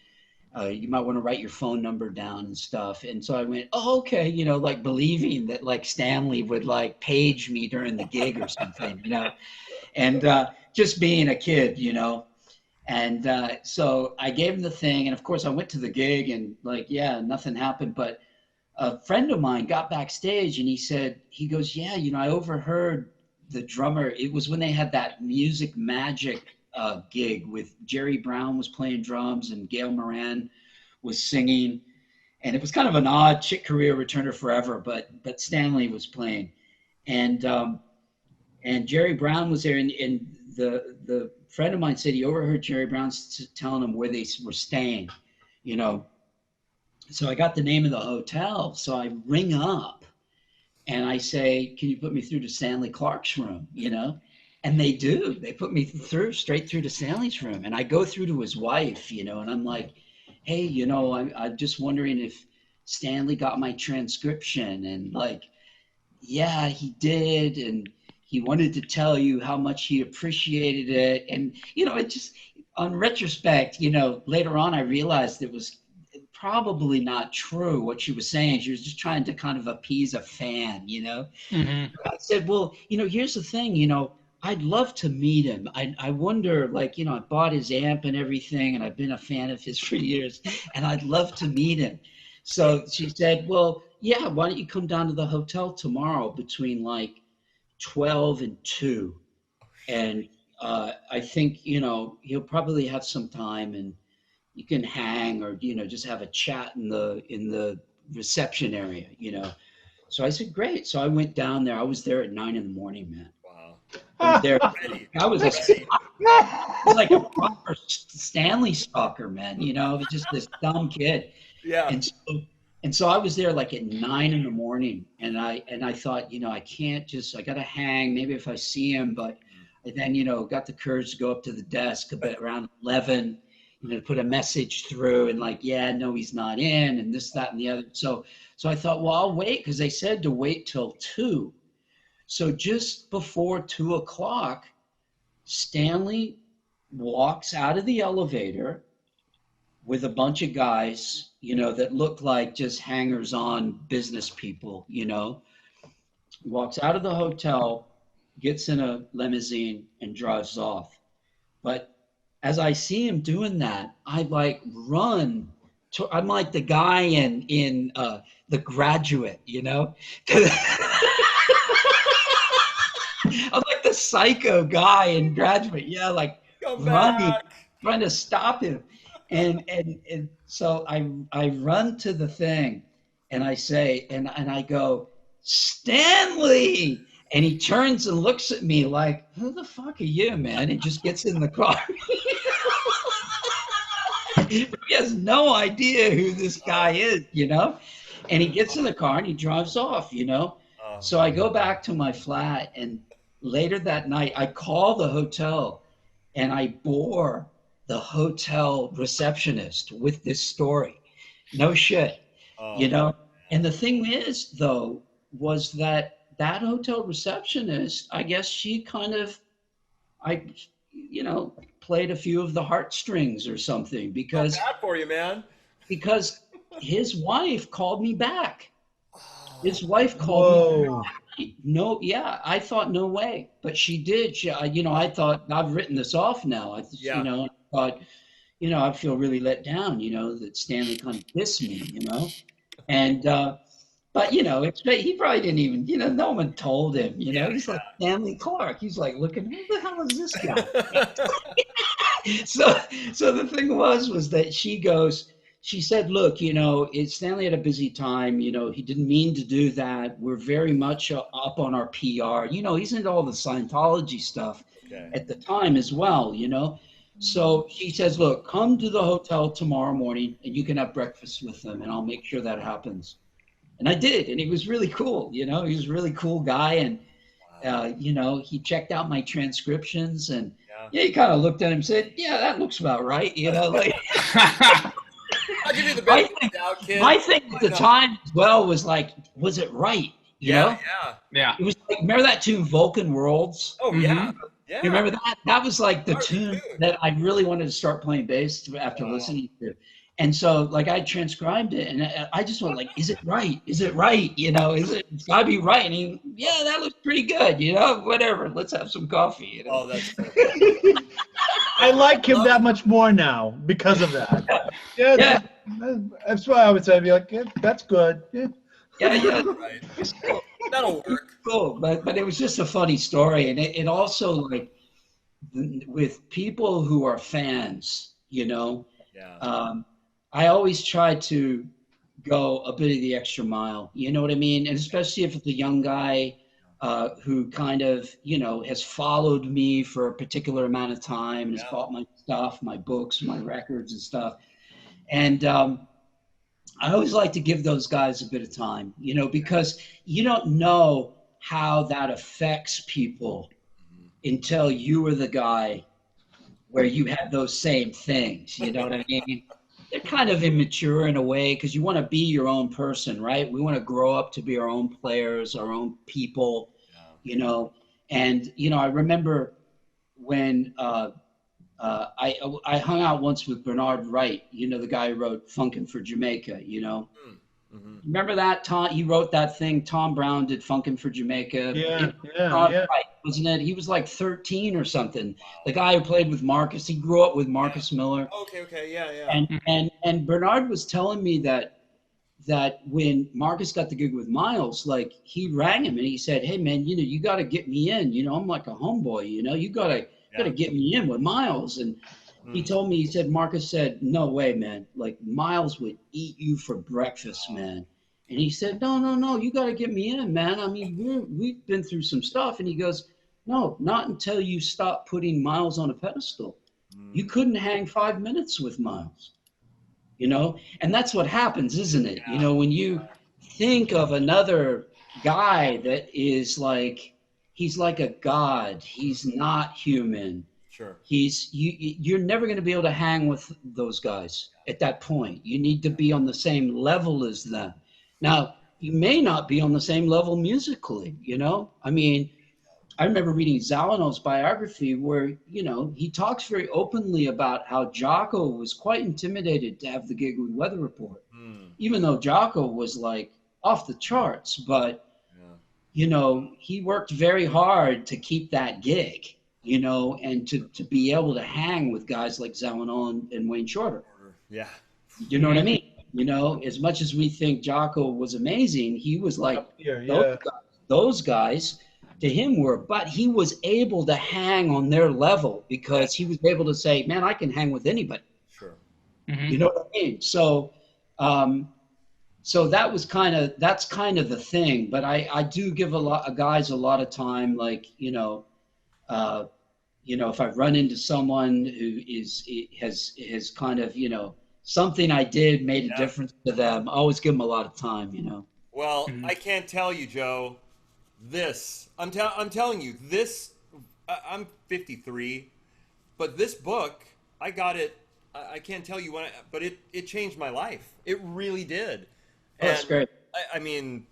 you might want to write your phone number down and stuff. And so I went, oh, okay, like believing that like Stanley would like page me during the gig or something, and just being a kid, And so I gave him the thing. And of course I went to the gig, and like, yeah, nothing happened. But a friend of mine got backstage, and he goes, yeah, I overheard the drummer. It was when they had that Music Magic gig with Jerry Brown was playing drums and Gail Moran was singing, and it was kind of an odd Chick Corea Return to Forever, but Stanley was playing, and Jerry Brown was there, and the friend of mine said he overheard Jerry Brown telling him where they were staying, so I got the name of the hotel, so I ring up and I say, can you put me through to Stanley Clark's room, And they do. They put me straight through to Stanley's room. And I go through to his wife, and I'm like, hey, I'm just wondering if Stanley got my transcription. And like, yeah, he did. And he wanted to tell you how much he appreciated it. And, it just, on retrospect, later on, I realized it was probably not true what she was saying. She was just trying to kind of appease a fan, Mm-hmm. I said, well, here's the thing, I'd love to meet him. I wonder, like, I bought his amp and everything, and I've been a fan of his for years, and I'd love to meet him. So she said, well, yeah, why don't you come down to the hotel tomorrow between like 12 and 2? And I think, he'll probably have some time, and you can hang or, just have a chat in the reception area, So I said, great. So I went down there. I was there at 9 in the morning, man. Wow. I was there. Ready. I was Ready. like a proper Stanley stalker, man. I was just this dumb kid. Yeah. And so I was there like at 9 in the morning, and I thought, I can't I got to hang. Maybe if I see him, but then got the courage to go up to the desk about around 11. Put a message through and like, yeah, no, he's not in, and this, that, and the other. So I thought, well, I'll wait, because they said to wait till 2. So just before 2 o'clock, Stanley walks out of the elevator with a bunch of guys, that look like just hangers-on business people, walks out of the hotel, gets in a limousine, and drives off. But as I see him doing that, I like run. I'm like the guy in The Graduate, I'm like the psycho guy in Graduate. Yeah, like running, trying to stop him. And so I run to the thing, and I say, and I go, Stanley! And he turns and looks at me like, who the fuck are you, man? And just gets in the car. He has no idea who this guy is, And he gets in the car and he drives off, So I go back to my flat, and later that night I call the hotel, and I bore the hotel receptionist with this story. No shit, And the thing is, though, was that hotel receptionist, I guess she kind of, played a few of the heartstrings or something, because Not bad for you, man. Because his wife called me back. His wife called me back. No, yeah, I thought no way, but she did. I thought I've written this off now. I thought, I feel really let down, that Stanley kind of dissed me, and. But, he probably didn't even, no one told him, he's like Stanley Clark. He's like looking, who the hell is this guy? So the thing was that she said, look, Stanley had a busy time. He didn't mean to do that. We're very much up on our PR. He's into all the Scientology stuff at the time as well, So she says, look, come to the hotel tomorrow morning and you can have breakfast with them, and I'll make sure that happens. And I did, and he was really cool, he was a really cool guy, and he checked out my transcriptions, and he kind of looked at him and said, yeah, that looks about right, like. I'll give you the benefit of the doubt, kid. My thing at the time as well was like, was it right? You know? Yeah. It was like, remember that tune, Vulcan Worlds? Oh, yeah. Yeah. You remember that? That was like the tune that I really wanted to start playing bass after listening to. And so, like, I transcribed it, and I just went like, is it right? Is it right? It's gotta be right. And yeah, that looks pretty good, whatever. Let's have some coffee. Oh, that's I like him that much more now because of that. Yeah. That's why I would say, I'd be like, yeah, that's good. Yeah. Right. That'll work. Cool, but it was just a funny story, and it also, like, with people who are fans, I always try to go a bit of the extra mile, you know what I mean? And especially if it's a young guy who kind of, has followed me for a particular amount of time and has bought my stuff, my books, my records and stuff. And I always like to give those guys a bit of time, because you don't know how that affects people until you were the guy where you had those same things. You know what I mean? They're kind of immature in a way because you want to be your own person, right? We want to grow up to be our own players, our own people, you know. And, you know, I remember when I hung out once with Bernard Wright, you know, the guy who wrote Funkin' for Jamaica, you know. Mm-hmm. Remember that? Tom, he wrote that thing. Tom Brown did Funkin' for Jamaica. Yeah, Bernard yeah. Wright, wasn't it? He was like 13 or something. The guy who played with Marcus, he grew up with Marcus Miller. Okay, yeah. And Bernard was telling me that when Marcus got the gig with Miles, like he rang him and he said, "Hey man, you know, you got to get me in. You know, I'm like a homeboy. You know, you gotta get me in with Miles." And he told me, he said, Marcus said, "No way, man. Like Miles would eat you for breakfast, man." And he said, No, you got to get me in, man. I mean, we've been through some stuff. And he goes, "No, not until you stop putting Miles on a pedestal. You couldn't hang 5 minutes with Miles." You know, and that's what happens, isn't it? You know, when you think of another guy that is like, he's like a god, he's not human. Sure. You're never going to be able to hang with those guys at that point. You need to be on the same level as them. Now, you may not be on the same level musically, you know? I mean, I remember reading Zawinul's biography where, you know, he talks very openly about how Jocko was quite intimidated to have the gig with Weather Report, even though Jocko was like off the charts. But, you know, he worked very hard to keep that gig, you know, and to be able to hang with guys like Zawinul and Wayne Shorter. Yeah. You know what I mean? You know, as much as we think Jocko was amazing, he was like those guys to him were, but he was able to hang on their level because he was able to say, "Man, I can hang with anybody." Sure. You know what I mean? So, so that's kind of the thing. But I do give a lot of guys a lot of time, like, you know, if I run into someone who has kind of, you know, something I did made a difference to them, I always give them a lot of time, you know. Well, I can't tell you, Joe. I'm telling you, I'm 53, but this book, I got it. I can't tell you when, but it changed my life. It really did. Oh, that's great. I mean,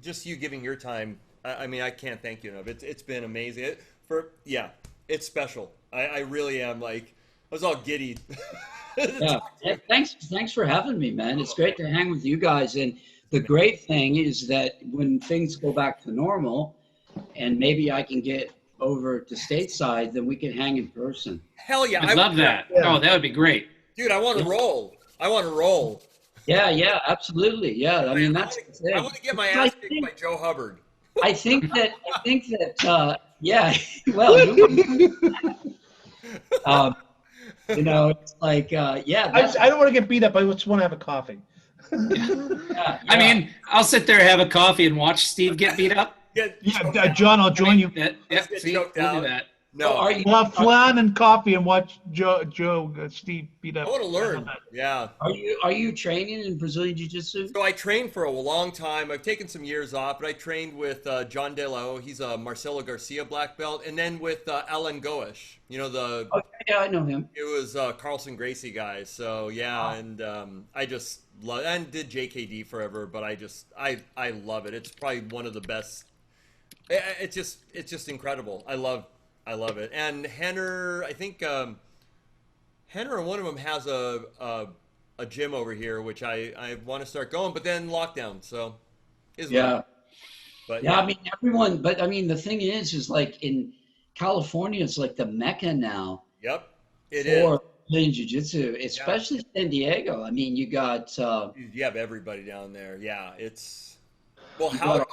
just you giving your time. I mean, I can't thank you enough. It's been amazing. It's special. I really am. Like, I was all giddy. Yeah. Thanks for having me, man. It's great to hang with you guys. And the great thing is that when things go back to normal and maybe I can get over to stateside, then we can hang in person. Hell yeah. I love that. Yeah. Oh, that would be great. Dude, I want to roll. Yeah, absolutely. Yeah. I mean, that's I want to get my ass kicked by Joe Hubbard. I think that yeah, well, you know, it's like, I don't want to get beat up. I just want to have a coffee. Yeah. I mean, I'll sit there, have a coffee, and watch Steve get beat up. John, I'll join you. See, we'll do that. No, we'll have flan and coffee and watch Steve beat up. I want to learn. Yeah. Are you training in Brazilian Jiu-Jitsu? So I trained for a long time. I've taken some years off, but I trained with John De La. He's a Marcelo Garcia black belt, and then with Alan Goish. You know the. Okay, yeah, I know him. It was Carlson Gracie guy. So yeah, and I just love and did JKD forever, but I love it. It's probably one of the best. It's just incredible. I love it. And Henner, I think Henner, one of them has a gym over here, which I want to start going, but then lockdown. So, But yeah, I mean everyone. But I mean the thing is like in California, it's like the mecca now. Yep, it for Brazilian Jiu-Jitsu, especially San Diego. I mean, you got you have everybody down there. Yeah, it's how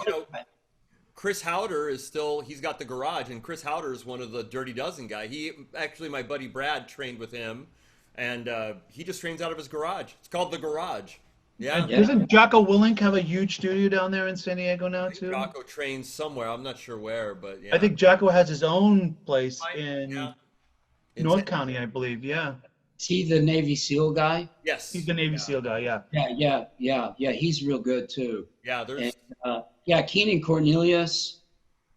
Chris Howder is he's got the garage, and Chris Howder is one of the Dirty Dozen guy. Actually, my buddy Brad trained with him, and he just trains out of his garage. It's called the Garage. Yeah. Doesn't Jocko Willink have a huge studio down there in San Diego now too? Jocko trains somewhere. I'm not sure where, but yeah. I think Jocko has his own place in North County, I believe. Yeah. Is he the Navy SEAL guy? Yes. He's the Navy SEAL guy. Yeah. Yeah. He's real good too. Yeah. There's. And, Keenan Cornelius.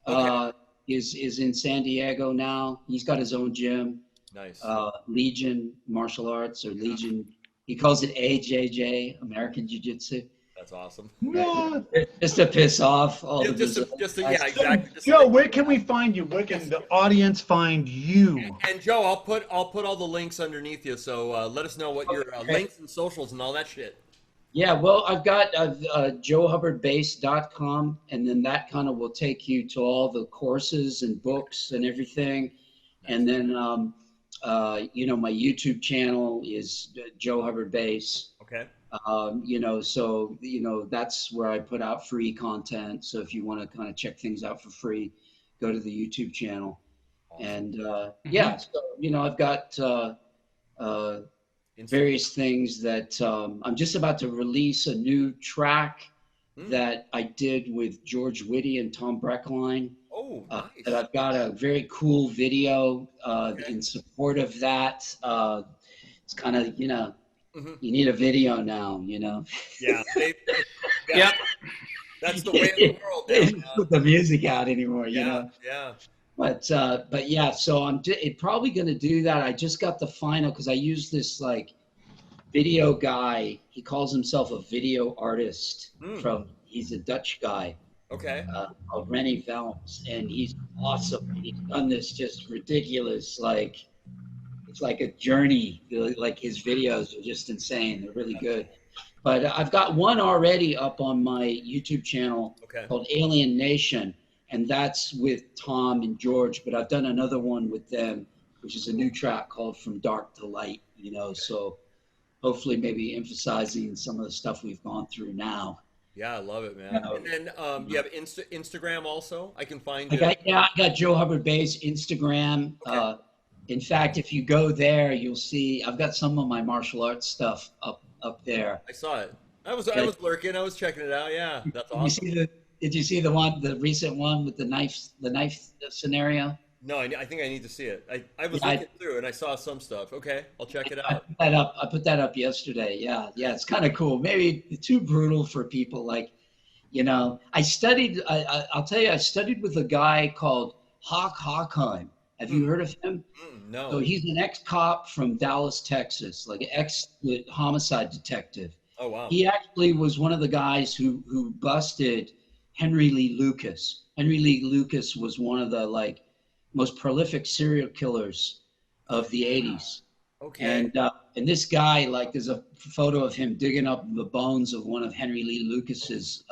Okay. is in San Diego now. He's got his own gym. Nice. Legion Martial Arts or Legion. He calls it AJJ, American Jiu-Jitsu. That's awesome. What? Just to piss off all the yeah, exactly. Just Joe, where can we find you? Where can the audience find you? And Joe, I'll put all the links underneath you. So let us know what your links and socials and all that shit. Yeah, well, I've got joehubbardbase.com, and then that kind of will take you to all the courses and books and everything. And then, you know, my YouTube channel is Joe Hubbard Base. Okay. You know, so, you know, that's where I put out free content. So if you want to kind of check things out for free, go to the YouTube channel. Awesome. And yeah, so, you know, I've got various things that I'm just about to release a new track that I did with George Whitty and Tom Breckline. Oh, nice. That I've got a very cool video in support of that. It's kind of, you know, you need a video now, you know. Yeah. Yep. That's the way of the world now. They don't put the music out anymore, you know. Yeah. But yeah, so I'm probably going to do that. I just got the final because I use this like video guy. He calls himself a video artist he's a Dutch guy. Okay. Called Rennie Velms, and he's awesome. He's done this just ridiculous, like it's like a journey. Like his videos are just insane. They're really good. But I've got one already up on my YouTube channel called Alien Nation. And that's with Tom and George, but I've done another one with them, which is a new track called From Dark to Light, you know, so hopefully maybe emphasizing some of the stuff we've gone through now. Yeah, I love it, man. And then you have Instagram also? I can find you. I got Joe Hubbard Base Instagram. Okay. In fact, if you go there, you'll see I've got some of my martial arts stuff up there. I saw it. I was lurking. I was checking it out. Yeah, that's awesome. Did you see the recent one with the knife scenario? No, I think I need to see it. I was looking through and I saw some stuff. Okay, I'll check it out. I put that up yesterday. Yeah, it's kind of cool. Maybe too brutal for people. Like, you know, I'll tell you, I studied with a guy called Hawk Hockheim. Have you heard of him? No. So he's an ex-cop from Dallas, Texas, like an ex-homicide detective. Oh, wow. He actually was one of the guys who busted Henry Lee Lucas. Henry Lee Lucas was one of the like most prolific serial killers of the 80s. Okay. And this guy, like, there's a photo of him digging up the bones of one of Henry Lee Lucas's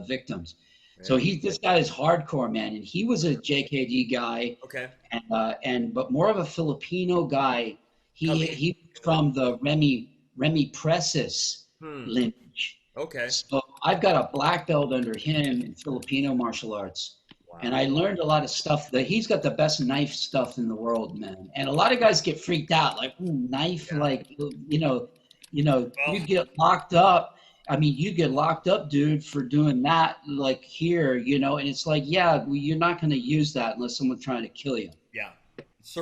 victims. Right. So this guy is hardcore, man, and he was a JKD guy. Okay. But more of a Filipino guy. He from the Remy Presses lineage. Okay. So I've got a black belt under him in Filipino martial arts. Wow. And I learned a lot of stuff that he's got the best knife stuff in the world, man. And a lot of guys get freaked out, like, knife, like, you know, you get locked up. I mean, you get locked up, dude, for doing that, like here, you know, and it's like, you're not going to use that unless someone's trying to kill you. Yeah.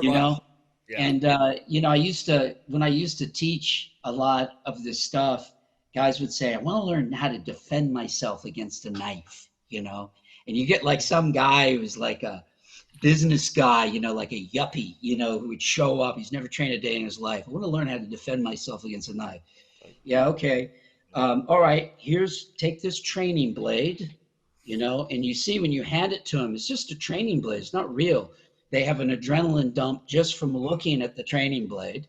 You know? Yeah. And, you know, when I used to teach a lot of this stuff, guys would say, I want to learn how to defend myself against a knife, you know? And you get like some guy who's like a business guy, you know, like a yuppie, you know, who would show up. He's never trained a day in his life. I want to learn how to defend myself against a knife. Yeah, okay. All right, take this training blade, you know, and you see when you hand it to him, it's just a training blade. It's not real. They have an adrenaline dump just from looking at the training blade,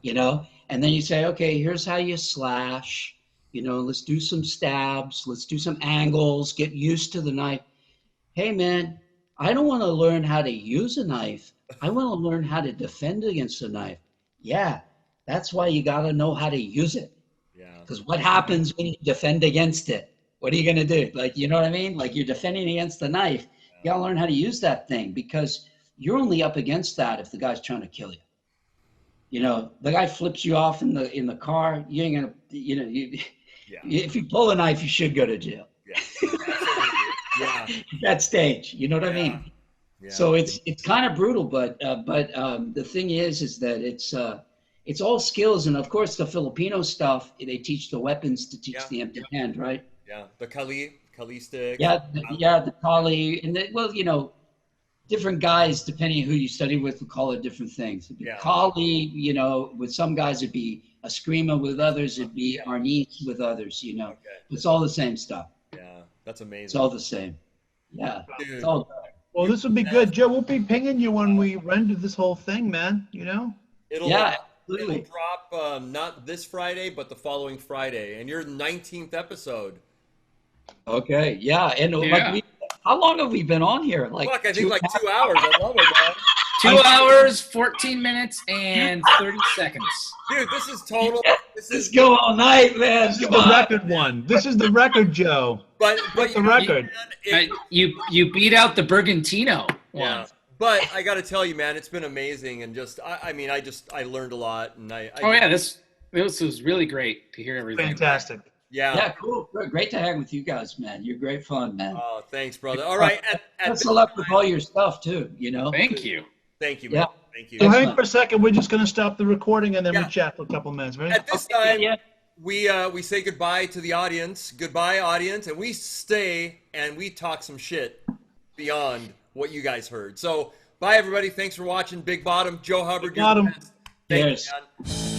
you know, and then you say, okay, here's how you slash, you know, let's do some stabs, let's do some angles, get used to the knife. Hey, man, I don't want to learn how to use a knife. I want to learn how to defend against a knife. Yeah, that's why you got to know how to use it. Because what happens when you defend against it? What are you going to do? Like, you know what I mean? Like, you're defending against the knife. You got to learn how to use that thing, because you're only up against that if the guy's trying to kill you. You know, the guy flips you off in the car, you ain't going to, you know, if you pull a knife, you should go to jail. Yeah. At that stage, you know what I mean? Yeah. So it's kind of brutal, but the thing is that it's all skills, and of course the Filipino stuff, they teach the weapons to teach the empty hand, right? Yeah, the Kali stick. The Kali, and well, you know, different guys, depending on who you study with, will call it different things. It'd be Kali, you know, with some guys it'd be a screamer, with others it'd be Arnis, with others, you know. It's all the same stuff. Yeah, that's amazing. It's all the same. Yeah. Dude. It's all Well, this would be good, Joe. We'll be pinging you when we render this whole thing, man. You know. It'll drop not this Friday, but the following Friday, and your 19th episode. Okay. Yeah. And like how long have we been on here? Like, fuck, I think like 2 hours. I love it, man. 2 hours, 14 minutes, and 30 seconds. Dude, this is total. This is go all night, man. This is the record one. This is the record, Joe. But the record. You beat out the Bergantino one. Yeah. But I got to tell you, man, it's been amazing, and just I learned a lot, and this was really great to hear everything. Fantastic. Yeah, cool. Great to hang with you guys, man. You're great fun, man. Oh, thanks, brother. All right. Best of luck with all your stuff too. You know. Thank you. Thank you, man. Yeah. Thank you. So hang for a second. We're just going to stop the recording and then we chat for a couple minutes. Right? At this time, we say goodbye to the audience. Goodbye, audience, and we stay and we talk some shit beyond what you guys heard. So, bye, everybody. Thanks for watching. Big Bottom, Joe Hubbard. Big Bottom. Thank you, man.